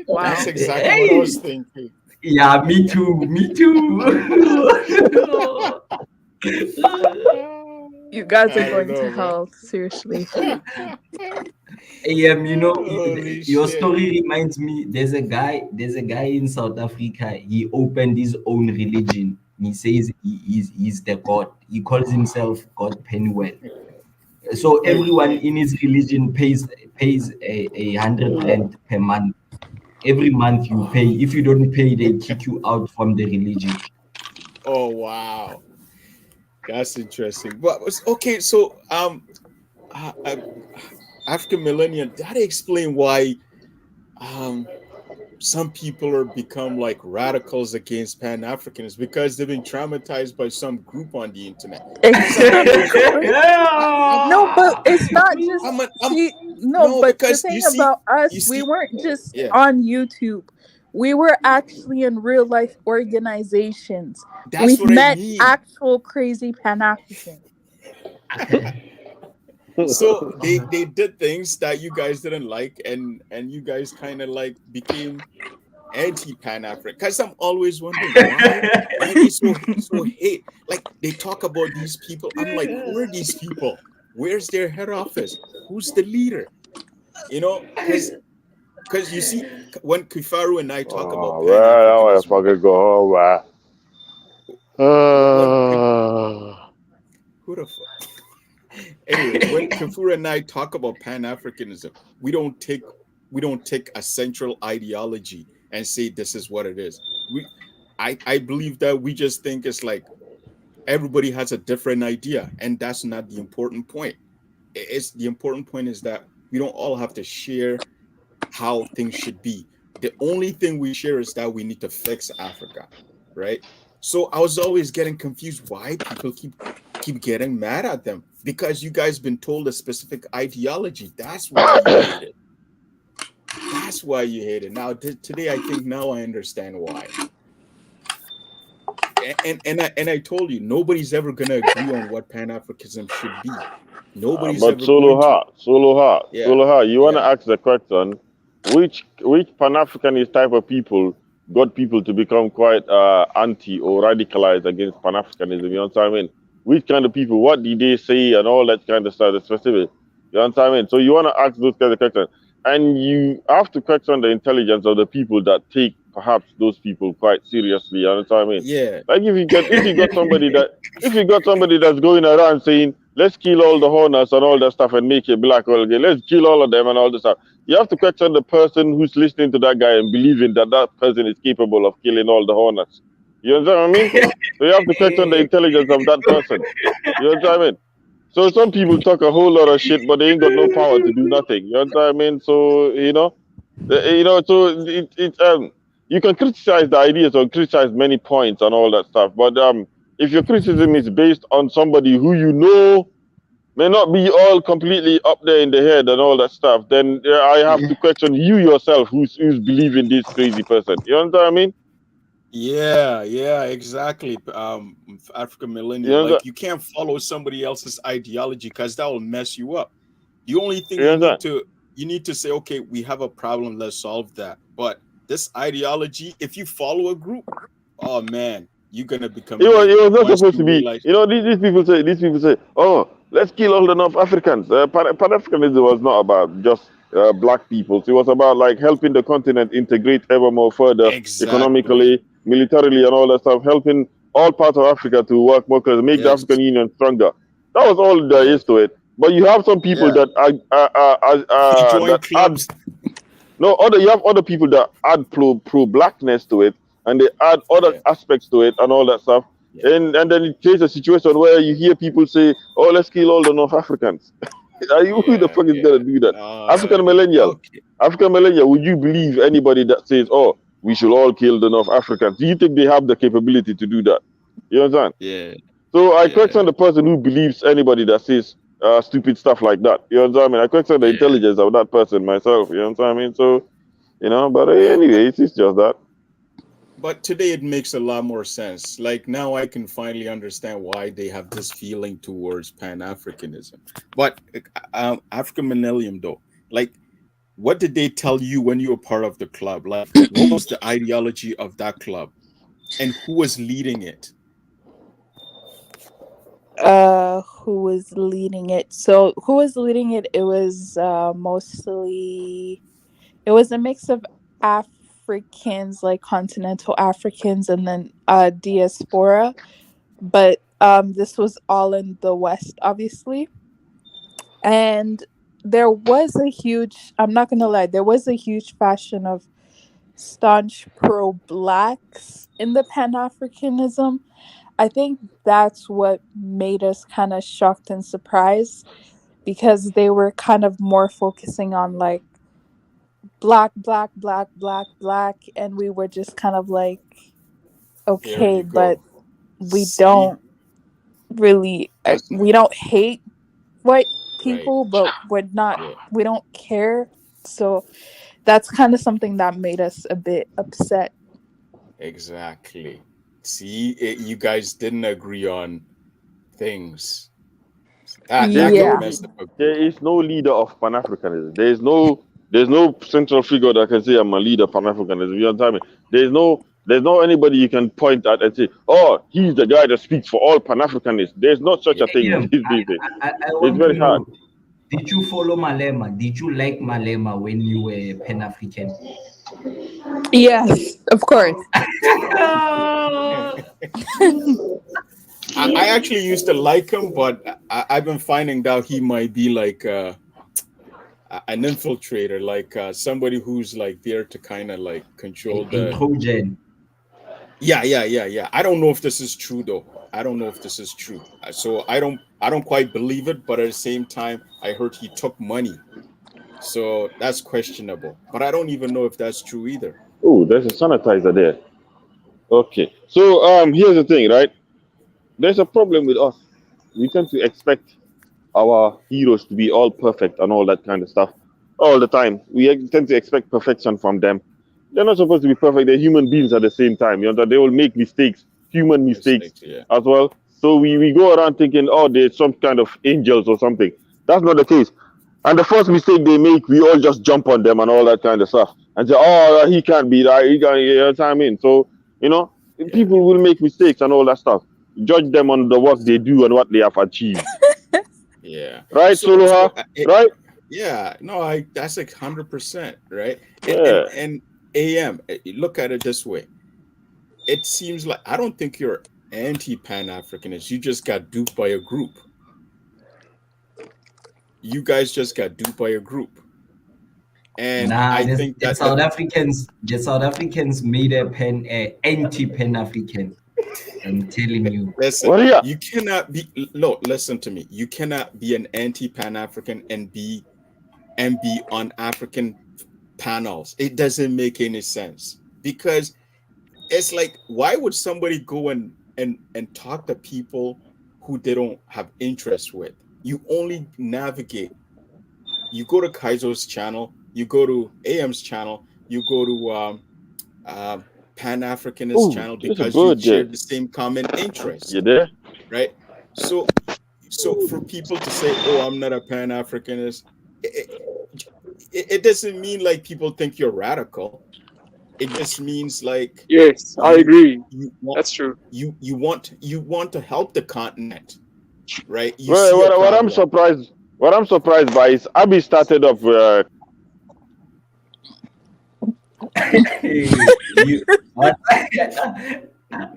Wow. That's exactly what I was thinking. Yeah, me too. You guys I are don't going to know, man. hell. Seriously. AM, you know, Holy your shit. story reminds me. There's a guy in South Africa. He opened his own religion. He says he's the God. He calls himself God Pennywell. So everyone in his religion pays a 100 rand per month Every month you pay. If you don't pay, they kick you out from the religion. Oh wow, that's interesting. But okay, so African millennial. That explain why um some people are become like radicals against Pan Africans because they've been traumatized by some group on the internet. Because I'm always, Exactly. No, but it's not just I'm see. No, no, but the because thing about you us, we see, weren't just yeah, on YouTube. We were actually in real life organizations. that's We've what I met mean. actual crazy Pan Africans. So they did things that you guys didn't like, and you guys kind of like became anti Pan African. Because I'm always wondering why they so hate. Like they talk about these people. I'm like, who are these people? Where's their head office? Who's the leader? You know, because you see, when Kifaru and I talk about Oh, Pan well, I want to Africanism, fucking go home, man. when Uh, who the fuck? Anyway, when Kafura and I talk about Pan Africanism, we don't take a central ideology and say this is what it is. I believe that we just think it's like everybody has a different idea, and that's not the important point. It's the important point is that we don't all have to share how things should be. The only thing we share is that we need to fix Africa, right? So I was always getting confused why people keep getting mad at them because you guys been told a specific ideology. That's why you hate it. That's why you hate it. Now today I think now I understand why. And I told you nobody's ever gonna agree on what Pan Africanism should be. Nobody's but ever going to. Yeah, Solo Ha, you want to yeah, ask the question, which Pan Africanist type of people got people to become quite anti or radicalized against Pan Africanism? You know what I mean? Which kind of people? What did they say and all that kind of stuff? The specific. You know what I mean? So you want to ask those kind of questions, and you have to question the intelligence of the people that take perhaps those people quite seriously. You know what I mean? yeah. Like if you got somebody that's going around saying, let's kill all the Hornets and all that stuff and make it black oil again, let's kill all of them and all this stuff. You have to question the person who's listening to that guy and believing that that person is capable of killing all the Hornets. You understand what I mean? So you have to question the intelligence of that person. You understand what I mean? So some people talk a whole lot of shit, but they ain't got no power to do nothing. You understand what I mean? So so you can criticize the ideas or criticize many points and all that stuff, but if your criticism is based on somebody who you know may not be all completely up there in the head and all that stuff, then I have to question you yourself who's believing this crazy person. You understand what I mean? Yeah, yeah, exactly. African You millennial, understand? like you can't follow somebody else's ideology because that will mess you up. The only thing You understand? you need to say, okay, we have a problem, let's solve that. But this ideology, if you follow a group, oh man, you're gonna become It evil was not once supposed you to be. realize. These people say, oh, let's kill all the North Africans. Pan Africanism was not about just black people. It was about like helping the continent integrate ever more further Exactly. economically, militarily, and all that stuff. Helping all parts of Africa to work more closely, make the Yes. African Union stronger. That was all there Yes. is to it. But you have some people Yeah. that You join that add clubs. no, you have other people that add pro blackness to it, and they add other Yeah. aspects to it, and all that stuff. Yeah. And then it creates a situation where you hear people say, "Oh, let's kill all the North Africans." Are you who the Yeah. fuck is gonna Yeah. do that? Uh, African millennial, okay. African millennial. Would you believe anybody that says, "Oh, we should all kill the North Africans"? Do you think they have the capability to do that? You understand? Yeah. So I Yeah. question the person who believes anybody that says stupid stuff like that. You understand? I mean, I question the Yeah. intelligence of that person myself. You understand? I mean, so but anyway, it's just that. But today it makes a lot more sense. Like now I can finally understand why they have this feeling towards Pan-Africanism. But African Millennium though, like what did they tell you when you were part of the club? Like what was the ideology of that club and who was leading it? Who was leading it? So who was leading it? It was mostly, it was a mix of Africans, like continental Africans, and then diaspora. But this was all in the West, obviously. And there was a huge, I'm not gonna lie, there was a huge fashion of staunch pro blacks in the Pan Africanism. I think that's what made us kind of shocked and surprised because they were kind of more focusing on like black, black, black, black, black, and we were just kind of like, Here okay, you but go. we See, don't really, that's we don't hate white right. people, but we're not, Yeah, we don't care. So that's kind of something that made us a bit upset. exactly. See, you guys didn't agree on things. That There's could no Yeah. mess up a there group. is no leader of Pan Africanism. There's no central figure that can say I'm a leader of Pan Africanism. You understand me? There's no anybody you can point at and say, oh, he's the guy that speaks for all Pan Africanists. There's not such a thing Yeah, these days. I It's want to very hard. know, did you follow Malema? Did you like Malema when you were Pan African? Yes, of course. I actually used to like him, but I've been finding out he might be like an infiltrator, like somebody who's like there to kind of like control A the. Trojan. Yeah. I don't know if this is true though. I don't know if this is true. So I don't quite believe it, but at the same time, I heard he took money. So that's questionable. But I don't even know if that's true either. Oh, there's a sanitizer there. Okay. So here's the thing, right? There's a problem with us. We tend to expect our heroes to be all perfect and all that kind of stuff all the time. We tend to expect perfection from them. They're not supposed to be perfect. They're human beings at the same time. You know, they will make mistakes, human mistakes Mistakes, yeah. as well. So we go around thinking, oh, they're some kind of angels or something. That's not the case. And the first mistake they make, we all just jump on them and all that kind of stuff and say, oh, he can't be that. He can't, you know what I mean? So, you know, Yeah. people will make mistakes and all that stuff. Judge them on the work they do and what they have achieved. Yeah. Right, So Soloha? Right? yeah, no, I that's like 100%, right? And Yeah. and and AM, look at it this way. It seems like I don't think you're anti-Pan-Africanist. You just got duped by a group. You guys just got duped by a group. And Nah, I think the that South Africans, made a anti-Pan African. I'm telling you. listen, Well, yeah. you cannot be no, listen to me. You cannot be an anti-Pan-African and be on African panels. It doesn't make any sense because it's like, why would somebody go and talk to people who they don't have interest with? You only navigate. You go to Kaizo's channel, you go to AM's channel, you go to Pan Africanist Oh, channel there's a because you bird share there. the same common You interest, there? right? So, so for people to say, "Oh, I'm not a Pan Africanist," it doesn't mean like people think you're radical. It just means like Yes, I you agree. you want That's true. you want to help the continent, right? You Well, see a what I'm problem. surprised, what I'm surprised by is Abby started off. You what?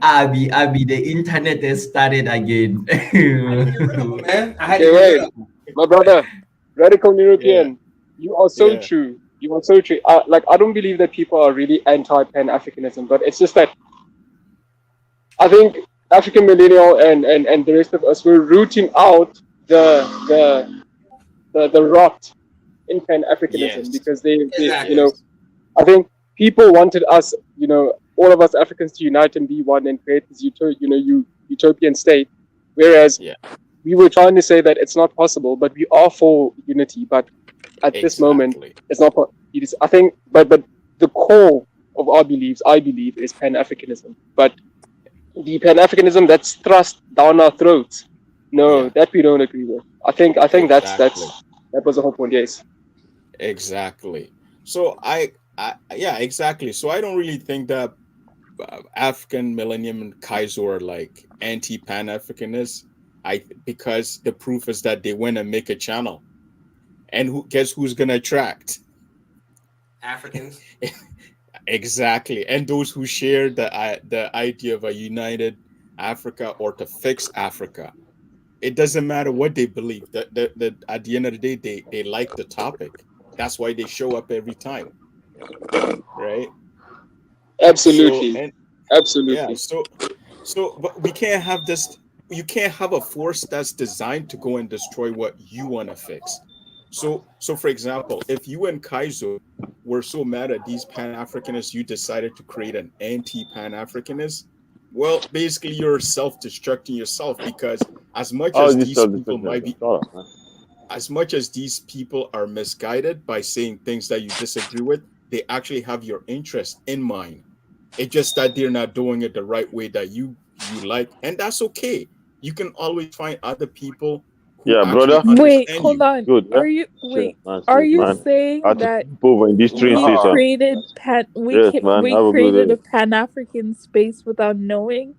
Abby, the internet has started again. Man, I had to Okay, give it wait, up. my brother, radical Yeah, European. You are so yeah, true. You are so true. Like I don't believe that people are really anti-Pan Africanism, but it's just that I think African millennial and the rest of us were rooting out the the rot in Pan Africanism yes, because they Exactly. yes, I think people wanted us, all of us Africans to unite and be one and create this utopian state, whereas yeah, we were trying to say that it's not possible, but we are for unity. But at this moment, exactly, it's not. It is. I think, but the core of our beliefs, I believe, is Pan Africanism. But the Pan Africanism that's thrust down our throats, no, yeah, that we don't agree with. I think exactly, that was the whole point. Yes. exactly. So yeah, exactly. So I don't really think that African Millennium and Kaiser are like anti-Pan Africanists. Because the proof is that they went and make a channel, and guess who's gonna attract? Africans. Exactly, and those who share the idea of a united Africa or to fix Africa. It doesn't matter what they believe. At the end of the day, they like the topic. That's why they show up every time, right? Absolutely. and yeah, Absolutely. so but we can't have this. You can't have a force that's designed to go and destroy what you want to fix. So for example, if you and Kaizo were so mad at these Pan-Africanists, you decided to create an anti-Pan-Africanist. Well, basically, you're self-destructing yourself, because as much How is as this these self people destruction? might be, as much as these people are misguided by saying things that you disagree with, they actually have your interest in mind. It's just that they're not doing it the right way that you like, and that's okay. You can always find other people who Yeah, actually brother. Wait, understand hold you. on. Good, yeah? Are you Cheers, wait? man. Are Cheers, you man. I saying had to that keep over in these streets, we sir. created Yes, man. we Have a created good a day. Pan African space without knowing?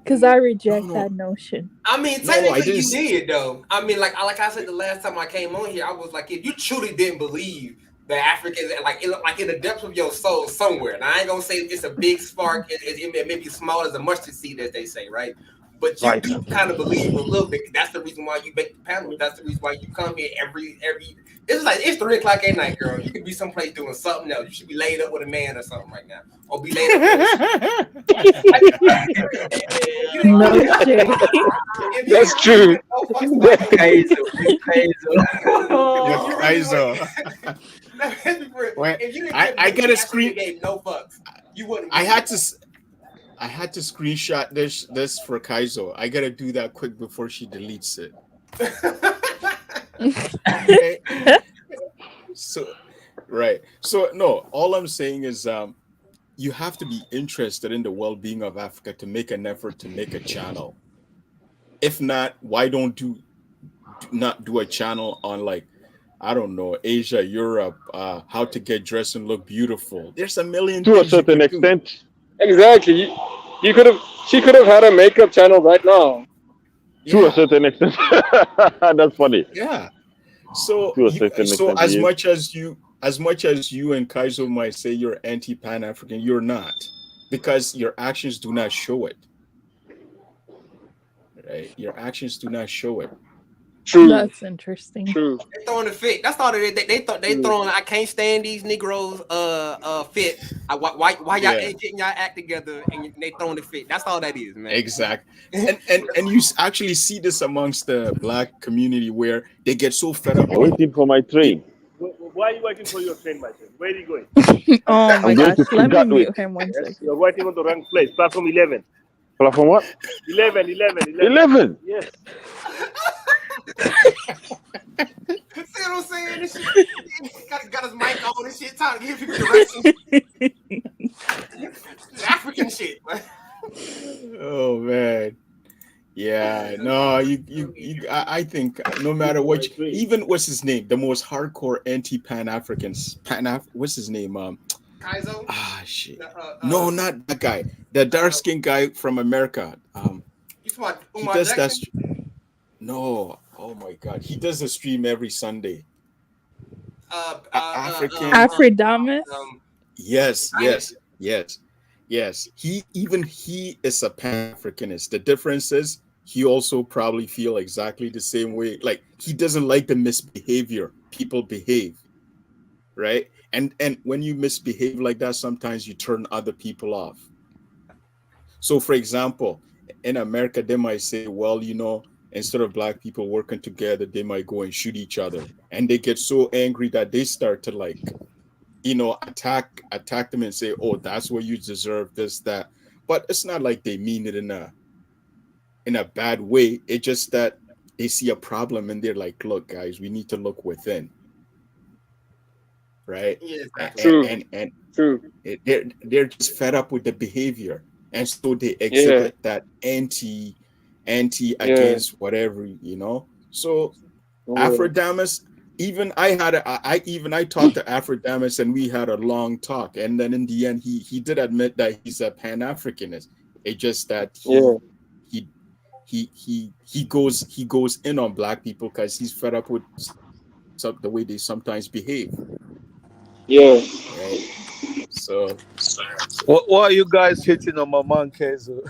Because I No, reject no, that notion. I mean, no. I technically didn't. you did though. I mean, like I said the last time I came on here, I was like, if you truly didn't believe the Africans, like in the depths of your soul somewhere. Now I ain't gonna say it's a big spark. It may be small as a mustard seed, as they say, right? But you Right. do kind of believe a little bit. That's the reason why you make the panel. That's the reason why you come here every. It's 3 o'clock at night, girl. You could be someplace doing something else. You should be laid up with a man or something right now, or be laid up with a No shade. if you That's if you true. give no fucks about it, Kaizo, it's Kaizo. if you really let's be real. Well, If you didn't I if you got a actually screen. gave no fucks, you wouldn't. I had to. I had to screenshot this for Kaizo. I gotta do that quick before she deletes it. Okay. So, right. So no, all I'm saying is you have to be interested in the well-being of Africa to make an effort to make a channel. If not, why don't do not do a channel on, like, I don't know, Asia, Europe, how to get dressed and look beautiful. There's a million To a things you certain could do. extent. Exactly. She could have had a makeup channel right now. To a Yeah, certain extent. That's funny. yeah. So To a certain so extent, he is. as much as you and Kaizo might say you're anti-Pan African, you're not, because your actions do not show it. Right? Your actions do not show it. True. That's interesting. True. They throwing a fit. That's all they thought they throwing. I can't stand these Negroes. Fit. Why y'all Yeah, ain't getting y'all act together and they throwing the fit? That's all that is, man. exact. And you actually see this amongst the black community, where they get so fed up I'm with waiting for my it. train. Why are you waiting for your train, my friend? Where are you going? Oh my I'm going gosh. to Let me Gatwick. mute him one Yes, second. you're waiting on the wrong place. Platform 11. Platform what? 11. 11. Yes. See what I'm saying? This shit got his mic on and shit, trying to give people directions. African shit. Oh man. Yeah, no, I think no matter what, even what's his name, the most hardcore anti-Pan Africans, what's his name? Kaizo? Shit. No, not that guy. The dark-skinned guy from America. You talking about He Umar does that. Jackson? No, oh my God, he does a stream every Sunday. African. Afrodamus? Yes. He is a Pan-Africanist. The difference is he also probably feel exactly the same way. Like, he doesn't like the misbehavior people behave, right? And when you misbehave like that, sometimes you turn other people off. So, for example, in America, they might say, well, instead of black people working together, they might go and shoot each other, and they get so angry that they start to, like, attack them and say, oh, that's what you deserve, this, that. But it's not like they mean it in a bad way. It's just that they see a problem and they're like, look, guys, we need to look within. Right? Yeah, True. And True. they're just fed up with the behavior. And so they Yeah. exhibit that anti Yeah. against whatever, So Yeah. Afrodamus, even I talked to Afrodamus and we had a long talk, and then in the end he did admit that he's a Pan-Africanist. It's just that Yeah. he goes in on black people because he's fed up with the way they sometimes behave. Yeah. Right? So Why are you guys hitting on my man, Kaizo?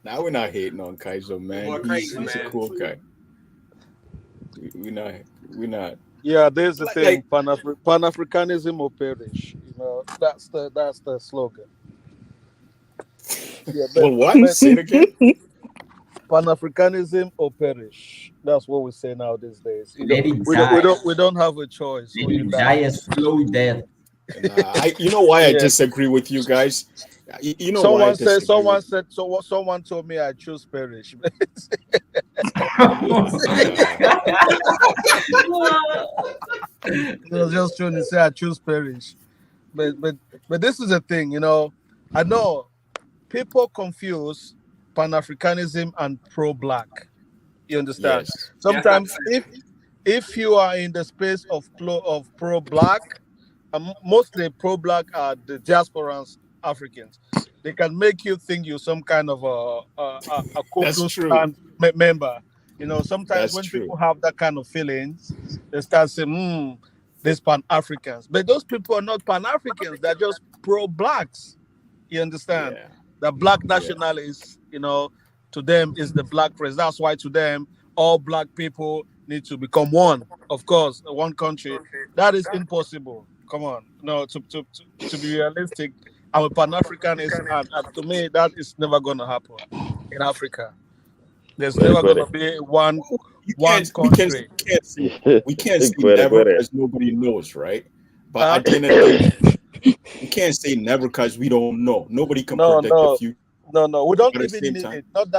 now we're not hating on Kaizo, man. Boy, He's crazy, a man. cool guy. We're not. Yeah, there's the Like- thing. Pan-Africanism will perish. That's the slogan. Yeah, Well, what? but Say it again. Pan-Africanism or perish. That's what we say now these days. Let it die. We don't have a choice, Let or you it die. die a slow death. Nah, you know why I Yeah. disagree with you guys. You know why I disagree with you. Someone told me I choose perish. Nah. I was just trying to say I choose perish. But this is the thing, I know people confuse Pan-Africanism and pro-black. You understand? Yes. Sometimes if you are in the space of pro-black, mostly pro-black are the diasporans Africans. They can make you think you're some kind of a Ku That's Klux true. Klan member. Sometimes That's when true. people have that kind of feelings, they start saying, "These Pan Africans," but those people are not Pan Africans. They're just pro-blacks. You understand? Yeah. The black Yeah. nationalists, to them is the black race. That's why to them, all black people need to become one. Of course, one country. That is impossible. Come on. No, to be realistic, I'm a Pan-Africanist, and to me, that is never going to happen in Africa. There's Quere, never going to quere. be one You one can't. country. We can't say Quere, never quere. because nobody knows, right? But Huh? at the end of the day, we can't say never because we don't know. Nobody can No, predict the no, future. no. We But don't at the even same need time, it. Not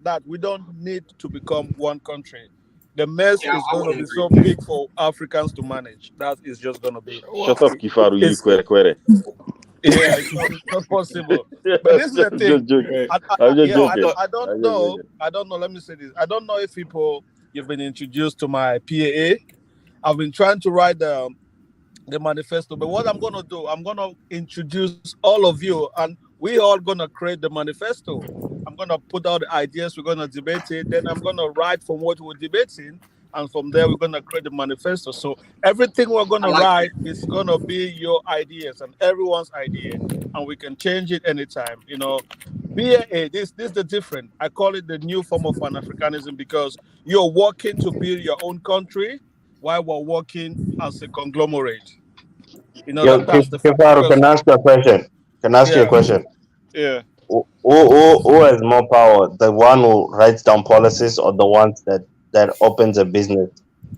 that we don't need to become one country. The mess Yeah, is I going would to be agree so with that. big for Africans to manage. That is just going to be. well, Shut up, Kifaru, you It's quere, quere. Yeah, it's not possible. But this is the Just thing. joking. wait, I'm just Yeah, joking. I don't I'm just know. joking. I don't know. Let me say this. I don't know if people you've been introduced to my PAA. I've been trying to write the manifesto. But what I'm gonna do, I'm gonna introduce all of you, and we all gonna create the manifesto. I'm gonna put out the ideas. We're gonna debate it. Then I'm gonna write from what we're debating, and from there we're gonna create the manifesto. So everything we're I gonna like write that. is gonna be your ideas and everyone's idea, and we can change it anytime. PAA, this is the different. I call it the new form of Pan Africanism because you're working to build your own country while we're working as a conglomerate. Yo, That's the fact Kifaru, because can I ask you a question? Can I ask you a yeah, question? yeah. Who has more power? The one who writes down policies or the ones that opens a business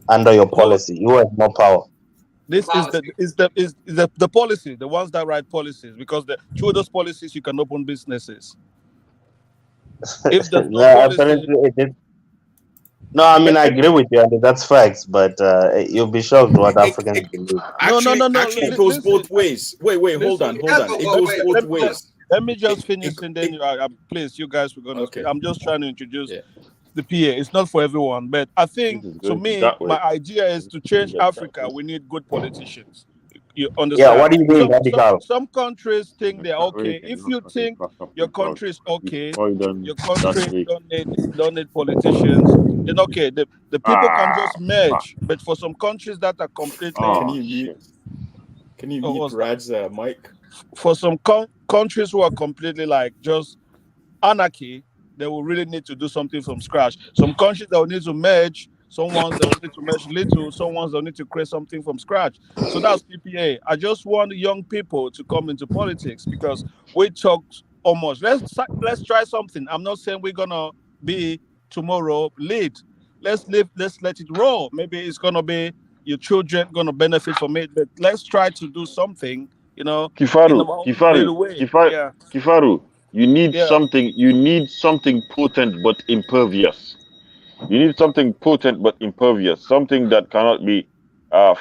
under your No, policy? Who has more power? The this policy. is the policy, the ones that write policies, because through those policies you can open businesses. If there's no No, policy, apparently it is. No, I mean but I agree with you, and that's facts. But you'll be shocked what Africans believe. no. actually, it goes Listen, both ways. Wait, hold listen. on, It hold does on. go It both goes ways. both ways. Let me just It, finish, and then please, you guys, we're gonna speak. okay. I'm just trying to introduce Yeah. the PA. It's not for everyone, but I This think is to going to me, that way. my idea is to This is change going that Africa. way. We need good politicians. You Yeah, understand? what do you mean radical? Some countries think And they're that way, okay. and If not you that way, think back up your in crowd. country is okay, Or then your that country way. don't need politicians, then okay, the people can Ah, just fuck. merge. But for some countries that are completely Can Oh, you mute? shit. Can you mute what's that? Rad's mic? For some countries who are completely like just anarchy, they will really need to do something from scratch. Some countries that will need to merge, some ones that will need to merge little, some ones that will need to create something from scratch. So that's PPA. I just want young people to come into politics because we talk almost. Let's try something. I'm not saying we're gonna be tomorrow lead. Let's live. Let's let it roll. Maybe it's gonna be your children gonna benefit from it, but let's try to do something. In Kifaru, our own Kifaru, little way. Kifaru, Yeah, Kifaru. yeah. You need something potent but impervious. You need something potent but impervious. Something that cannot be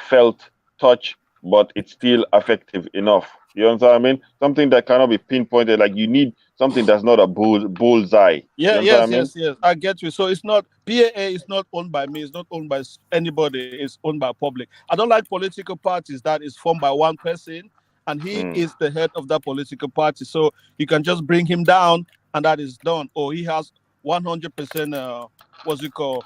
felt, touched, but it's still effective enough. You understand what I mean? Something that cannot be pinpointed. Like you need something that's not a bullseye. You Yeah, understand yes, what I mean? yes, yes. I get you. So it's not PAA is not owned by me. It's not owned by anybody. It's owned by public. I don't like political parties that is formed by one person and he Mm, is the head of that political party. So you can just bring him down and that is done. Or he has 100% what's it called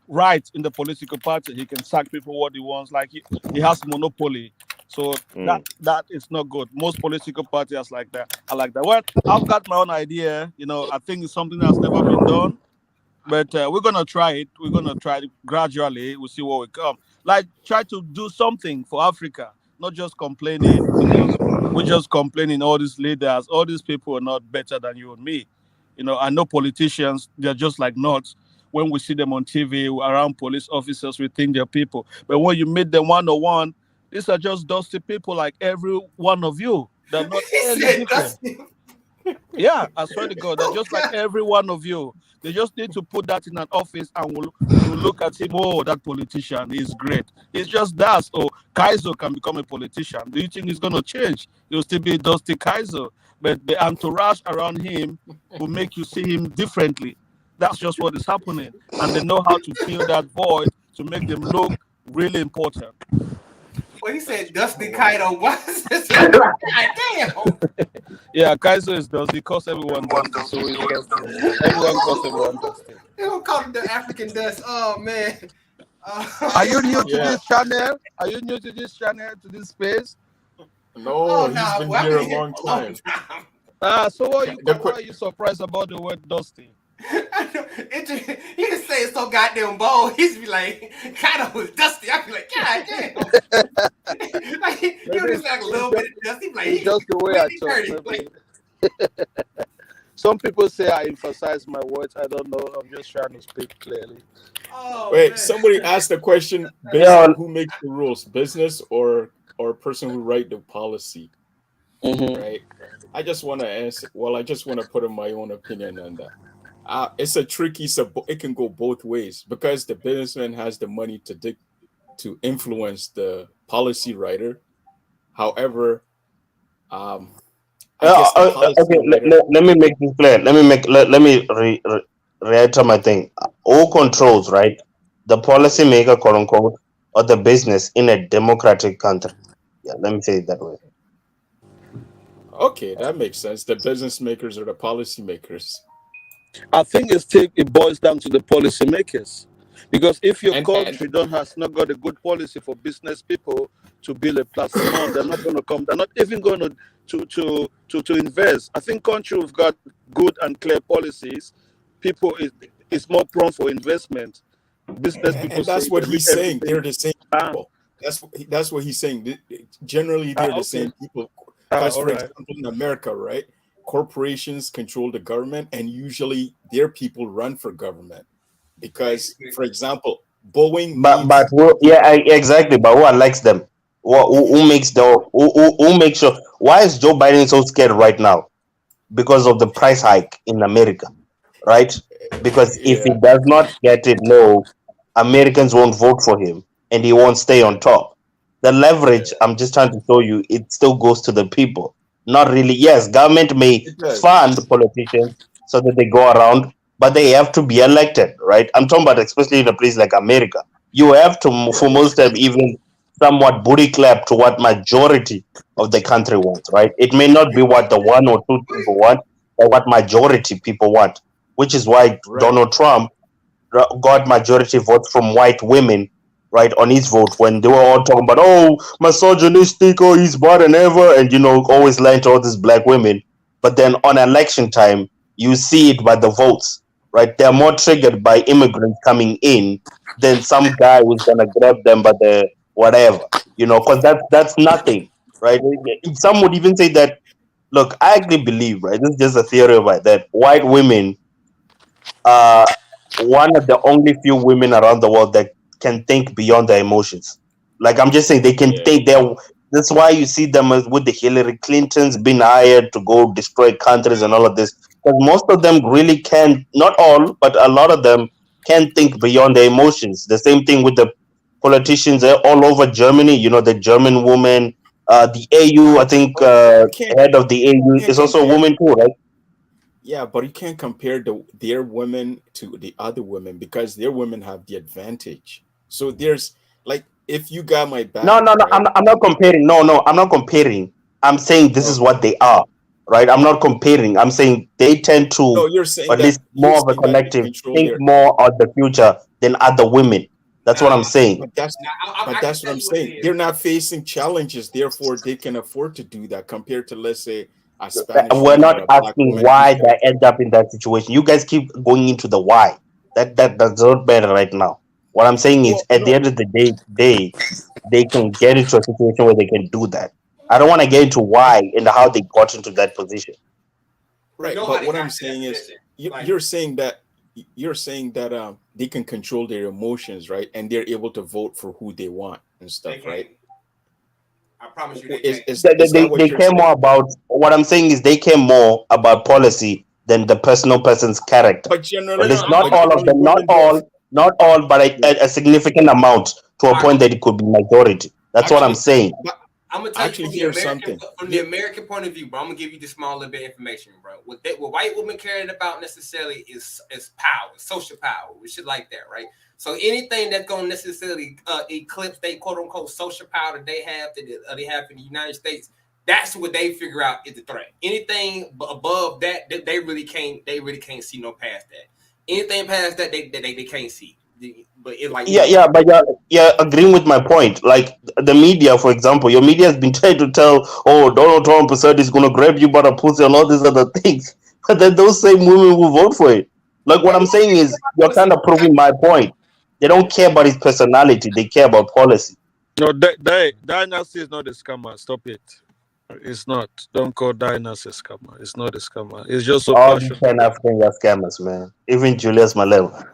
right in the political party. He can sack people what he wants. Like he has monopoly. So that mm. that is not good. Most political parties like that. I like that. Well, I've got my own idea. I think it's something that's never been done. But we're gonna try it. We're gonna try it gradually. We'll see what we come. Like try to do something for Africa, not just complaining because we're just complaining. All these leaders, all these people are not better than you and me. I know politicians, they're just like nuts. When we see them on TV around police officers, we think they're people. But when you meet them one on one, these are just dusty people like every one of you. They're not He any said different. Dusty. Yeah, I swear to God, they're Oh, just like God. every one of you. They just need to put that in an office and we'll look at him. Oh, that politician is great. It's just that. Oh, Kaiser can become a politician. Do you think he's going to change? He'll still be Dusty Kaiser. But the entourage around him will make you see him differently. That's just what is happening. And they know how to fill that void to make them look really important. Well, he said Dusty Kaido. What is this? God damn. Yeah, Kaiser is Dusty. He calls everyone Dusty. So he's Dusty. Everyone calls everyone Dusty. They don't call it the African dust. Oh man. Are you new to Yeah. this channel? Are you new to this channel, to this space? No, he's nah, been well, I've here been a here long for a long time. time. So The why are you surprised about the word Dusty? He just say it so goddamn bold. He's be like, kind of was dusty. I be like, God damn. Like, he'll just like a little bit of dusty. He be like, It's just the way I he talk. dirty. Maybe. Like, Some people say I emphasize my words. I don't know. I'm just trying to speak clearly. oh Wait, man. somebody asked the question: Yeah, business, who makes the rules, business or person who write the policy, Mm-hmm. right? I just want to answer. Well, I just want to put in my own opinion on that. It's a tricky. It can go both ways because the businessman has the money to influence the policy writer. However, I guess the policy okay. writer. Let me make this clear. Let me reiterate my thing. Who controls, right? The policymaker, quote unquote, or the business in a democratic country. Yeah, let me say it that way. Okay, that makes sense. The business makers or the policy makers. I think it boils down to the policymakers. Because if your And country has not got a good policy for business people to build a platform, they're not going to come. They're not even going to invest. I think country who've got good and clear policies, people is more prone for investment. Business people and say that's what they make he's saying. everything. They're the same Ah, people. That's what he's saying. Generally, they're the okay. same people. Because, All for right. example, in America, right, corporations control the government, and usually their people run for government. Because, Basically. for example, Boeing But needs yeah, exactly. But who likes them? Who makes who makes sure? Why is Joe Biden so scared right now? Because of the price hike in America, right? Because if he yeah, does not get it low, Americans won't vote for him and he won't stay on top. The yeah, leverage, I'm just trying to show you, it still goes to the people. Not really. Yes, government may it does. fund politicians so that they go around, but they have to be elected, right? I'm talking about especially in a place like America. You have to, Yeah, for most time, even somewhat booty clap to what majority of the country wants, right? It may not be what the one or two people want, but what majority people want, which is why right. Donald Trump got majority votes from white women, right, on his vote when they were all talking about, oh, misogynistic, oh, he's bad and ever, and always lying to all these black women. But then on election time, you see it by the votes, right? They're more triggered by immigrants coming in than some guy who's gonna grab them by the whatever, because that's nothing, right? Some would even say that. Look, I actually believe, right? This is just a theory of it, that white women are one of the only few women around the world that can think beyond their emotions. Like I'm just saying, they can Yeah, think. That's why you see them with the Hillary Clintons being hired to go destroy countries and all of this. Because most of them really can, not all, but a lot of them can think beyond their emotions. The same thing with the politicians all over Germany. The German woman, the AU, I think, but you can't head of the you AU can't is also a compare. woman too, right? Yeah, but you can't compare their women to the other women because their women have the advantage. So there's like if you got my No, back, no, no. right? I'm not comparing. No, no, I'm not comparing. I'm saying this is Okay. what they are, right? I'm not comparing. I'm saying they tend to, No, or at least you're more of a saying that they collective, control think their. more of the future than other women. That's what I'm Now, saying. But that's now but I can that's what tell I'm you what it saying. is. They're not facing challenges, therefore they can afford to do that compared to, let's say, a Spanish We're woman or not a black asking woman who's why gonna. they end up in that situation. You guys keep going into the why. That does not matter right now. What I'm saying is, Well, at the no, end of the day, they can get into a situation where they can do that. I don't want to get into why and how they got into that position. Right, but what I'm saying is, you're saying that they can control their emotions, right? And they're able to vote for who they want and stuff, right? I promise you, Is that what They you're care saying? more about what I'm saying is they care more about policy than the person's character. But At generally, least not all of them, women don't. not all, but a significant amount to a point that it could be majority. That's what I'm saying. I'm gonna tell you from the Yeah. American point of view, bro. I'm gonna give you the small little bit of information, bro. What white women caring about necessarily is power, social power, shit like that, right? So anything that's gonna necessarily eclipse they quote unquote social power that they have they have in the United States, that's what they figure out is the threat. Anything above that, they really can't see no past that. Anything past that, they can't see. But it's like But you're agreeing with my point. Like the media, for example, your media has been trying to tell, oh, Donald Trump said he's gonna grab you by the pussy and all these other things, but then those same women will vote for it. Like what I'm saying is, you're kind of proving my point. They don't care about his personality; they care about policy. No, Dynasty is not a scammer. Stop it. It's not. Don't call Dynasty a scammer. It's not a scammer. It's just so All these passionate. Pan Africans are scammers, man. Even Julius Malema.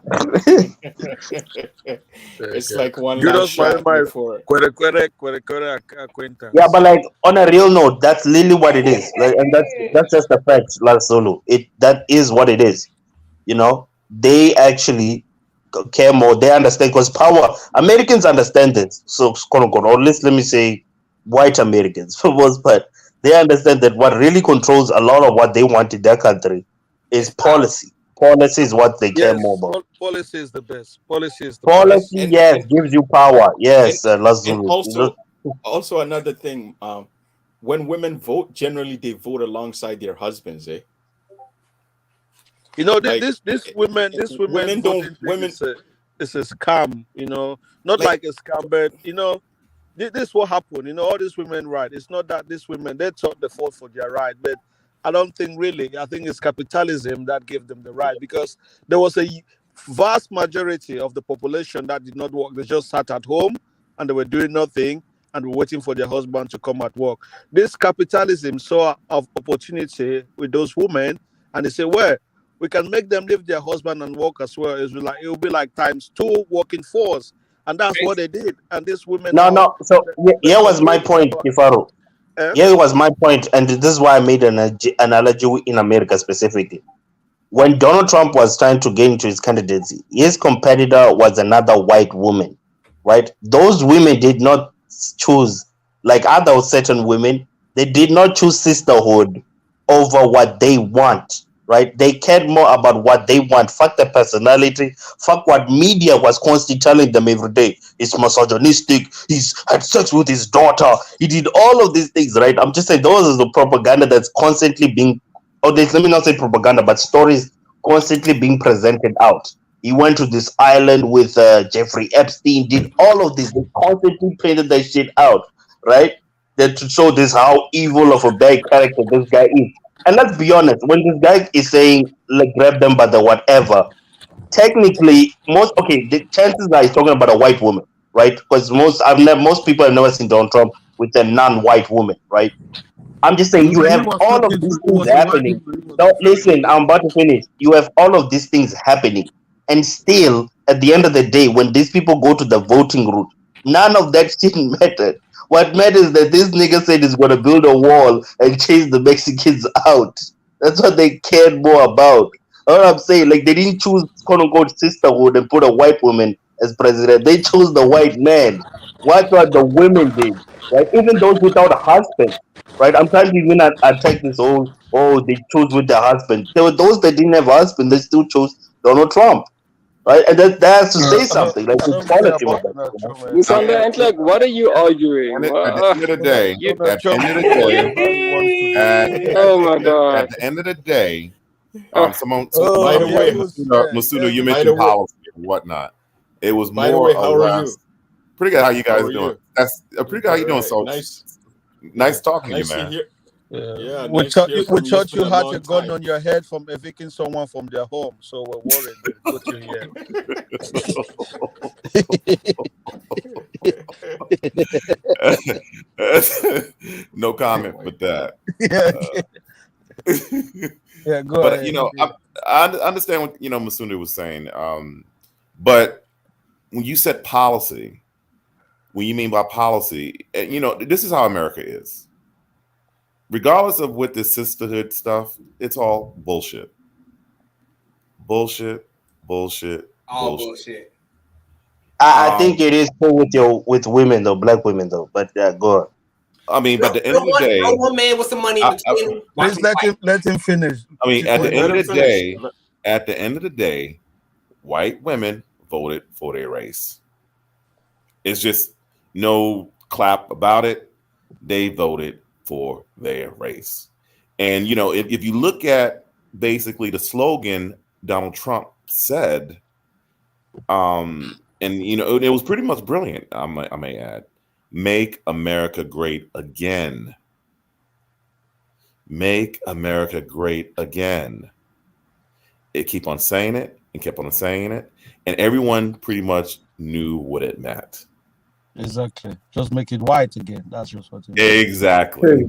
It's like one Julius last shot Malema before. acquaintance. Yeah, but like on a real note, that's literally what it is. Like, and that's just the fact, Lal Solo. That is what it is. You know, they actually care more. They understand because power. Americans understand this. So, quote unquote, or at least let me say, white Americans for most part, they understand that what really controls a lot of what they want in their country is policy. Policy is what they care more about. Policy is the best. Policy is the Policy, best. yes, gives you power. Yes, And Lazulu. also another thing, when women vote, generally they vote alongside their husbands, eh? You know, Like, this women don't women it's a scam. You know, not like a scam, but you know, this what happened. You know, all these women right. It's not that these women they thought they fought for their right, but I don't think really. I think it's capitalism that gave them the right because there was a vast majority of the population that did not work. They just sat at home and they were doing nothing and were waiting for their husband to come at work. This capitalism saw of opportunity with those women and they say, well, we can make them leave their husband and work as well. It will be like times 2 working force. And that's what they did. And these women No. So here was my point, Kifaru. Here was my point, and this is why I made an analogy in America specifically. When Donald Trump was trying to get into his candidacy, his competitor was another white woman, right? Those women did not choose, like other certain women, they did not choose sisterhood over what they want, right? They cared more about what they want. Fuck their personality. Fuck what media was constantly telling them every day. He's misogynistic. He's had sex with his daughter. He did all of these things, right? I'm just saying those are the propaganda that's constantly being, let me not say propaganda, but stories constantly being presented out. He went to this island with Jeffrey Epstein, did all of this. They constantly painted that shit out, right? That to show this how evil of a bad character this guy is. And let's be honest, when this guy is saying like grab them by the whatever, technically the chances are he's talking about a white woman, right? Because most people have never seen Donald Trump with a non-white woman, right? I'm just saying you have all of these things happening. No, listen, I'm about to finish. You have all of these things happening, and still, at the end of the day, when these people go to the voting route, none of that shit mattered. What matters is that this nigga said he's gonna build a wall and chase the Mexicans out. That's what they cared more about. All I'm saying, like they didn't choose quote unquote sisterhood and put a white woman as president. They chose the white man. Watch what the women did, right? Even those without a husband, right? I'm trying to even attack this whole, they chose with their husband. There were those that didn't have a husband, they still chose Donald Trump, right? And that has to say something. Like it's quality with that, you know? Nisanda, like, what are you arguing? At the end of the day, Oh my God. At the end of the day, someone by the way, Masuno, you mentioned policy and whatnot. It was by the more way, how or are less you? pretty good. How you guys How are doing? you? That's pretty good. How you doing? So nice talking to you, Nice to man. hear. Yeah, nice we to hear from you. thought It's been you a had long a gun time. on your head from evicting someone from their home, so we're worried. We put you here. No comment with that. Yeah, go But ahead. I understand what Masunde was saying. But when you said policy, when you mean by policy, this is how America is. Regardless of what this sisterhood stuff, it's all bullshit. Bullshit, bullshit, All bullshit. bullshit. I think it is cool with women though, black women though. But go on. I mean, but at the end of the day, throw one man with some money in between him. Watch Please him fight. let him finish. I mean, at the Let end him of the finish. day, at the end of the day, white women voted for their race. It's just no clap about it. They voted for their race. And, if you look at basically the slogan Donald Trump said, and, it was pretty much brilliant, I may add. Make America great again. Make America great again. It kept on saying it and kept on saying it. And everyone pretty much knew what it meant. Exactly. Just make it white again. That's just what it is. Exactly.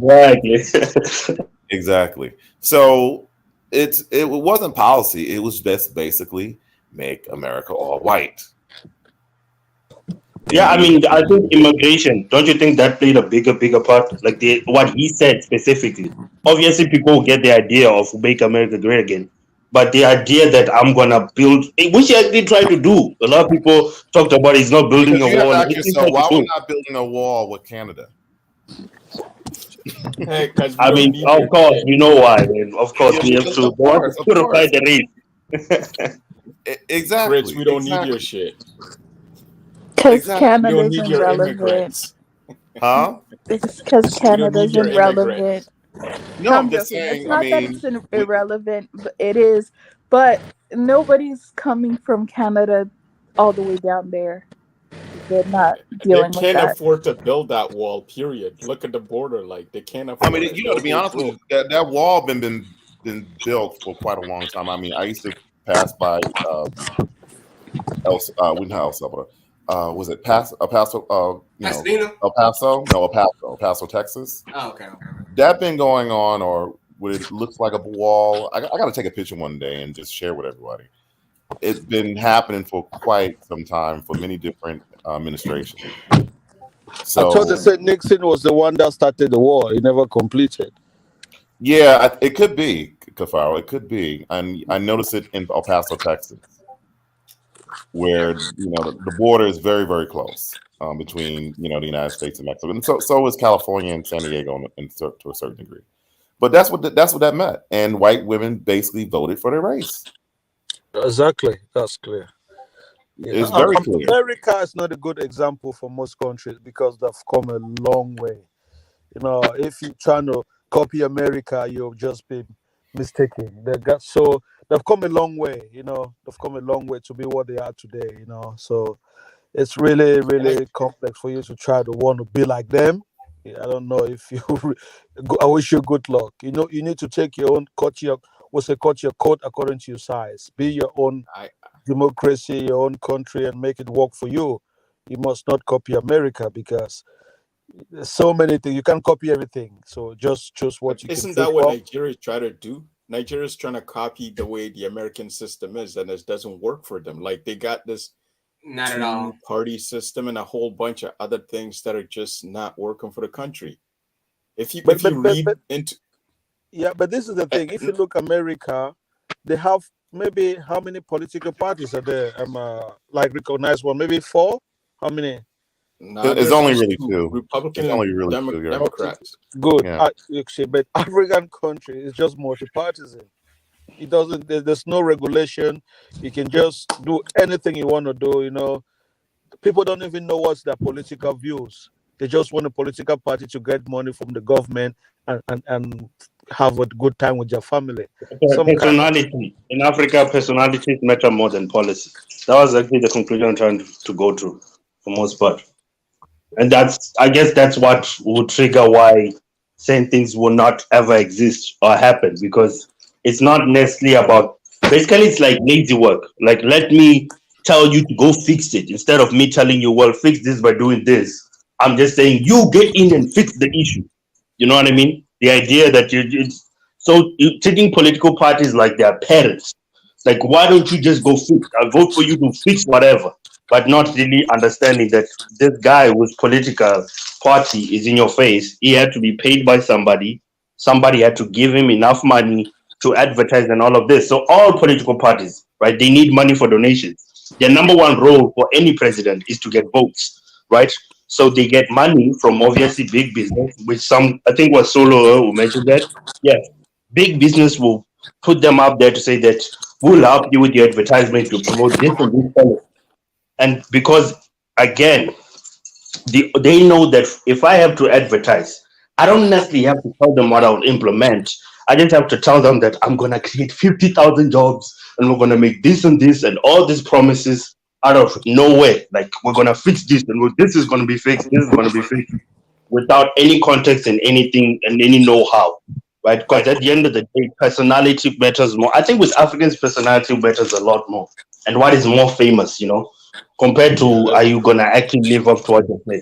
Exactly. So it wasn't policy. It was just basically make America all white. Yeah, I mean, I think immigration. Don't you think that played a bigger part? Like what he said specifically. Obviously, people get the idea of make America great again, but the idea that I'm gonna build, which he actually tried to do. A lot of people talked about he's not building Because a you have wall. to ask yourself, why are we not building a wall with Canada? Hey, I mean, of course, we know why. Man. Of course, we have to. Of course. Purify the race. Exactly. Rich, we don't need your shit. Because Exactly. We don't Canada's need your irrelevant. immigrants. Huh? It's because We don't need Canada's your irrelevant. immigrants. No, I'm I'm just joking. It's saying, not that it's irrelevant, but it is. But nobody's coming from Canada all the way down there. They're not They dealing with can't that. afford to build that wall, period. Look at the border. Like, they can't afford it. To be honest with you, that wall been built for quite a long time. I mean, I used to pass by El Salvador. Was it El Paso? Pasadena? El Paso? No, El Paso, Texas. Oh, okay. That been going on, or what it looks like a wall. I got to take a picture one day and just share with everybody. It's been happening for quite some time for many different administrations. So I thought they said Nixon was the one that started the war. He never completed. Yeah, it could be, Kafaro. It could be. And I noticed it in El Paso, Texas, where the border is very, very close between the United States and Mexico, and so is California and San Diego to a certain degree. But that's what that meant. And white women basically voted for their race. Exactly, that's clear. It's very clear. America is not a good example for most countries because they've come a long way. If you're trying to copy America, you'll just be mistaken. They've come a long way. They've come a long way to be what they are today. So it's really, really complex for you to try to want to be like them. I don't know if you. I wish you good luck. You need to take your own culture. Cut your coat according to your size. Be your own democracy, your own country, and make it work for you. You must not copy America because there's so many things. You can't copy everything. So just choose what you Isn't can. that what Nigeria is trying to do? Nigeria is trying to copy the way the American system is, and it doesn't work for them. Like, they got this not at all party system and a whole bunch of other things that are just not working for the country. But this is the thing. If you look America, they have maybe how many political parties are there? Like recognized one, maybe 4. How many? It's only really 2. Republican it's only really and 2, yeah. Democrats. Good. Yeah. But African country is just multi-partisan. It doesn't. There's no regulation. You can just do anything you want to do. People don't even know what's their political views. They just want a political party to get money from the government and have a good time with your family. Personality in Africa, personalities matter more than policy. That was actually the conclusion I'm trying to go through for most part. And I guess that's what would trigger why certain things will not ever exist or happen, because it's not necessarily about, basically it's like lazy work. Like, let me tell you to go fix it instead of me telling you, well, fix this by doing this. I'm just saying you get in and fix the issue. You know what I mean? The idea that you treating political parties like their parents. Like, why don't you just go fix? I vote for you to fix whatever, but not really understanding that this guy whose political party is in your face, he had to be paid by somebody. Somebody had to give him enough money to advertise and all of this. So all political parties, right? They need money for donations. Their number one role for any president is to get votes, right? So they get money from obviously big business, which some I think was Solo who mentioned that. Yeah, big business will put them up there to say that we'll help you with your advertisement to promote this and this policy. And because again, they know that if I have to advertise, I don't necessarily have to tell them what I'll implement. I just have to tell them that I'm gonna create 50,000 jobs and we're gonna make this and this and all these promises out of nowhere. Like we're gonna fix this and this is gonna be fixed. This is gonna be fixed without any context and anything and any know-how, right? Because at the end of the day, personality matters more. I think with Africans, personality matters a lot more, and what is more famous, compared to Yeah, are that's you gonna actually live up to what you say?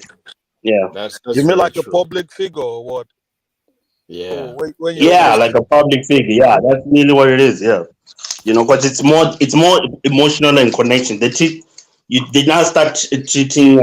Yeah, that's You mean very like a true. public figure or what? Yeah. Oh, when you yeah, say like a public figure. Yeah, that's really what it is. Yeah, because it's more emotional and connection. They now start treating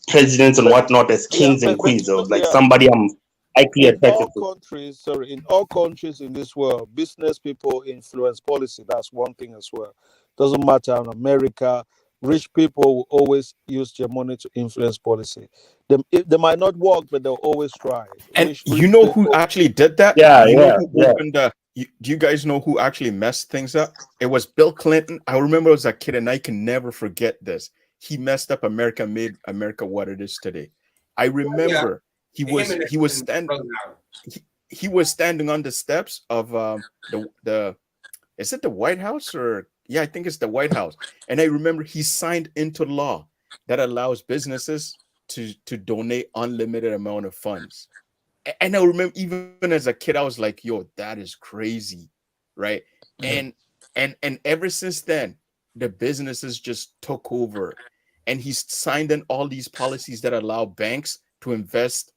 presidents and but whatnot as yeah, kings and but queens, you or know, like yeah, somebody I'm actually in attracted all to. countries, sorry, in all countries in this world, business people influence policy. That's one thing as well. Doesn't matter in America, rich people will always use their money to influence policy. They might not work, but they'll always try. And Rich you know who people. actually did that? Yeah, You know yeah, who yeah. opened do you guys know who actually messed things up? It was Bill Clinton. I remember as a kid, and I can never forget this. He messed up America, made America what it is today. I Yeah, remember he him was and, he was and stand Brother Howard. he was standing on the steps of the is it the White House or yeah, I think it's the White House. And I remember he signed into law that allows businesses to donate unlimited amount of funds. And I remember even as a kid, I was like, yo, that is crazy. Right. Yeah. And ever since then, the businesses just took over. And he's signed in all these policies that allow banks to invest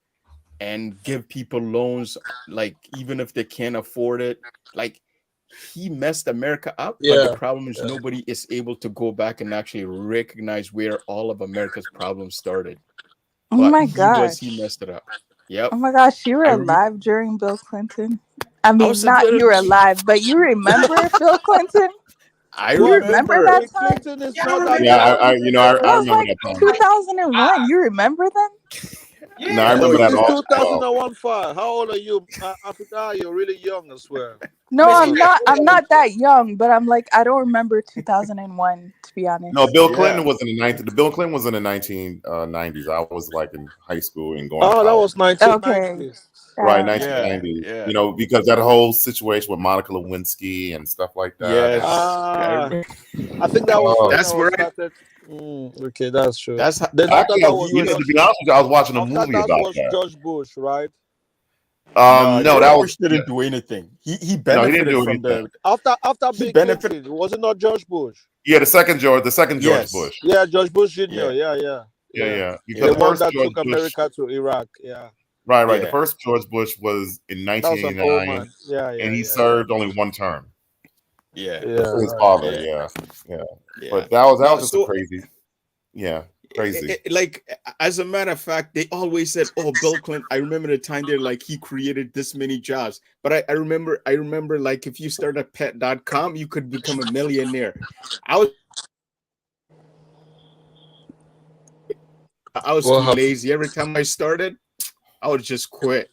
and give people loans, like even if they can't afford it. Like he messed America up, but the Yeah. problem is Yeah. nobody is able to go back and actually recognize where all of America's problems started. Oh But my he gosh. messed it up. Yep. Oh my gosh, you were I rem- alive during Bill Clinton. I I mean, was a not little you were alive, but you remember Bill Clinton? I You Well, remember remember. that Bill time? Clinton is Yeah, I not that remember Yeah, that. young. That I was remember like that time. 2001. You remember then? No, I Yeah, Hey, remember that it's all. I, 2001 fire. How old are you? Africa, you're really young as well. I No, mean, Come she I'm on. got not. I'm old. not that young, but I'm like I don't remember 2001 to be No, honest. Bill Yeah. Clinton was in the 19. The Bill Clinton was in the 1990s. I was like in high school and going to Oh, that college. was Okay. 1990s. Right, Yeah. 1990s. Yeah. Because that whole situation with Monica Lewinsky and stuff like that, and Yes. Yeah, I Ah, remember. I think that was when oh, I That's was where I started. Okay, that's true. that's how Then after actually, that was he was to be honest with you, I was watching a after movie that about was that. George Bush, right? no, No, George that was Bush didn't do anything. He no, he didn't benefited do from anything. the After he Bill benefited. Clinton, was it not George Bush? Yeah, the second George Yes. Bush. Yeah, George Bush Jr. Yeah. Yeah, yeah, Yeah, yeah. yeah. Because The the Yeah. one first that George took Bush, America to Iraq. Yeah, right. The Yeah. first George Bush was in that was an old 1989, man. Yeah, and yeah, he yeah, yeah. served only one term. Yeah. Yeah, His right. father, Yeah. yeah, yeah. Yeah. But that was No, just a so crazy, yeah, crazy. like as a matter of fact, they always said, "Oh, Bill Clinton." I remember the time they're like he created this many jobs. But I remember like if you start a pet.com, you could become a millionaire. I was too lazy. Every time I started, I would just quit.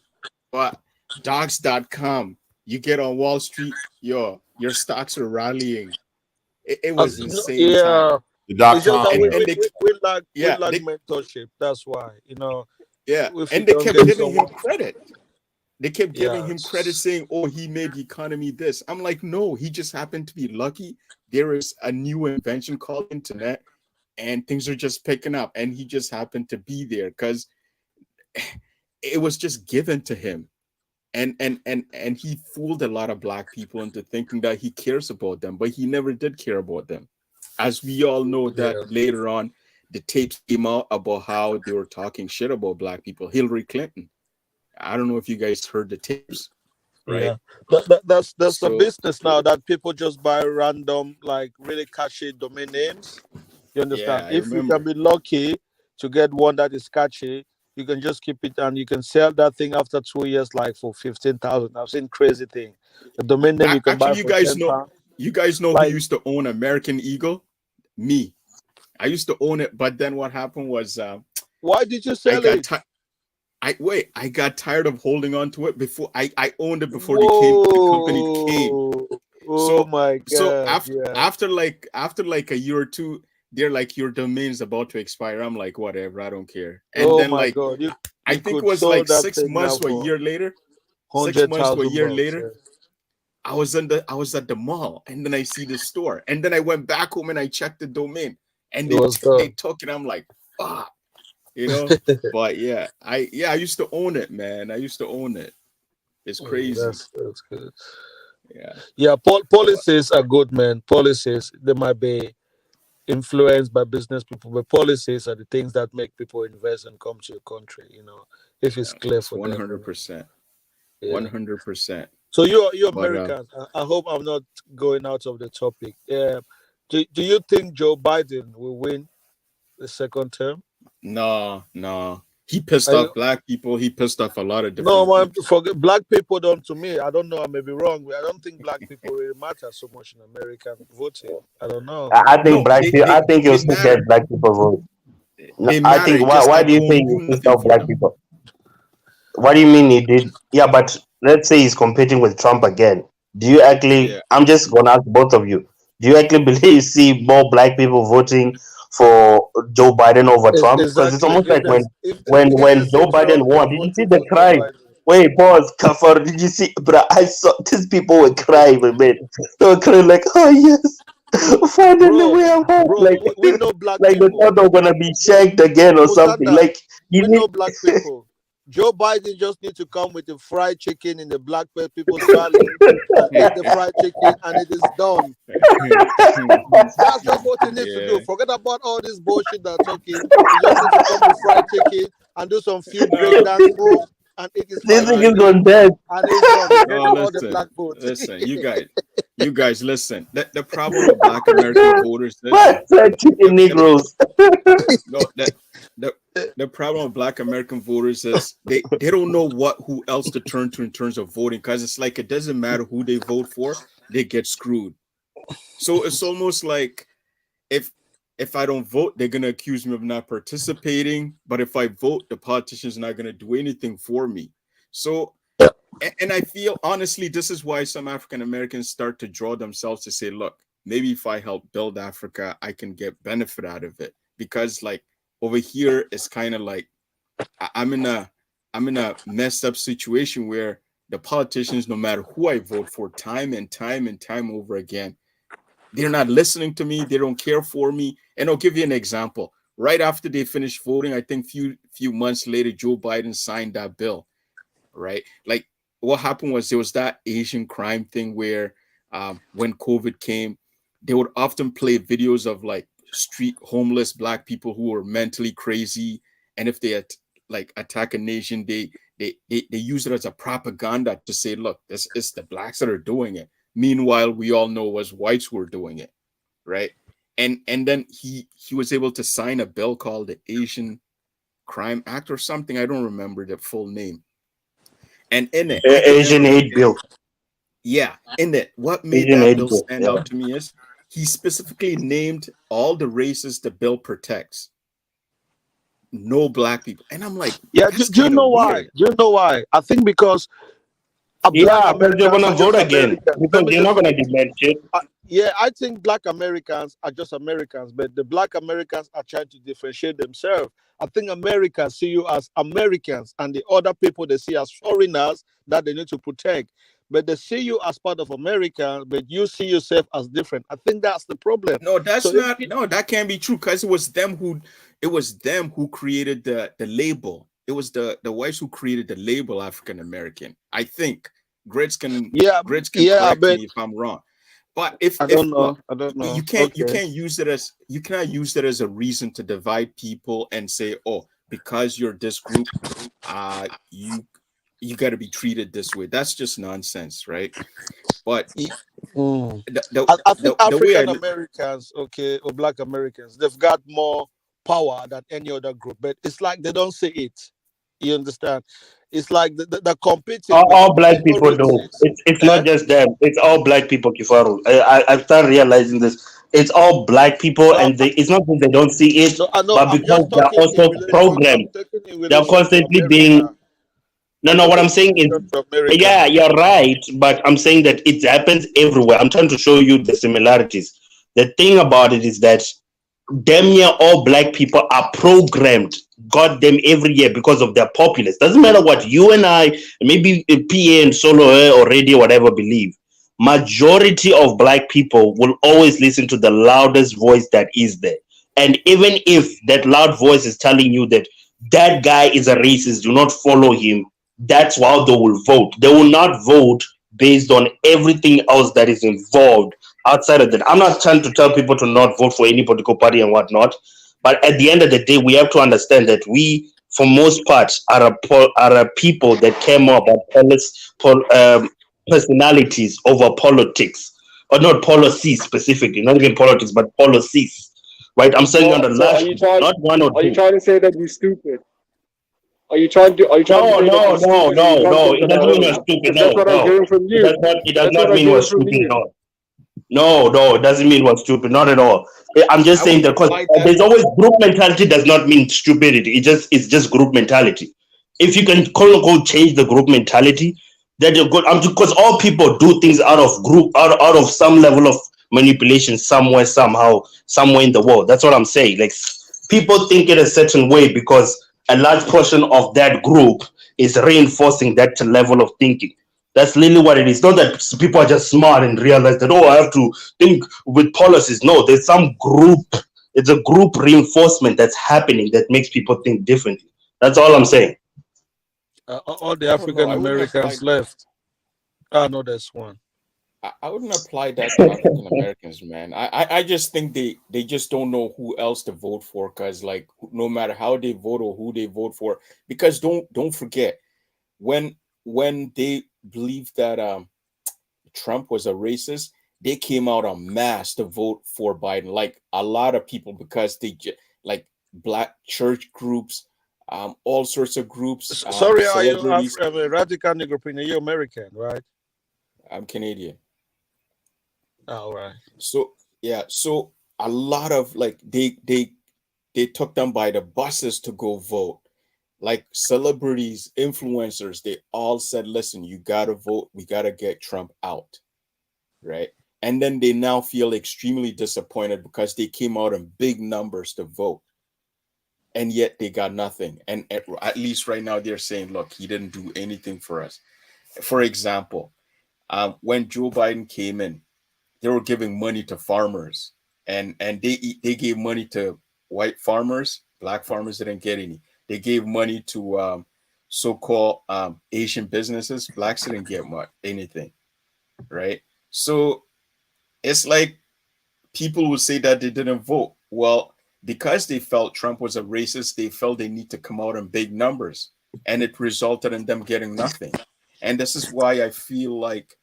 What happened? I would just quit. But docs.com, you get on Wall Street, your stocks are rallying. It was insane time. Yeah, The dot it's just com, that And yeah. they we yeah, lack they mentorship. That's why yeah, if you and they don't kept get giving him someone, credit. They kept giving him credit yes, saying, "Oh, he made the economy this." I'm like, "No, he just happened to be lucky. There is a new invention called internet and things are just picking up and he just happened to be there cuz it was just given to him." And he fooled a lot of black people into thinking that he cares about them, but he never did care about them. as we all know that Yeah. later on, the tapes came out about how they were talking shit about black people. Hillary Clinton. I don't know if you guys heard the tapes, right? Yeah, that's a So business now that people just buy random, like really catchy domain names. You yeah, understand? I If you can remember. be lucky to get one that is catchy, you can just keep it and you can sell that thing after 2 years, like for 15,000. I've seen crazy thing. The domain name you can buy Actually, for £10. you guys know who Like, used to own American Eagle? Me. I used to own it, but then what happened was why did you I sell got it? tired. I got tired of holding on to it before I owned it before the company came. Whoa! Oh So my so god! after Yeah. after like a year or two, they're like your domain's about to expire. I'm like, whatever, I don't care. And Oh then my like god! You I you think it could was sold like that six thing months now to a for year later. 6 months to a year $100,000. later, I was at the mall and then I see the store. And then I went back home and I checked the domain and It was they done. took it. I'm like, fuck, you know? But yeah, I used to own it, man. I used to own it. It's crazy. That's good. Yeah. Yeah, But policies are good, man. Policies, they might be influenced by business people, but policies are the things that make people invest and come to your country. If it's yeah, clear it's for them. 100%. Yeah. 100%. So you But Americans. I hope I'm not going out of the topic. Yeah. Do you think Joe Biden will win the second term? no. He pissed I off black people. He pissed off a lot of No, different man. people. Forget black people. Don't to me. I don't know. I may be wrong. I don't think black people really matter so much in American voting. I don't know. I think No, black people. I think you'll they still get matter. black people vote. No, They I matter. think It's why just why that do they you won't think do he pissed nothing off for black them. people? What do you mean he did? Yeah, but let's say he's competing with Trump again. Do you actually? Yeah. I'm just gonna ask both of you. Do you actually believe you see more black people voting for Joe Biden over Trump? Because it's Exactly. almost like when If when they see Joe Biden Trump, they're won, did you see voting the for Joe cry? Biden. Wait, pause, Kafar. Did you see, bro? I saw these people were crying, man. They were crying like, oh yes, finally Bro, we are home. bro, Like, we know black like they people. thought they were gonna be shanked again or something. Musanda, Like, you we need. know black people. Joe Biden just need to come with the fried chicken in the black people's valley and eat the fried chicken, and it is done. That's just what he needs to do. Yeah. Forget about all this bullshit they're talking. He just needs to come with fried chicken and do some few No, breakdance moves and eat his This fried thing no, is chicken, going dead. and it's done. He no, gets all the listen. black votes. Listen, you guys listen. The problem with black American voters is Fried chicken the Negroes. no that the the problem with black American voters is they don't know who else to turn to in terms of voting, because it's like it doesn't matter who they vote for, they get screwed. So it's almost like if I don't vote, they're gonna accuse me of not participating. But if I vote, the politician's not gonna do anything for me. So and I feel honestly, this is why some African Americans start to draw themselves to say, look, maybe if I help build Africa, I can get benefit out of it. Because like over here, it's kind of like I'm in a messed up situation where the politicians, no matter who I vote for, time and time and time over again, they're not listening to me. They don't care for me. And I'll give you an example. Right after they finished voting, I think few months later, Joe Biden signed that bill. Right, like what happened was there was that Asian crime thing where when COVID came, they would often play videos of like street homeless black people who were mentally crazy, and if they had like attack a nation, they use it as a propaganda to say, look, this is the blacks that are doing it. Meanwhile, we all know it was whites who were doing it, right? And then he was able to sign a bill called the Asian Crime Act or something. I don't remember the full name. And in it, I can never Asian hate forget. bill. Yeah, in it, what made Asian that hate bill bill. stand Yeah. out to me is he specifically named all the races the bill protects. No black people. And I'm like, Yeah, that's do you kind of know why? weird. Do you know why? I think because black Yeah, because they're Americans gonna are just vote again. Americans. Let Because me they're just not gonna finish. demand shit. Yeah, I think black Americans are just Americans, but the black Americans are trying to differentiate themselves. I think Americans see you as Americans, and the other people they see as foreigners that they need to protect. But they see you as part of America, but you see yourself as different. I think that's the problem. No, So that's if not no, that can't be true because it was them who created the label. It was the whites who created the label African American. I think Grits can yeah, Grits can yeah, correct but me if I'm wrong. But if I don't look, know. I don't you know. can't Okay. use it as you cannot use it as a reason to divide people and say, oh, because you're this group, you got to be treated this way. That's just nonsense, right? But Mm. the I think the way African Americans, okay, or Black Americans, they've got more power than any other group, but it's like they don't say it. You understand? It's like they're competing with All black people do. minorities. It's Eh? not just them. It's all black people, Kifaru. I start realizing this. It's all black people, No, and it's not that they don't see it, no, I know. but I'm because just they're talking in also relation. I'm programmed. taking in They're relation to constantly being. America. No, I'm no. What taking I'm in saying is, relation to America yeah, now. you're right, but I'm saying that it happens everywhere. I'm trying to show you the similarities. The thing about it is that damn near all black people are programmed goddamn every year because of their populace. Doesn't matter what you and I, maybe PA and Solo or radio, whatever, believe. Majority of black people will always listen to the loudest voice that is there. And even if that loud voice is telling you that that guy is a racist, do not follow him, that's how they will vote. They will not vote based on everything else that is involved outside of that. I'm not trying to tell people to not vote for any political party and whatnot, but at the end of the day, we have to understand that we, for most part, are a people that care more about personalities over politics, or not policies specifically, not even politics, but policies. Right? I'm saying on the So last, not one or are you two. trying to say that we're stupid? Are you trying to No, say that no, we're no, stupid and we no, can't no. think It on our doesn't mean we're own? stupid. Because that's No, what I'm no. hearing from It you. does That's what not I'm mean we're hearing from stupid. you. No. No, no, it doesn't mean we're stupid. Not at all. I'm just I saying wouldn't that because apply that. there's always group mentality does not mean stupidity. It's just group mentality. If you can quote unquote change the group mentality, then you're good. Because all people do things out of group, out of some level of manipulation somewhere, somehow, somewhere in the world. That's what I'm saying. Like people think it a certain way because a large portion of that group is reinforcing that level of thinking. That's literally what it is. Not that people are just smart and realize that, oh, I have to think with policies. No, there's some group. It's a group reinforcement that's happening that makes people think differently. That's all I'm saying. All the I don't know. African I wouldn't apply. Americans left. I know that's one. I wouldn't apply that to African Americans, man. I just think they just don't know who else to vote for because like no matter how they vote or who they vote for, because don't forget when they believed that Trump was a racist, they came out en masse to vote for Biden. Like a lot of people because like black church groups, all sorts of groups, Sorry, are you celebrities. radical Negropina? You're American, right? I'm Canadian. All right. So yeah, so a lot of like they took them by the buses to go vote. Like celebrities, influencers, they all said, "Listen, you gotta vote. We gotta get Trump out." Right? And then they now feel extremely disappointed because they came out in big numbers to vote, and yet they got nothing. And at least right now they're saying, "Look, he didn't do anything for us." For example, when Joe Biden came in, they were giving money to farmers, and they gave money to white farmers. Black farmers didn't get any. They gave money to so-called Asian businesses. Blacks didn't get much anything, right? So it's like people will say that they didn't vote. Well, because they felt Trump was a racist, they felt they need to come out in big numbers, and it resulted in them getting nothing. And this is why I feel like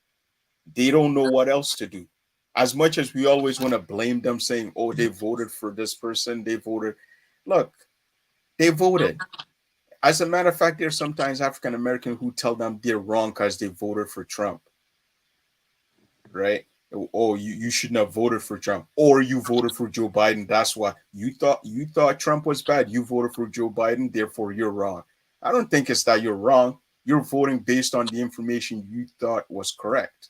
they don't know what else to do. As much as we always want to blame them, saying, "Oh, they voted for this person, they voted." Look, they voted. As a matter of fact, there's sometimes African American who tell them they're wrong because they voted for Trump, right? Oh, you shouldn't have voted for Trump, or you voted for Joe Biden. That's why you thought Trump was bad. You voted for Joe Biden, therefore you're wrong. I don't think it's that you're wrong. You're voting based on the information you thought was correct.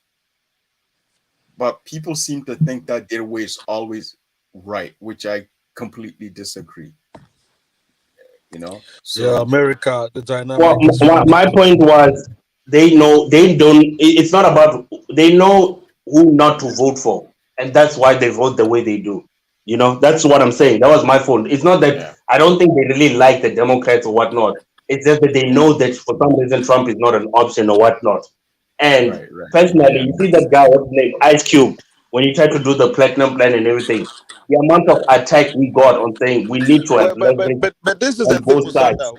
But people seem to think that their way is always right, which I completely disagree. You know, Yeah, so America, the Well, dynamic is my funky. point was they know they don't. It's not about they know who not to vote for, and that's why they vote the way they do. You know, that's what I'm saying. That was my fault. It's not that yeah, I don't think they really like the Democrats or whatnot. It's just that they know that for some reason Trump is not an option or whatnot. And right, right, personally, yeah, you see that guy, what's his name, Ice Cube. when you try to do the platinum plan and everything. The amount of attack we got on saying we need to have leverage But this is the on thing, both sides. Musanda.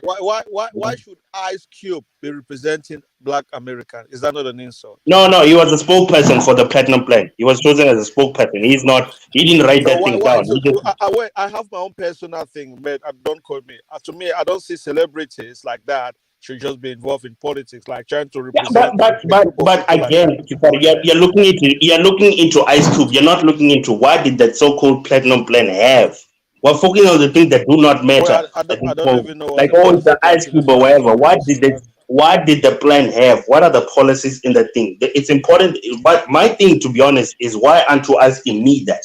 Why should Ice Cube be representing Black American? Is that not an insult? No, no, he was a spokesperson for the platinum plan. He was chosen as a spokesperson. He's not. He didn't write So that why thing why down. so He just wait, I have my own personal thing, but don't quote me. To me, I don't see celebrities like that should just be involved in politics, like trying to yeah, but represent but a but group of but people like again, that. Kifari, you're looking into Ice Cube. You're not looking into what did that so-called platinum plan have. We're focusing on the things that do not matter Well, at this I don't moment. even know what Like the oh, it's the policy Ice actually Cube or has. whatever. What did the plan have? What are the policies in the thing? It's important. But my thing, to be honest, is why aren't you asking me that?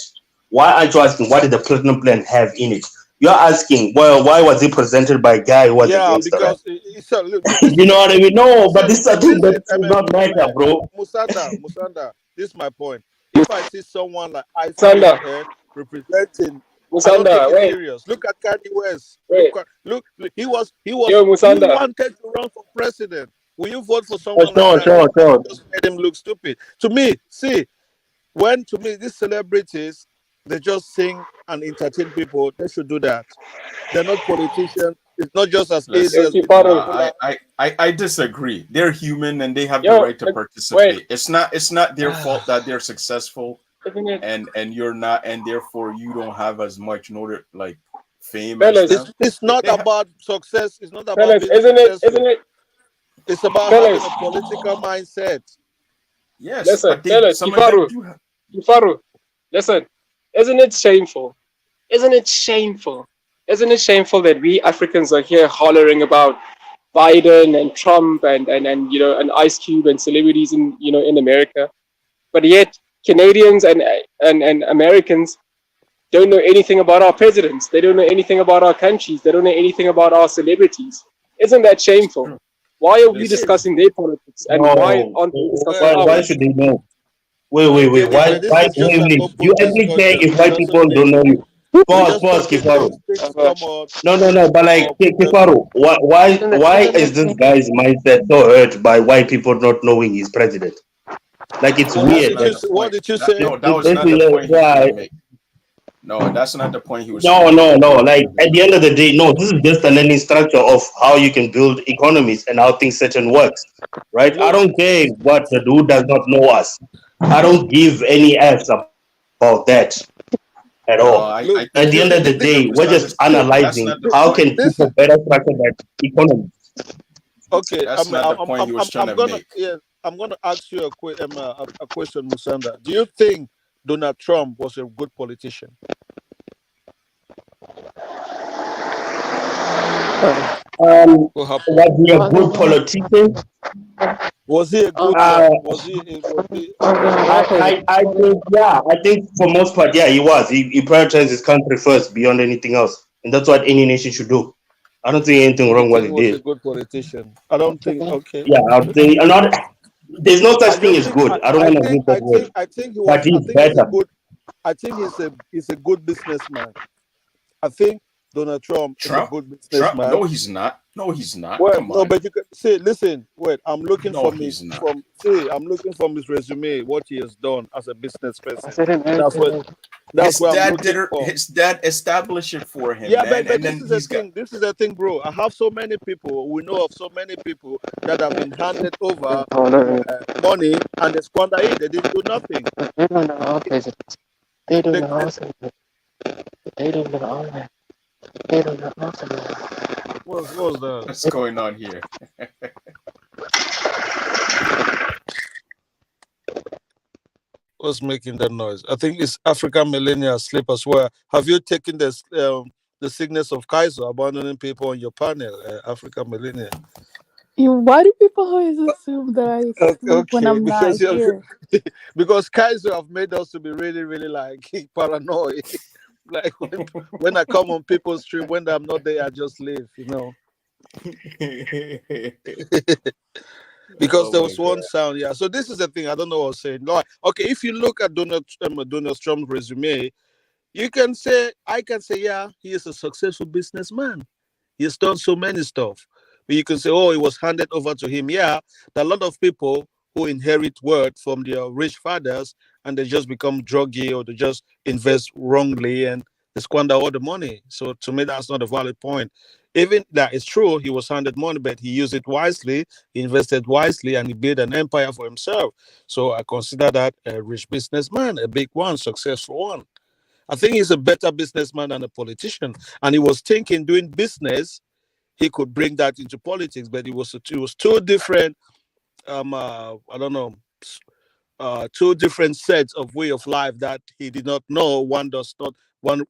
Why aren't you asking what did the platinum plan have in it? You're asking, well, why was it presented by a guy who was a Yeah, gangster, right? because look, this You is know the what I thing. mean? No, but See, this is a thing that listen, does not matter, bro. Musanda, this is my point. If I see someone like Ice Cube Musanda, representing, I don't take Musanda, it wait, serious. Look at Kanye West. wait, Look, yo, he Musanda. wanted to run for president. Will you vote for Oh, someone like sure, that? sure, And sure. you just made him look stupid. To me, see, to me these celebrities, they just sing and entertain people. They should do that. They're not politicians. It's not just as easy Yo, Listen, as being Kifaru. popular. I disagree. They're human and they have the Yo, right to wait. participate. It's not their fault that they're successful Isn't it, and you're not, and therefore you don't have as much notor like fame as fellas, them. It's They, not they ha- about success. It's not about fellas, being isn't successful. it, It's about having fellas, a political mindset. yes, listen, but fellas, some of them Kifaru, do have. Kifaru, listen, isn't it shameful? Isn't it shameful? Isn't it shameful that we Africans are here hollering about Biden and Trump and and Ice Cube and celebrities in America, but yet Canadians and Americans don't know anything about our presidents. They don't know anything about our countries. They don't know anything about our celebrities. Isn't that shameful? Why are we It Listen, is. discussing their politics and why No. aren't we discussing Well, Why ours? should they know? Wait, we wait, wait. get it, but this Why, is just wait, an wait. Do you open actually care discussion. if It white doesn't people mean don't know you? we're Pause, just pause, talking things Kifaru. things come up. No, but like, Kifaru, why is this guy's mindset so hurt by white people not knowing he's president? Like, it's Well, that's weird. not Like, the what point. did you That, say? no, that was this not the is point he was trying why. to make. No, that's not the point he was trying No, to no, make. no. Like, at the end of the day, no, this is just a learning structure of how you can build economies and how things certain works, right? I Look, don't care what the dude does not know us. I don't give any F's about that at all. No, At look. the end of the day, we're just analyzing That's not how the can point. people This is better structure that economy. okay. That's not the point he was trying I'm to gonna make. I'm gonna ask you a question, Musanda. Do you think Donald Trump was a good politician? What happened? Was he a good politician? Was he a good Uh, was he okay? I think, yeah, I think for most part, yeah, he was. He prioritized his country first beyond anything else. And that's what any nation should do. I don't think anything So you wrong what think he he was a did. good politician? I don't think. Okay. Yeah, I would say, I'm not, there's no such thing as good. I don't want to use that word. I think he But was. I he's think he's a better. good. I think he's a good businessman. I think Donald Trump is a Trump? good Trump? businessman. No, he's not. No, he's not. Well, Come no, on. but you can see. Listen, wait. I'm looking No, from he's not. I'm looking from his resume, what he has done as a business person. That's what. His That's what I'm looking for. His dad established it for him, Yeah, man. but And this then is the he's got thing. This is the thing, bro. I have so many people. We know of so many people that have been handed over money and they squander it. They didn't do nothing. They don't know our presidents. They don't They, know our senators. They don't know our men. They don't know our senators. what's that? what's going on here. What's making that noise? I think it's African millennial sleep as well. Have you taken the sickness of Kaiser abandoning people on your panel, African millennial? Why do people always assume that I sleep when Okay, I'm not because you here? because Kaiser have made us to be really, really like paranoid. Like when I come on people's stream, when I'm not there, I just leave, because Oh there my was one god. sound. Yeah. So this is the thing. I don't know what I was saying. Like, okay, if you look at Donald Trump's resume, I can say, yeah, he is a successful businessman. He's done so many stuff. But you can say, oh, it was handed over to him. Yeah, there are a lot of people who inherit wealth from their rich fathers, and they just become druggy, or they just invest wrongly and they squander all the money. So to me, that's not a valid point. Even that is true, he was handed money, but he used it wisely, he invested wisely, and he built an empire for himself. So I consider that a rich businessman, a big one, successful one. I think he's a better businessman than a politician. And he was thinking doing business, he could bring that into politics, but it was two different I don't know, two different sets of way of life that he did not know. One does not, one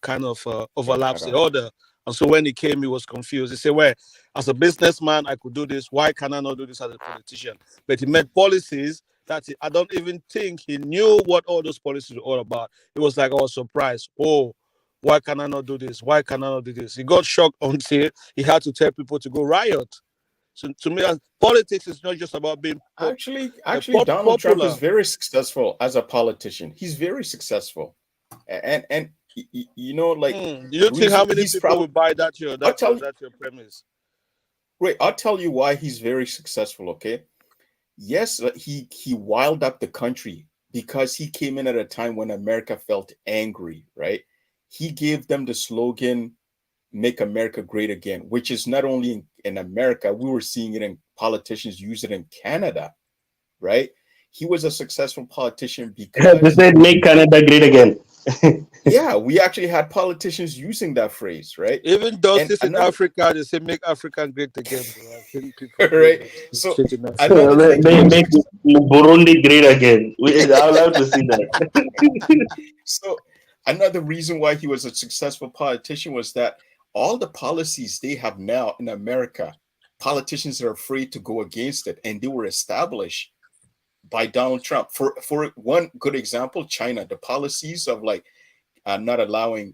kind of Yeah, I overlaps the don't. other. And so when he came, he was confused. He said, well, as a businessman, I could do this. Why can I not do this as a politician? But he made policies that I don't even think he knew what all those policies were all about. It was like, oh, surprise. Oh, why can I not do this? Why can I not do this? He got shocked until he had to tell people to go riot. So to me, politics is not just about being Actually, Donald Trump is popular. very successful as a politician. He's very successful, and you know, like Do you the think how reason many he's people will probably. buy I'll tell you. that your premise? Wait, I'll tell you why he's very successful. Okay, yes, he wiled up the country because he came in at a time when America felt angry. Right, he gave them the slogan "Make America Great Again," which is not only in America, we were seeing it in politicians use it in Canada, right? He was a successful politician They because, said make Canada great again. yeah, we actually had politicians using that phrase, right? Even those And in another, Africa, they say make Africa great again, bro. I think people do right? that. It's So changing that saying. another thing he They was make Burundi great again. I'll love to see that. so another reason why he was a successful politician was that all the policies they have now in America, politicians are afraid to go against it, and they were established by Donald Trump. For one good example, China, the policies of like not allowing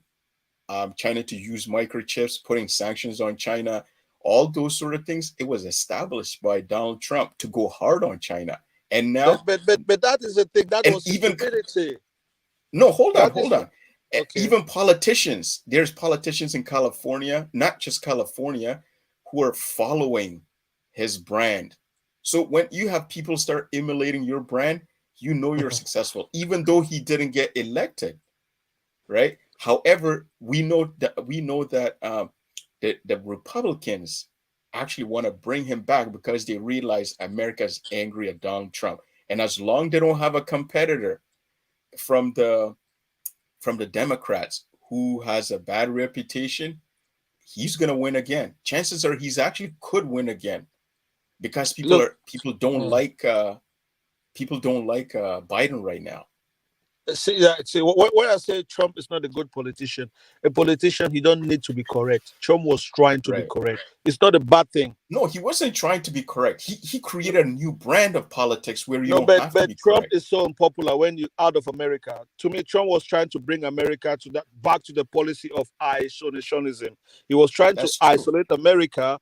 China to use microchips, putting sanctions on China, all those sort of things, it was established by Donald Trump to go hard on China. And But now, that is the thing. That and was even stupidity. no, hold on, That is hold on. okay. Even politicians, there's politicians in California, not just California, who are following his brand. So when you have people start emulating your brand, you know you're successful, even though he didn't get elected, right? However, we know that the Republicans actually want to bring him back because they realize America's angry at Donald Trump, and as long they don't have a competitor from the Democrats who has a bad reputation, he's going to win again. Chances are he's actually could win again because Look, people don't like Biden right now. see, when I say Trump is not a good politician, a politician, he don't need to be correct. Trump was trying to be Right. correct. It's not a bad thing. No, he wasn't trying to be correct. He created a new brand of politics where you No, don't have to but be Trump correct. is so unpopular when you out of America. To me, Trump was trying to bring America to that back to the policy of isolationism. He was trying to That's true. isolate America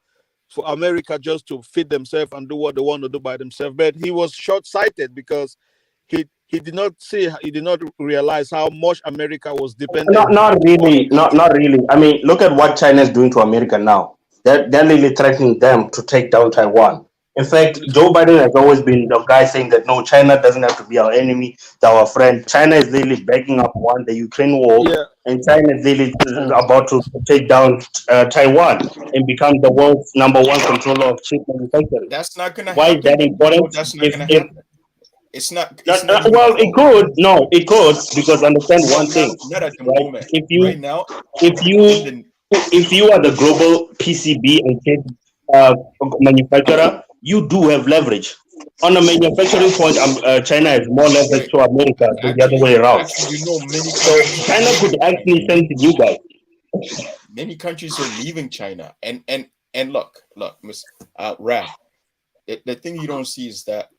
for America just to feed themselves and do what they want to do by themselves. But he was short-sighted because he did not see, he did not realize how much America was Not, dependent on not other really. Not countries. really. I mean, look at what China is doing to America now. They're really threatening them to take down Taiwan. In fact, Joe Biden has always been the guy saying that no, China doesn't have to be our enemy, they're our friend. China is really backing up on the Ukraine war, Yeah, and China is really about to take down Taiwan and become the world's number one controller of chip manufacturing. That's not gonna Why is happen that though. You know important? that's not gonna If happen. It's not even well, it close. could. No, it could, because understand No, one not thing, not at the right? moment. If Right you now, if in you the if you are the global PCB and chip uh, manufacturer, you do have leverage. On a manufacturing point, China has more leverage right. to America than the other Actually, way around. actually, many So countries are China could leaving actually China. send to you guys. Many countries are leaving China. And look, Miss Rad, the thing you don't see is that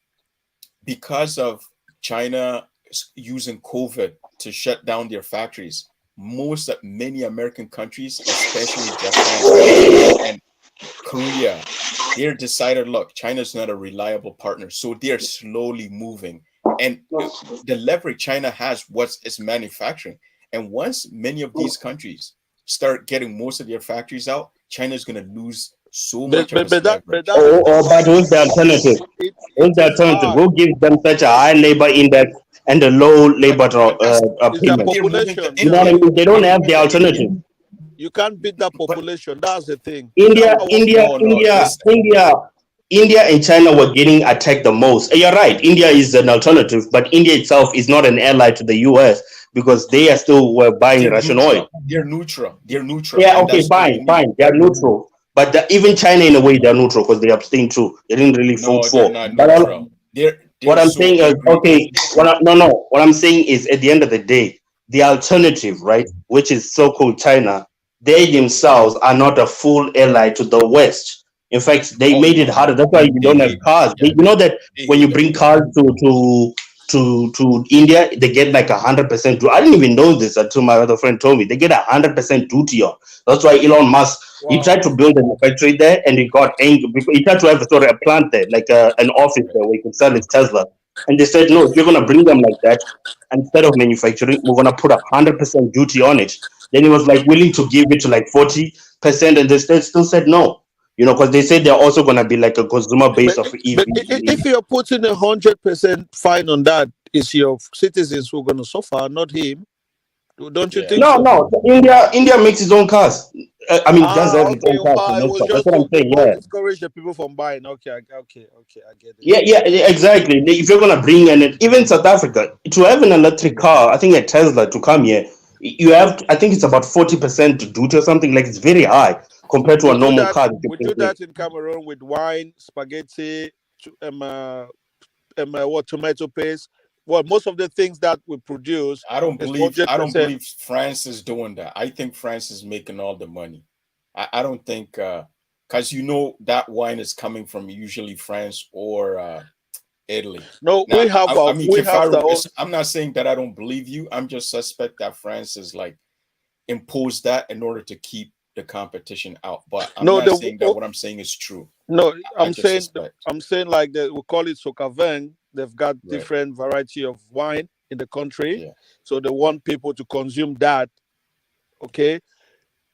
because of China using COVID to shut down their factories, many American countries, especially Japan and Korea, they're decided, look, China's not a reliable partner. So they're slowly moving. And the leverage China has was its manufacturing. And once many of these countries start getting most of their factories out, China's going to lose so much of a but leverage. that's the thing. But who's the alternative? It Who's the is alternative? hard. Who gives them such a high labor index and a low labor That's It's their payment? they're moving to population. You know what I India. mean? They don't They're have moving the to India. alternative. You can't beat that But population. That's the thing. India, I was India, no, India, listen. India, India and China were getting attacked the most. You're right. India is an alternative, but India itself is not an ally to the US because they are still were buying They're Russian oil. neutral. They're neutral. They're neutral, Yeah, and okay, that's all we need. fine. They are neutral. But even China, in a way, they're neutral because they abstain too. They didn't really vote No, they're for. not But neutral. what They're I'm so saying is, angry. okay, no. What I'm saying is, at the end of the day, the alternative, right, which is so-called China, they themselves are not a full ally to the West. In fact, they Oh made it no, harder. no, That's why you they don't have hate them. cars. Yeah, You know that they when you hate them. bring cars to India, they get like 100% duty. I didn't even know this until my other friend told me. They get 100% duty on. That's why Elon Musk he tried to build a factory there, and he got angry because he tried to have a plant there, like an office there where he could sell his Tesla. And they said, no, if you're gonna bring them like that, instead of manufacturing, we're gonna put 100% duty on it. Then he was like willing to give it to like 40%, and they still said no. Because they said they're also gonna be like a consumer base of EV. but if you're putting 100% fine on that, it's your citizens who are going to suffer, not him. Don't you think so? No. India makes its own cars. I mean, does have its Okay. own cars for It most was part. That's just what to I'm saying. Yeah. discourage the people from buying. Okay, I get it. Yeah, exactly. If you're gonna bring even South Africa to have an electric car, I think a Tesla to come here, you have I think it's about 40% duty or something. Like it's very high compared to a We do normal that. car that you We bring do here. that in Cameroon with wine, spaghetti, what tomato paste. Well, most of the things that we produce I don't is believe 100%. France is doing that. I think France is making all the money. I don't think because that wine is coming from usually France or Italy. No, Now, I mean, we if have the whole. I'm not saying that I don't believe you. I'm just suspect that France is like imposed that in order to keep the competition out. But I'm No, not saying that what I'm saying is true. no. I just suspect. I'm saying like we call it sokaveng. They've got Right. different variety of wine in the country, Yeah. so they want people to consume that. Okay,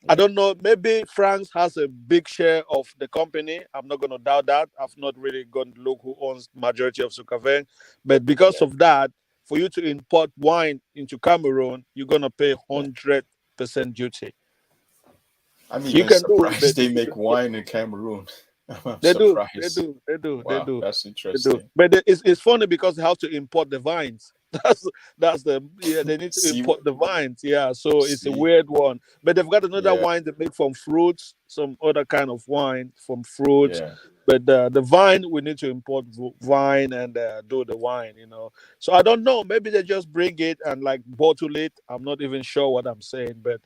I don't know. Maybe France has a big share of the company. I'm not going to doubt that. I've not really gone to look who owns majority of Sukaveng, but because of that, for you to import wine into Cameroon, you're going to pay 100% duty. I'm You even can do it, surprised but they make wine in Cameroon. I'm they do, surprised. Wow, that's they do. interesting. But it's funny because they have to import the vines. That's they need to See, import the vines. Yeah, so it's a see, weird one. But they've got another yeah, wine they make from fruits, some other kind of wine from fruits. yeah, But the vine we need to import vine and do the wine. So I don't know. Maybe they just bring it and like bottle it. I'm not even sure what I'm saying, but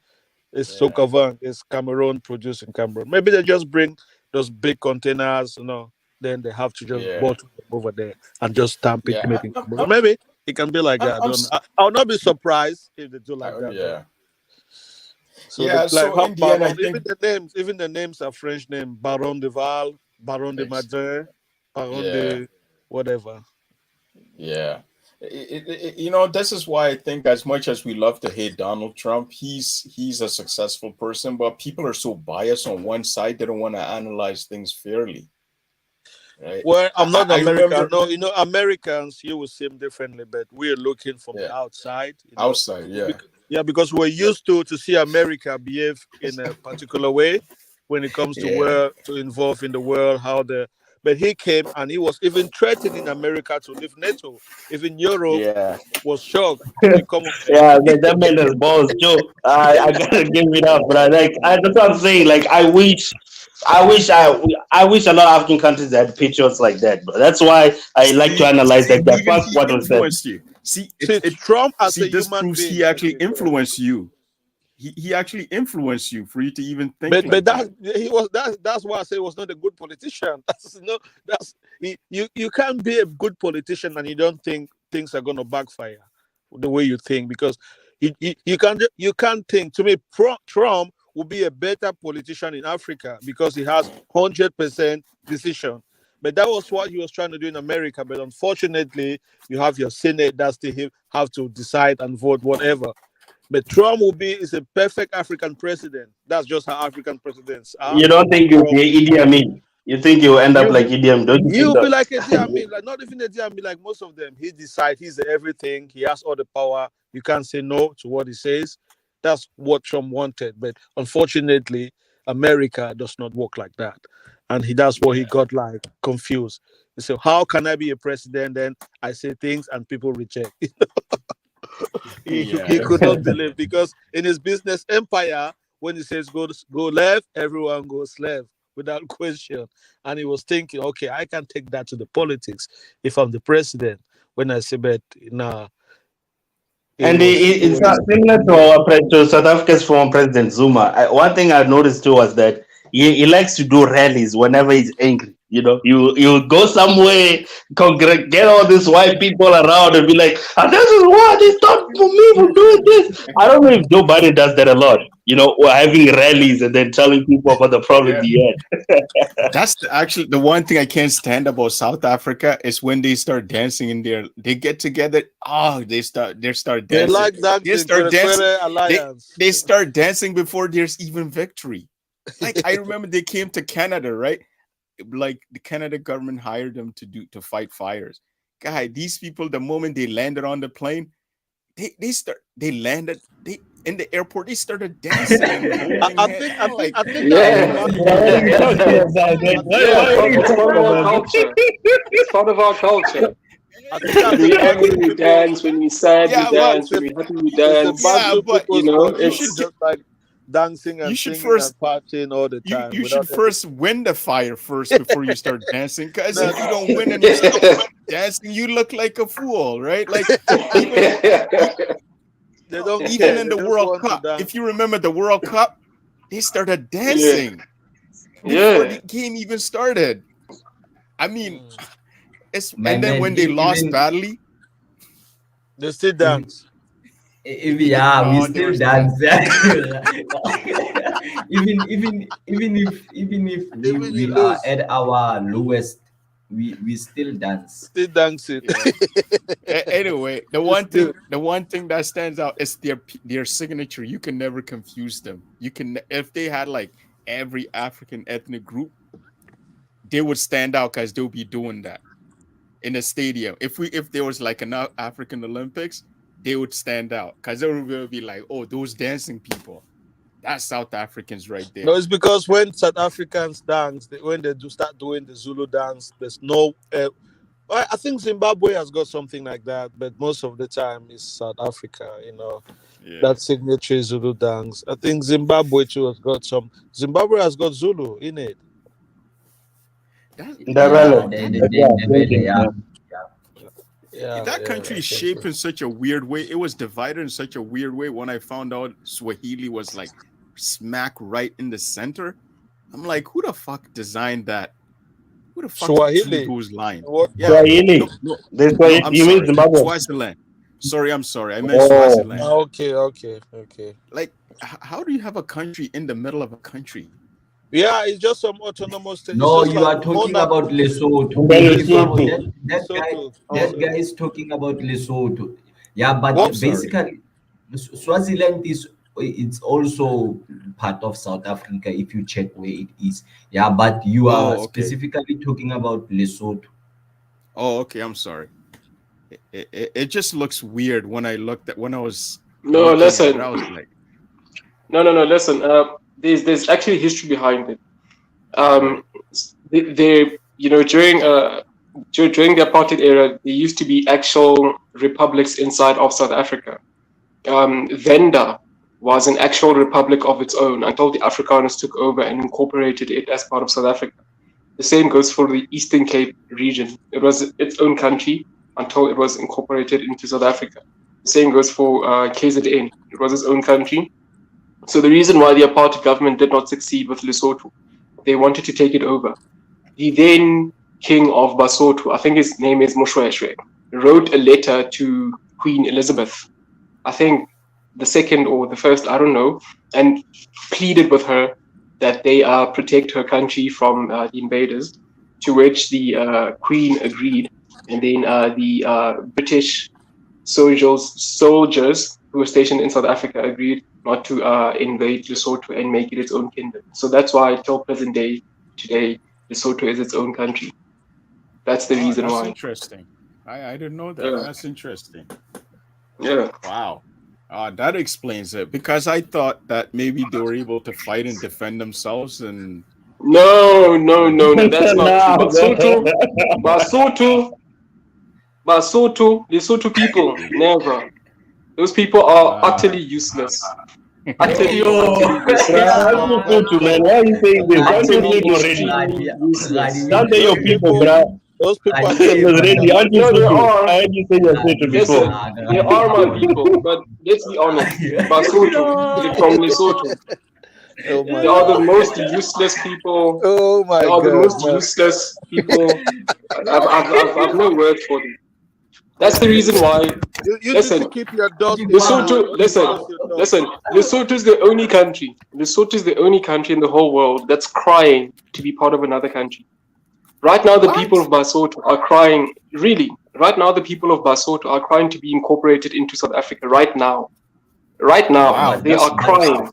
it's yeah, Sokavang. It's Cameroon produced in Cameroon. Maybe they just bring those big containers. Then they have to just yeah, bottle them over there and just stamp it, yeah. make it Cameroon. Maybe it can be like that. I don't know. I'll not be surprised if they do like that. Yeah, So yeah. like So how in the end, I Baron, think, even the names are French name. Baron de Val, Baron de Madrin, Baron yeah, de whatever. yeah. This is why I think, as much as we love to hate Donald Trump, he's a successful person, but people are so biased on one side; they don't want to analyze things fairly. Right? Well, I'm not I American. remember No, Americans, you will see them differently, but we're looking from the outside. outside, yeah, Yeah, because we're used to see America behave in a particular way when it comes yeah. to involve in the world, but he came and he was even threatening America to leave NATO. Even Europe Yeah. was shocked. I mean, come on, man. Yeah, that man is balls, Joe. I gotta give it up, but that's what I'm saying. Like, I wish a lot of African countries had pictures like that. But that's why I like to analyze See, like that. even First, he what was said. influenced you. See, See, Trump as a this human proves being he is actually different. influenced you. He actually influenced you for you to even think But like that. that's why I say he was not a good politician. You can't be a good politician and you don't think things are going to backfire the way you think, because you can't think. To me, Trump would be a better politician in Africa because he has 100% decision. But that was what he was trying to do in America. But unfortunately, you have your Senate that still have to decide and vote whatever. But Trump is a perfect African president. That's just how African presidents are. You don't think And you'll Trump, be Idi Amin? You think you'll end up he'll like be Idi Amin? Don't you think he'll be like Idi that? Amin, like not even Idi Amin, like most of them. He decides he's everything. He has all the power. You can't say no to what he says. That's what Trump wanted. But unfortunately, America does not work like that. And that's what he got like confused. He said, how can I be a president? Then I say things and people reject. He Yeah. could not believe because in his business empire, when he says go left, everyone goes left without question. And he was thinking, okay, I can take that to the politics if I'm the president. When I say, but nah, And it it's was not similar to to South Africa's former president Zuma. One thing I noticed too was that he likes to do rallies whenever he's angry. You know, you go somewhere, get all these white people around and be like, "And this is what they stopped for me from doing this." I don't know if Joe Biden does that a lot. You know, or having rallies and then telling people about the problems he had. That's actually the one thing I can't stand about South Africa is when they start dancing in there. They get together. Oh, they start they dancing. like They dancing, start dancing. They Alliance. they start dancing before there's even victory. Like I remember they came to Canada, right? Like the Canada government hired them to fight fires. Guy, these people, the moment they landed on the plane, they landed they in the airport. They started dancing and holding hands. I'm like, I think that was Yeah, part of What are you talking yeah, about, man? I think that yeah. was What are part you It's of part talking of our about? culture. It's part of our culture. I think that's When we're angry, Bantu we people. dance. When we're sad, we yeah, but dance. It's a When we're happy, we it's a dance. yeah, Bantu but You people's know, you culture. should They it's get just like dancing you and should singing first and partying all the you time you should without any. first win the fire first before you start dancing. Because No, if you don't win and you start dancing, you look like a fool, right? Like even they don't even care. in They the just World want to Cup, dance. if you remember the World Cup, they started yeah, dancing before yeah. the game even started. I mean, Mm. it's My and then man, when they lost even badly, They still if, dance. if yeah, we oh, they were still still dance. Even if Even you we are lose, at our lowest, we still dance. still dancing. yeah. Anyway, It's still the one thing that stands out is their signature. You can never confuse them. You can if they had like every African ethnic group, they would stand out because they'll be doing that in the stadium. If there was like an African Olympics, they would stand out because they would be like, oh, those dancing people. That's South Africans right no. there. It's because when South Africans dance, when they do start doing the Zulu dance, there's no. I think Zimbabwe has got something like that, but most of the time it's South Africa. Yeah. That signature Zulu dance. I think Zimbabwe too has got some. Zimbabwe has got Zulu in it. That Ndebele. Yeah, that Yeah, same the thing. yeah. Yeah. Yeah, that yeah, country is I think shaped so. in such a weird way. It was divided in such a weird way. When I found out Swahili was like smack right in the center, I'm like, who the fuck designed that? Who the fuck drew Swahili. those lines? What? Yeah, Swahili. no, no, no. I'm You mean sorry, Zimbabwe? Swaziland. Sorry, I'm sorry. I meant Oh, Swaziland. Okay, okay, okay. Like, how do you have a country in the middle of a country? Yeah, it's just some autonomous state. It's No, just you like are talking Monaco, about Lesotho. Ndebele If Lesotho. Lesotho. that guy Lesotho. is talking about Lesotho. Yeah, but I'm What? sorry. basically, Swaziland is it's also part of South Africa if you check where it is. Yeah, but you are Oh, okay. specifically talking about Lesotho. Oh, okay. I'm sorry. It just looks weird when I looked at when I was No, looking at it. I listen. was like, No. Listen. There's actually history behind it. right. Um, they during the apartheid era, there used to be actual republics inside of South Africa. Venda was an actual republic of its own until the Afrikaners took over and incorporated it as part of South Africa. The same goes for the Eastern Cape region. It was its own country until it was incorporated into South Africa. The same goes for KZN. It was its own country. So the reason why the apartheid government did not succeed with Lesotho, they wanted to take it over. The then king of Basotho, I think his name is Moshweshwe, wrote a letter to Queen Elizabeth, I think the second or the first, I don't know, and pleaded with her that they protect her country from the invaders, to which the Queen agreed. And then the British soldiers who were stationed in South Africa agreed not to invade Lesotho and make it its own kingdom. So that's why till present day today, Lesotho is its own country. That's the reason That's why. interesting. I didn't know that. Yeah. That's interesting. Yeah. Wow. That explains it, because I thought that maybe they were able to fight and defend themselves and No, that's not true. Basotho, Lesotho people, never. Those people are utterly useless. Utterly useless. Man, why are you saying this? Aren't you Utterly sleep already? extremely useless. Don't tell your people, bruh. Those people are Already, aren't you No, they sleeping? are. I heard you say you're sleeping Listen, before. they are my people, but let's be honest. Basotho, they're from Lesotho. Oh my They are the God. most useless people. Oh my They are the God, most man. useless people. I've no word for them. That's the reason why. You need to Listen, keep your dust in Lesotho. when you Listen, dust your dust. listen. Lesotho is the only country. Lesotho is the only country in the whole world that's crying to be part of another country. Right now, the people of Basotho are crying. Really, right now, the people of Basotho are crying to be incorporated into South Africa. Right now, Wow, they are crying.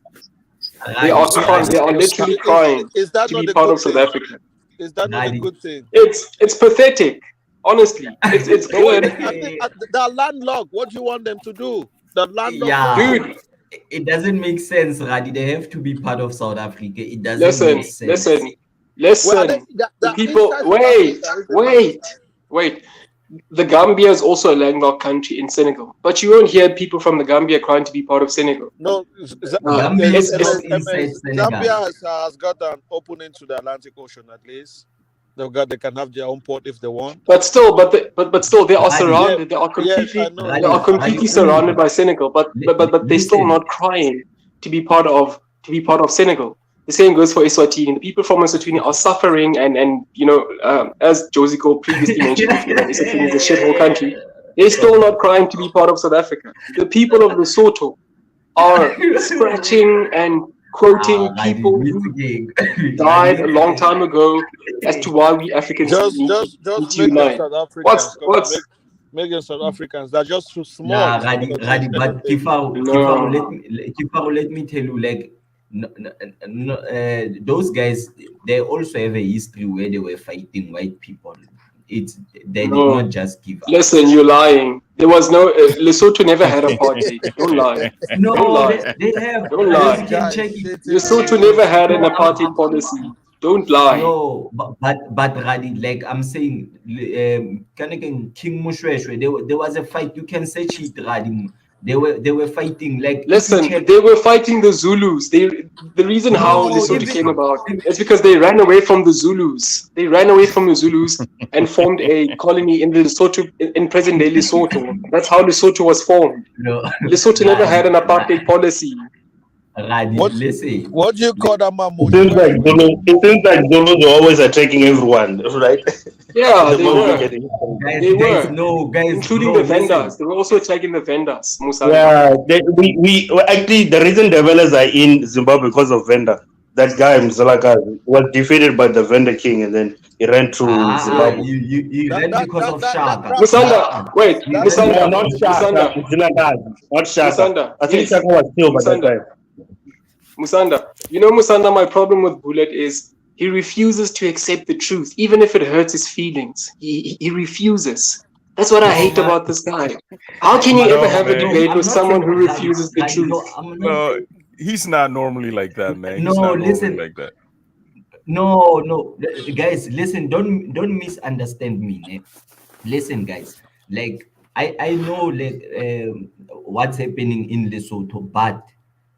They are crying. They are literally crying Is that to not be a part good of South thing? Africa. Is that not a good thing? It's pathetic. Honestly, it's But wait, good. I think they're landlocked. What do you want them to do? The landlocked Yeah, country. it doesn't make sense, Radi. They have to be part of South Africa. It doesn't make sense. Well, are they, Listen. The they're people. inside South Africa, isn't it? Wait. The Gambia is also a landlocked country in Senegal, but you won't hear people from the Gambia crying to be part of Senegal. No, Gambia is not It's inside Senegal. Zambia has got an opening to the Atlantic Ocean at least. They can have their own port if they want. but still, they are Radi, surrounded. They are Yes, I completely, know. they are completely surrounded by Senegal. But they're still listen. not crying to be part of Senegal. The same goes for Eswatini. The people from Eswatini are suffering, and as Josico previously mentioned before, that Eswatini is a shithole country. They're still not crying to be part of South Africa. The people of Lesotho are scratching and quoting people who died a long time ago as to why we Africans need Just to make them unite. South Africans. Come on, What's make them South Africans. They're just too small. Nah, It's not Radi, gonna change but anything. Kifaru, let me tell you, like, those guys, they also have a history where they were fighting white people. They did not just give up. Listen, you're lying. There was no Lesotho never had apartheid. Don't lie. No, Don't lie. they have. Don't You lie. can check it. Lesotho never had an apartheid policy. Don't lie. No, but Radi, like I'm saying, King Mushweshwe, there was a fight. You can search it, Radi. They were fighting. Like, listen, they were fighting the Zulus. The reason how Lesotho came about is because they ran away from the Zulus. They ran away from the Zulus and formed a colony in Lesotho, in present day Lesotho. That's how Lesotho was formed. No, Lesotho never had an apartheid policy. Radi, listen. What do you call that, Mamu? It seems like Zulus are always attacking everyone, right? Yeah, they were. Guys, including the vendors. They were also attacking the vendors. Musa. Yeah, we actually the reason the vendors are in Zimbabwe because of vendor. That guy Mzalaka was defeated by the vendor king, and then he ran to Zimbabwe. You ran because of Shaka. Musanda, wait, Musanda, No, not Shaka, not Shaka. I think Shaka was killed by that time. Musanda, Musanda, my problem with Bullet is he refuses to accept the truth, even if it hurts his feelings. He refuses. That's what I hate about this guy. How can you ever have a debate with someone who refuses the truth? No, he's not normally like that, man. He's No, not listen. normally like that. No, guys, listen. Don't misunderstand me. Eh? Listen, guys. Like I know like what's happening in Lesotho, but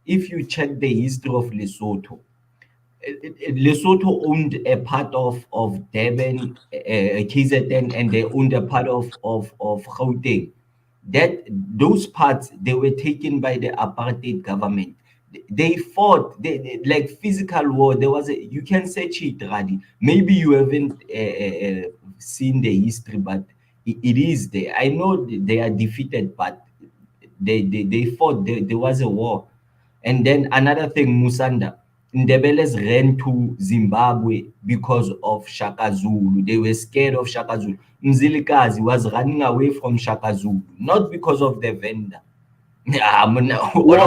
if you check the history of Lesotho, Lesotho owned a part of Durban, KZN, and they owned a part of Gauteng. Those parts, they were taken by the apartheid government. They fought, they like physical war. There was you can search it, Radi. Maybe you haven't seen the history, but it is there. I know they are defeated, but they fought. There was a war. And then another thing, Musanda, Ndebeles ran to Zimbabwe because of Shaka Zulu. They were scared of Shaka Zulu. Mzilikazi was running away from Shaka Zulu, not because of the vendor. No. What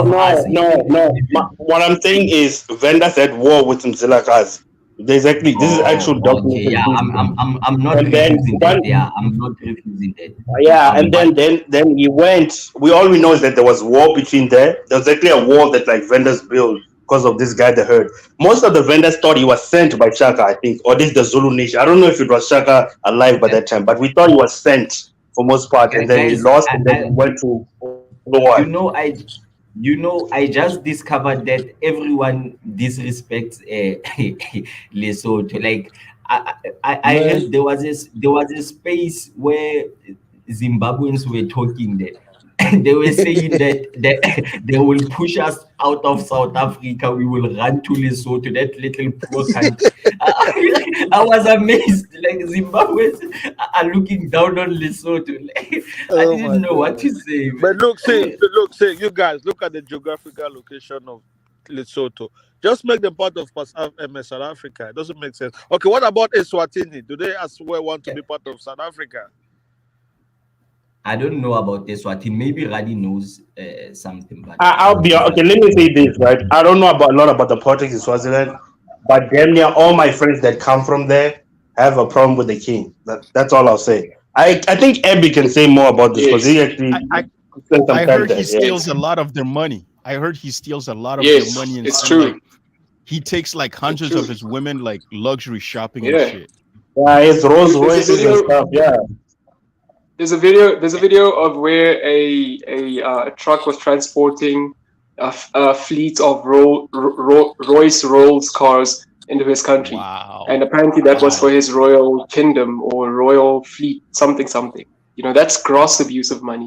I'm saying is Venda said war with Mzilakazi. There's actually this is actual Oh, okay. documented Yeah, history. I'm not And then refusing that. Yeah, I'm not refusing that. yeah, and But then he went. We know is that there was war between there. There was actually a wall that like vendors built because of this guy they heard. Most of the vendors thought he was sent by Shaka, I think, or this the Zulu nation. I don't know if it was Shaka alive by that time, but we thought he was sent for most part, and then he guys, lost, and then he went to you war. know, I just discovered that everyone disrespects Lesotho. Like I heard there was a space where Zimbabweans were talking there. They were saying that they will push us out of South Africa. We will run to Lesotho, that little poor country. I was amazed. Like Zimbabweans are looking down on Lesotho. Like, I Oh my didn't know what God. to say. But look, see, you guys, look at the geographical location of Lesotho. Just make them part of South Africa. It doesn't make sense. Okay, what about Eswatini? Do they as well want to be part of South Africa? I don't know about this one. Maybe Radi knows something, but I'll be okay. Let me say this, right? I don't know about a lot about the politics in Swaziland, but damn near all my friends that come from there have a problem with the king. That's all I'll say. I think Abby can say more about this because he actually spent some I time heard there. he steals a lot of their money. I heard he steals a lot of Yes, their money, and it's some, true. like, he takes like hundreds of his women like luxury shopping and Yeah. shit. Yeah, it's Rolls There's a Royces and video. stuff. Yeah. There's a video of where a truck was transporting a fleet of Royce Rolls cars into his country, Wow. and apparently that was for his royal kingdom or royal fleet, something. You know, that's gross abuse of money.